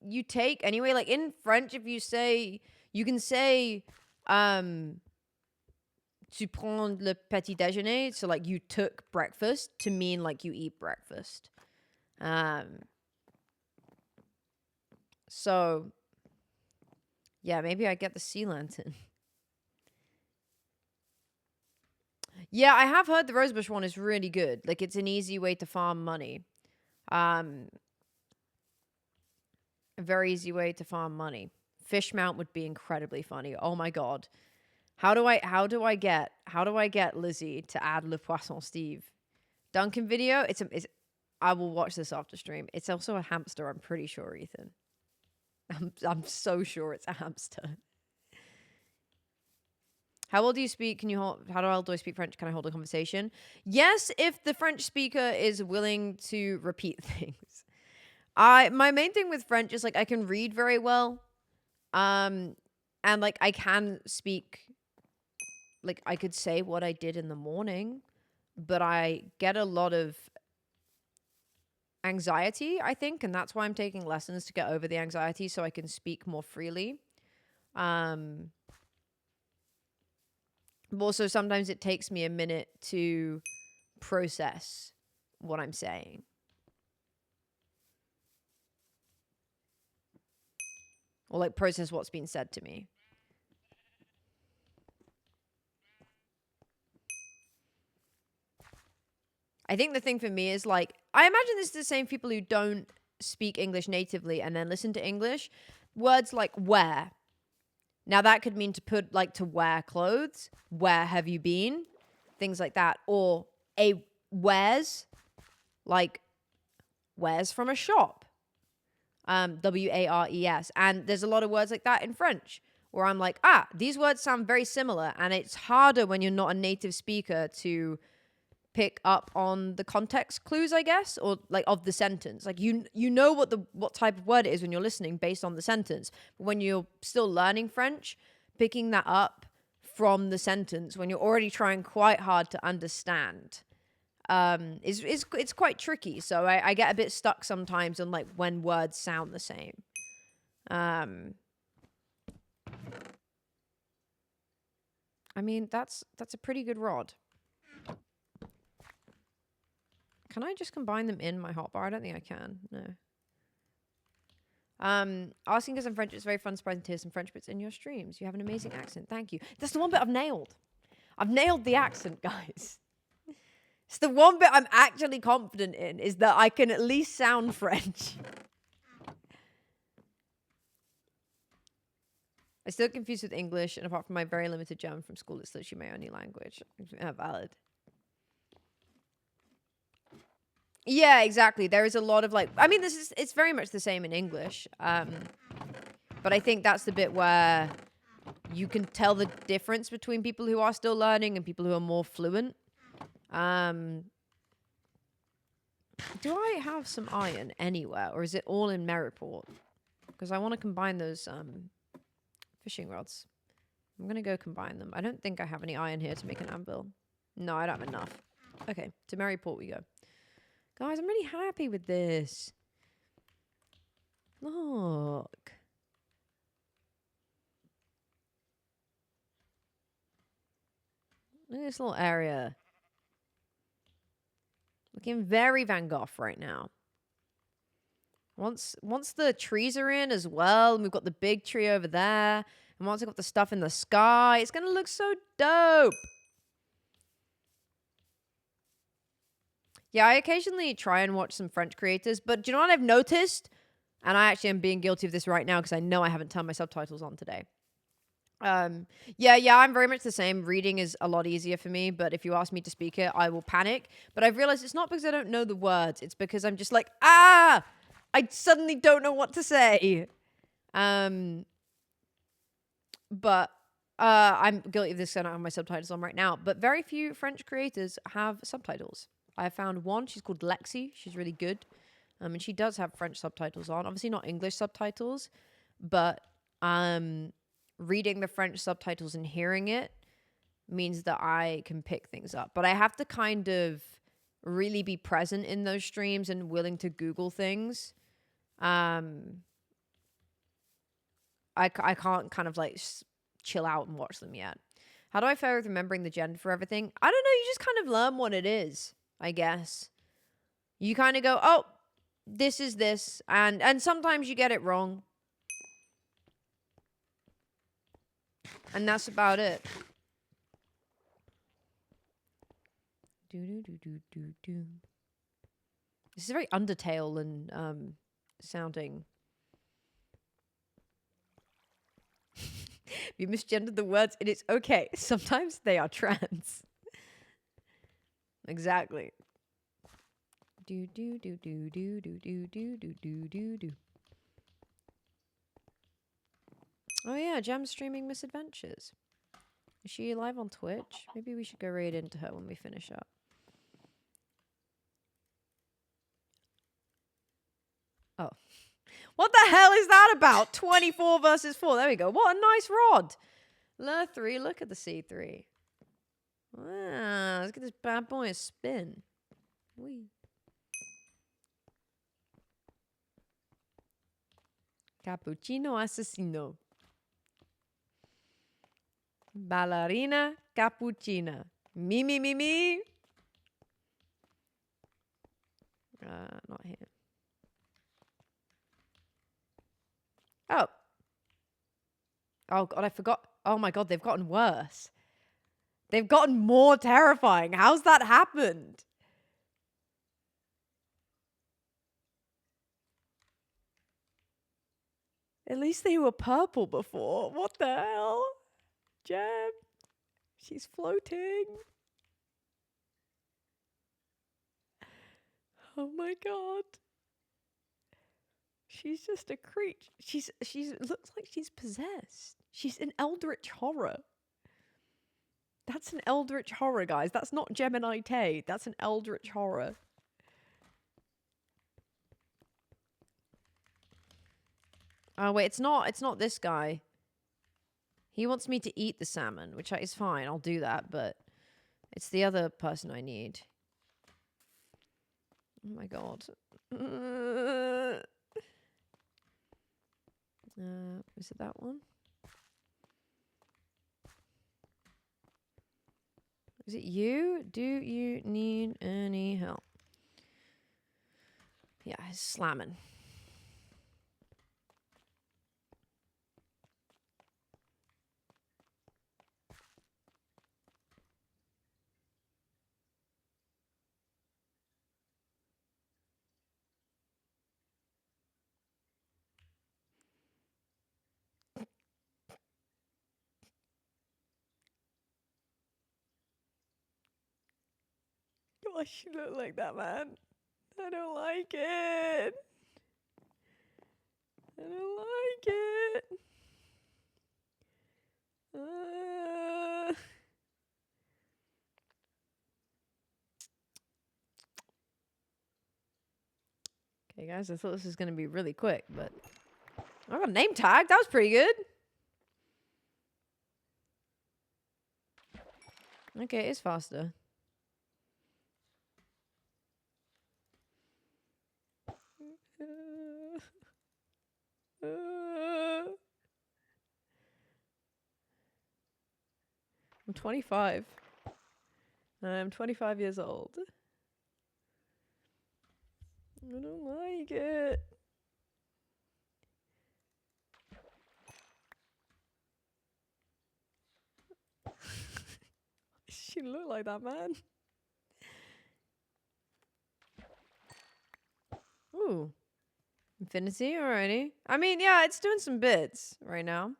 you take anyway. Like in French, if you say, you can say, tu prends le petit déjeuner. So like you took breakfast to mean like you eat breakfast. So yeah, maybe I get the sea lantern. Yeah, I have heard the rosebush one is really good. Like, it's an easy way to farm money. A very easy way to farm money. Fish mount would be incredibly funny. Oh my god. How do I get Lizzie to add Le Poisson Steve? Duncan video? I will watch this after stream. It's also a hamster, I'm pretty sure, Ethan. I'm so sure it's a hamster. How well do you speak? How well do I speak French? Can I hold a conversation? Yes, if the French speaker is willing to repeat things. My main thing with French is like I can read very well. And like I can speak, like I could say what I did in the morning, but I get a lot of anxiety, I think, and that's why I'm taking lessons to get over the anxiety so I can speak more freely. But also sometimes it takes me a minute to process what I'm saying. Or like process what's been said to me. I think the thing for me is like, I imagine this is the same people who don't speak English natively and then listen to English. Words like wear. Now that could mean to put like to wear clothes. Where have you been? Things like that. Or a wares, like wares from a shop. wares. And there's a lot of words like that in French where I'm like, these words sound very similar. And it's harder when you're not a native speaker to pick up on the context clues, I guess, or like of the sentence. Like you know what type of word it is when you're listening based on the sentence. But when you're still learning French, picking that up from the sentence when you're already trying quite hard to understand it's quite tricky. So I get a bit stuck sometimes on like when words sound the same. I mean that's a pretty good rod. Can I just combine them in my hotbar? I don't think I can. No. Asking because I'm French, it's very fun, surprising to hear some French bits in your streams. You have an amazing accent. Thank you. That's the one bit I've nailed. I've nailed the accent, guys. It's the one bit I'm actually confident in, is that I can at least sound French. I'm still confused with English, and apart from my very limited German from school, it's literally my only language. Valid. Yeah, exactly. There is a lot of like, I mean, it's very much the same in English. But I think that's the bit where you can tell the difference between people who are still learning and people who are more fluent. Do I have some iron anywhere, or is it all in Merriport? Because I want to combine those fishing rods. I'm going to go combine them. I don't think I have any iron here to make an anvil. No, I don't have enough. Okay, to Maryport we go. Guys, I'm really happy with this. Look. Look at this little area. Looking very Van Gogh right now. Once the trees are in as well, and we've got the big tree over there, and once I've got the stuff in the sky, it's going to look so dope. Yeah, I occasionally try and watch some French creators, but do you know what I've noticed? And I actually am being guilty of this right now because I know I haven't turned my subtitles on today. Yeah, I'm very much the same. Reading is a lot easier for me, but if you ask me to speak it, I will panic. But I've realized it's not because I don't know the words. It's because I'm just like, I suddenly don't know what to say. But I'm guilty of this because I don't have my subtitles on right now. But very few French creators have subtitles. I found one. She's called Lexi. She's really good. And she does have French subtitles on. Obviously not English subtitles, but reading the French subtitles and hearing it means that I can pick things up. But I have to kind of really be present in those streams and willing to Google things. I can't kind of like chill out and watch them yet. How do I fare with remembering the gender for everything? I don't know. You just kind of learn what it is, I guess. You kind of go, oh, this is this. And sometimes you get it wrong. And that's about it. This is very Undertale and sounding. You misgendered the words, and it's okay. Sometimes they are trans. Exactly. Do do do do do do do do do do do do. Oh yeah, Jam streaming Misadventures. Is she live on Twitch? Maybe we should go raid into her when we finish up. Oh. What the hell is that about? 24 versus 4. There we go. What a nice rod. Lure 3. Look at the C3. Wow. Let's get this bad boy a spin. Whee. Cappuccino assassino. Ballerina cappuccina. Me. Not here. Oh. Oh, God, I forgot. Oh, my God, they've gotten worse. They've gotten more terrifying. How's that happened? At least they were purple before. What the hell? Jam. She's floating. Oh, my God. She's just a creature. She's looks like she's possessed. She's an eldritch horror. That's an eldritch horror, guys. That's not Gemini Tay. That's an eldritch horror. Oh wait, it's not this guy. He wants me to eat the salmon, which is fine. I'll do that, but it's the other person I need. Oh my God. Is it that one? Is it you? Do you need any help? Yeah, it's slamming. Gosh, you look like that, man. I don't like it. I don't like it. Okay, guys, I thought this was going to be really quick, but I got a name tag. That was pretty good. Okay, it's faster. 25. I'm 25 years old. I don't like it. She look like that, man. Ooh. Infinity, alrighty. I mean, yeah, it's doing some bits right now.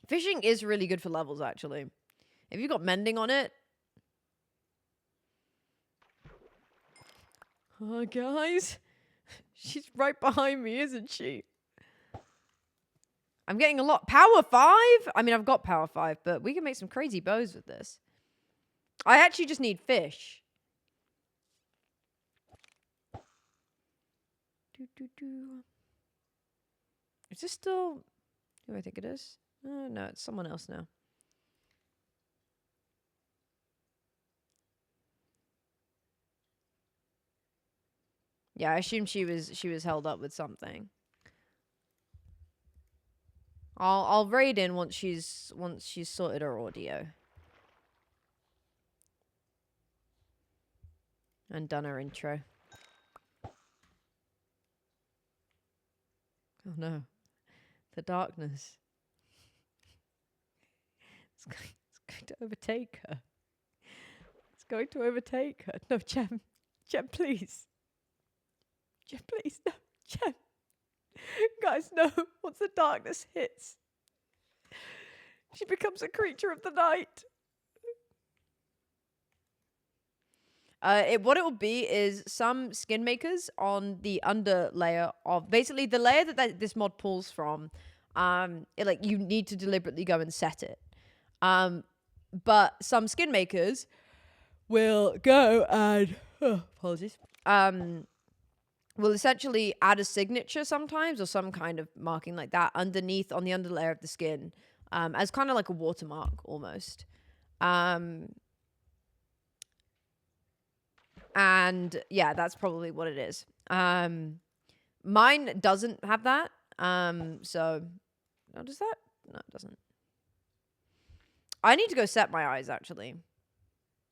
Fishing is really good for levels, actually. If you've got mending on it. Oh, guys. She's right behind me, isn't she? I'm getting a lot. Power 5? I mean, I've got power 5, but we can make some crazy bows with this. I actually just need fish. Is this still who I think it is? No, it's someone else now. Yeah, I assume she was held up with something. I'll raid in once she's sorted her audio. And done her intro. Oh no. The darkness. It's going to overtake her. It's going to overtake her. No, Gem. Gem, please. Gem, please. No. Gem. Guys, no. Once the darkness hits, she becomes a creature of the night. What it will be is some skin makers on the under layer of basically the layer that this mod pulls from. Like you need to deliberately go and set it. But some skin makers will go and apologies. Will essentially add a signature sometimes or some kind of marking like that underneath on the underlayer of the skin, as kind of like a watermark almost. And yeah, that's probably what it is. Mine doesn't have that. So, oh, does that? No, it doesn't. I need to go set my eyes actually,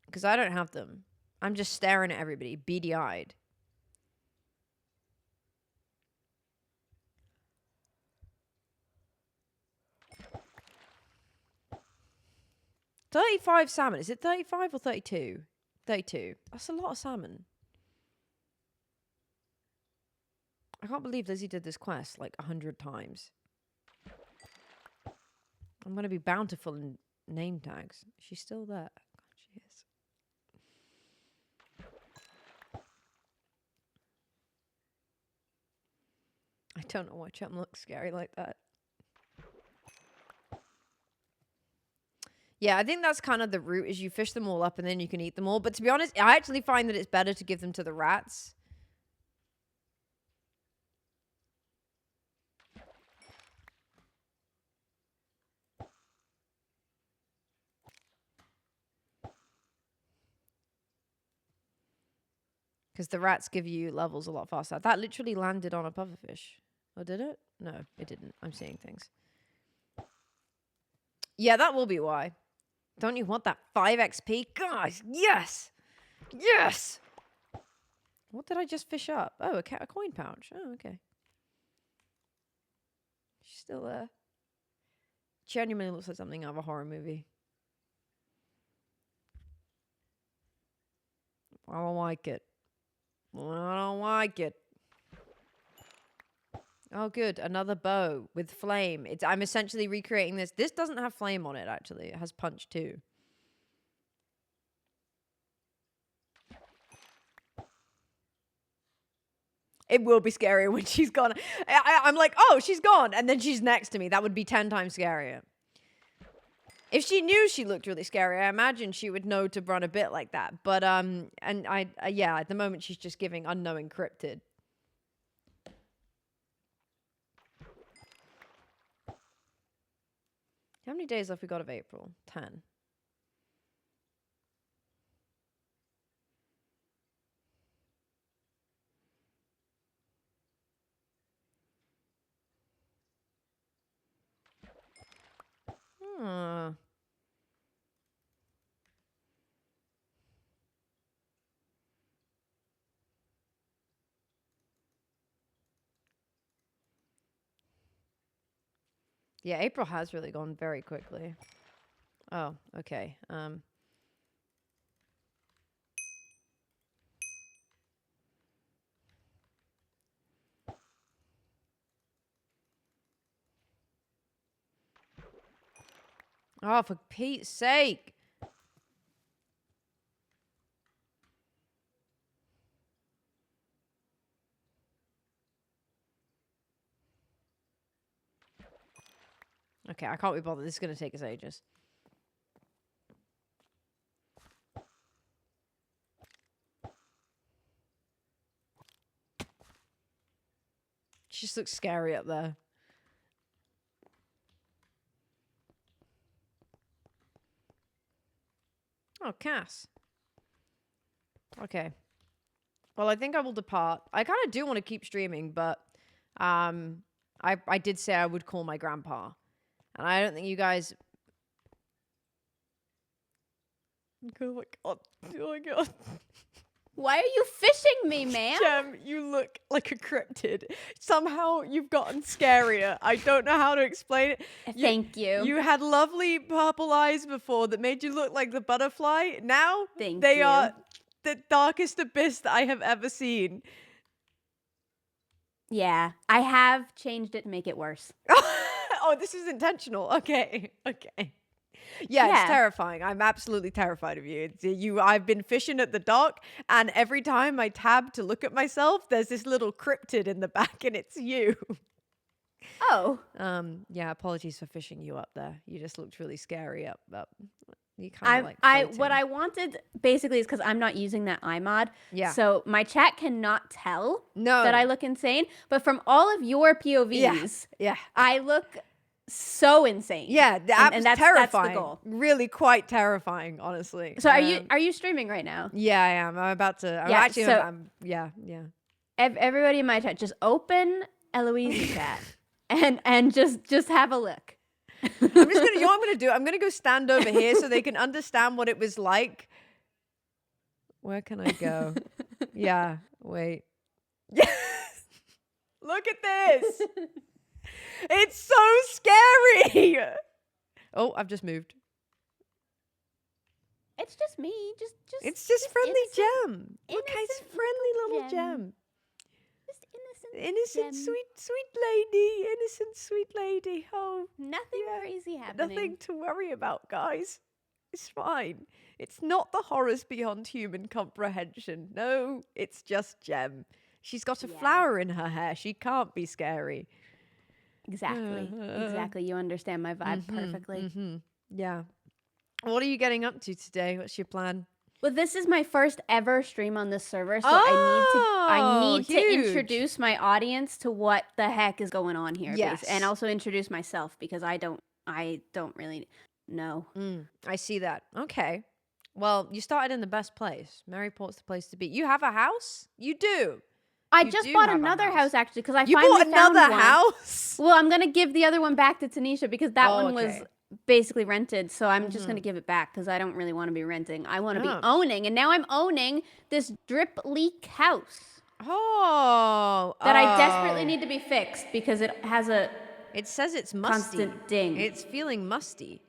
because I don't have them. I'm just staring at everybody, beady-eyed. $35 salmon. Is it 35 or 32? 32. That's a lot of salmon. I can't believe Lizzie did this quest like 100 times. I'm going to be bountiful in name tags. She's still there. God, she is. I don't know why Chum looks scary like that. Yeah, I think that's kind of the route, is you fish them all up and then you can eat them all. But to be honest, I actually find that it's better to give them to the rats. Because the rats give you levels a lot faster. That literally landed on a pufferfish. Oh, did it? No, it didn't. I'm seeing things. Yeah, that will be why. Don't you want that 5 XP? Guys, yes! Yes! What did I just fish up? Oh, a coin pouch. Oh, okay. She's still there. Genuinely looks like something out of a horror movie. I don't like it. I don't like it. Oh, good. Another bow with flame. I'm essentially recreating this. This doesn't have flame on it, actually. It has punch, too. It will be scarier when she's gone. I'm like, oh, she's gone. And then she's next to me. That would be 10 times scarier. If she knew she looked really scary, I imagine she would know to run a bit like that. But, yeah, at the moment she's just giving unknown encrypted. How many days left we got of April? 10. Yeah, April has really gone very quickly. Oh, okay. Oh, for Pete's sake. Okay, I can't be bothered. This is going to take us ages. She just looks scary up there. Oh, Cass. Okay. Well, I think I will depart. I kind of do want to keep streaming, but I did say I would call my grandpa. And I don't think you guys... Oh my god. Oh my god. Why are you fishing me, ma'am? Gem, you look like a cryptid. Somehow you've gotten scarier. I don't know how to explain it. Thank you. You had lovely purple eyes before that made you look like the butterfly. Now Thank they you. are the darkest abyss that I have ever seen. Yeah, I have changed it to make it worse. Oh, this is intentional. Okay. Okay. Yeah, Yeah. it's terrifying. I'm absolutely terrified of you. I've been fishing at the dock, and every time I tab to look at myself, there's this little cryptid in the back, and it's you. Oh. Yeah, apologies for fishing you up there. You just looked really scary up. You kind of like What I wanted basically is because I'm not using that iMod. Yeah. So my chat cannot tell No. that I look insane. But from all of your POVs, Yeah. I look so insane. Yeah, and that's terrifying. the goal. Really quite terrifying, honestly. So are you streaming right now? Yeah, I am. I'm about to. I'm Yeah, actually. so- Yeah. Everybody in my chat, just open Eloise's chat and just have a look. I'm just gonna. You know what I'm gonna do? I'm gonna go stand over here so they can understand what it was like. Where can I go? Yeah. Wait. Yes. Look at this. It's so scary. Oh, I've just moved. It's just me. Just It's just friendly innocent- Gem. Look, it's innocent friendly little Gem. Gem. Just innocent. Innocent, Gem. sweet lady. Innocent, sweet lady. Oh, Nothing yeah, crazy happening. nothing to worry about, guys. It's fine. It's not the horrors beyond human comprehension. No, it's just Gem. She's got a Yeah. flower in her hair. She can't be scary. Exactly. Exactly. You understand my vibe perfectly. Yeah. What are you getting up to today? What's your plan? Well, this is my first ever stream on this server, so Oh, I need to huge. introduce my audience to what the heck is going on here. Yes. And also introduce myself because I don't really know. I see that. Okay. Well, you started in the best place. Maryport's the place to be. You have a house? You do. I You just do bought have a another house. house actually because I You finally bought found another one. house? Well, I'm gonna give the other one back to Tanisha because that Oh, one was okay. basically rented. So I'm just gonna give it back because I don't really want to be renting. I want to be Oh. owning, and now I'm owning this drip leak house Oh. that I desperately need to be fixed because it has a. It says it's musty. Constant ding. It's feeling musty.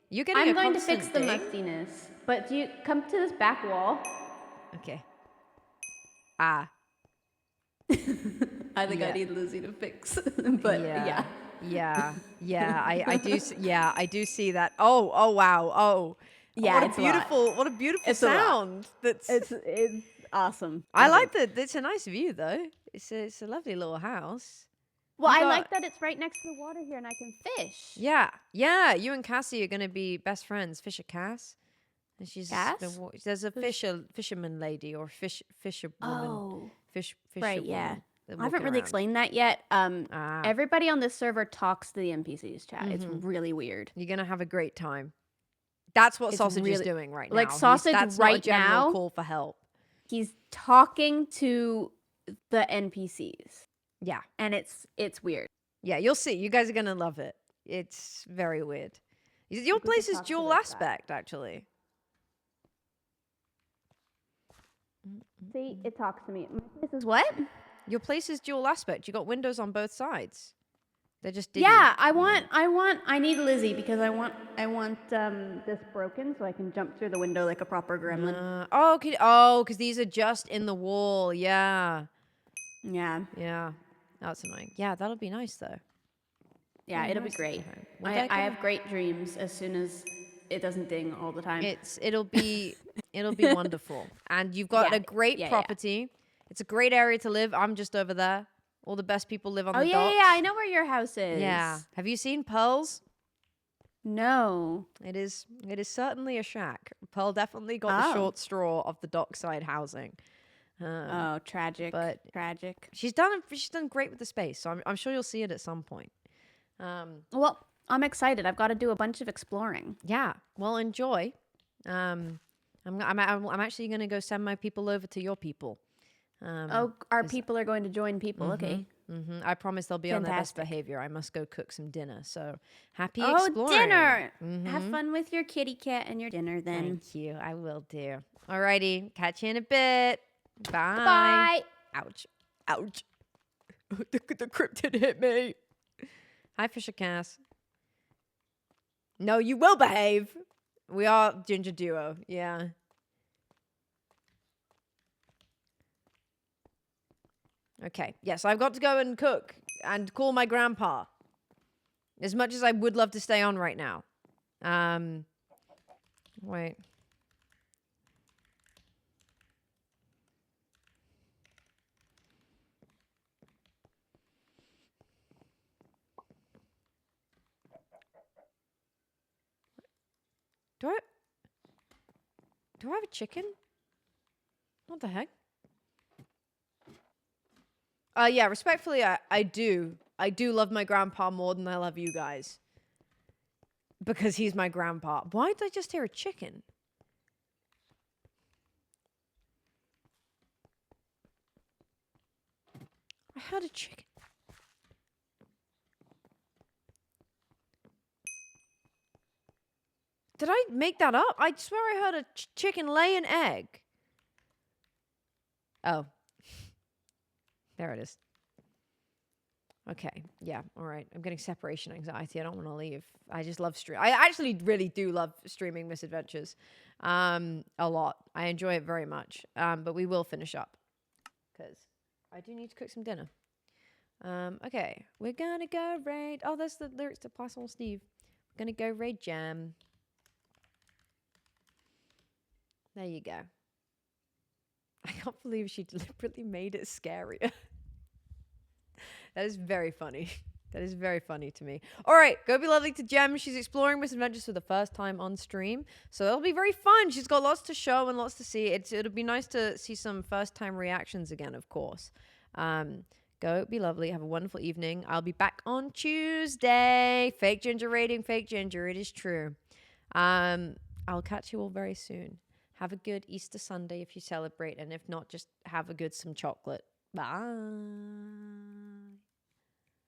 You're getting I'm a going to constant fix the ding? mustiness, but do you come to this back wall? Okay. Ah. I think Yeah. I need Lizzie to fix, but yeah. Yeah. I do see that. Oh, wow. Oh. Yeah, What a it's a lot. beautiful It's a lot. sound. That's It's awesome. I like that. It's a nice view though. It's a lovely little house. Well, You I got- like that it's right next to the water here and I can fish. Yeah. Yeah, you and Cassie are going to be best friends. Fisher Cass. And she's Cass? there's a fisherman lady or fisher woman. Oh, Fisher right, yeah. woman that I haven't walking really around. explained that yet. Ah. Everybody on this server talks to the NPCs chat. It's really weird. You're gonna have a great time. That's what It's Sausage is really- doing right like, now. He's- Sausage that's not a right general now- call for help. He's talking to the NPCs, Yeah, and it's weird. yeah. You'll see. You guys are gonna love it. It's very weird. Your Good to place is talk to dual those guys. aspect, actually. See, it talks to me. This is what? Your place is dual aspect. You got windows on both sides. They're just diddy. Yeah, I need Lizzie because I want this broken so I can jump through the window like a proper gremlin. Because these are just in the wall. Yeah. Yeah. Yeah. That's annoying. Yeah, that'll be nice though. Yeah, Very it'll be nice to great. go home. Would that I go- have great dreams as soon as it doesn't ding all the time. It'll be wonderful. And you've got Yeah, a great yeah. property. It's a great area to live. I'm just over there. All the best people live on Oh the yeah, docks. yeah, I know where your house is. Yeah. Have you seen Pearl's? No. It is certainly a shack. Pearl definitely got the Oh. short straw of the dockside housing. Oh, tragic. but- Tragic. She's done great with the space, so I'm sure you'll see it at some point. Well, I'm excited. I've got to do a bunch of exploring. Yeah. Well, enjoy. I'm actually gonna go send my people over to your people. Our people are going to join people. Okay. I promise they'll be on their best Fantastic. behavior. I must go cook some dinner. So happy Oh, exploring. dinner! Have fun with your kitty cat and your dinner then. Thank you. I will do. Alrighty. Catch you in a bit. Bye. Bye. Ouch. Ouch. the cryptid hit me. Hi, Fisher Cass. No, you will behave. We are ginger duo. Yeah. Okay. Yes, I've got to go and cook and call my grandpa. As much as I would love to stay on right now. Wait. Do I have a chicken? What the heck? Yeah, respectfully, I do. I do love my grandpa more than I love you guys. Because he's my grandpa. Why did I just hear a chicken? I heard a chicken. Did I make that up? I swear I heard a chicken lay an egg. Oh. There it is. Okay. Yeah. All right. I'm getting separation anxiety. I don't want to leave. I just love stream. I actually really do love streaming Misadventures. A lot. I enjoy it very much. But we will finish up. Because I do need to cook some dinner. Okay. We're gonna go raid. Oh, that's the lyrics to Possum Steve. We're gonna go raid Jam. There you go. I can't believe she deliberately made it scarier. That is very funny. That is very funny to me. All right, go be lovely to Gem. She's exploring Misadventures for the first time on stream. So it'll be very fun. She's got lots to show and lots to see. It'll be nice to see some first-time reactions again, of course. Go be lovely. Have a wonderful evening. I'll be back on Tuesday. Fake Ginger rating, fake Ginger. It is true. I'll catch you all very soon. Have a good Easter Sunday if you celebrate. And if not, just have a good some chocolate. Bye.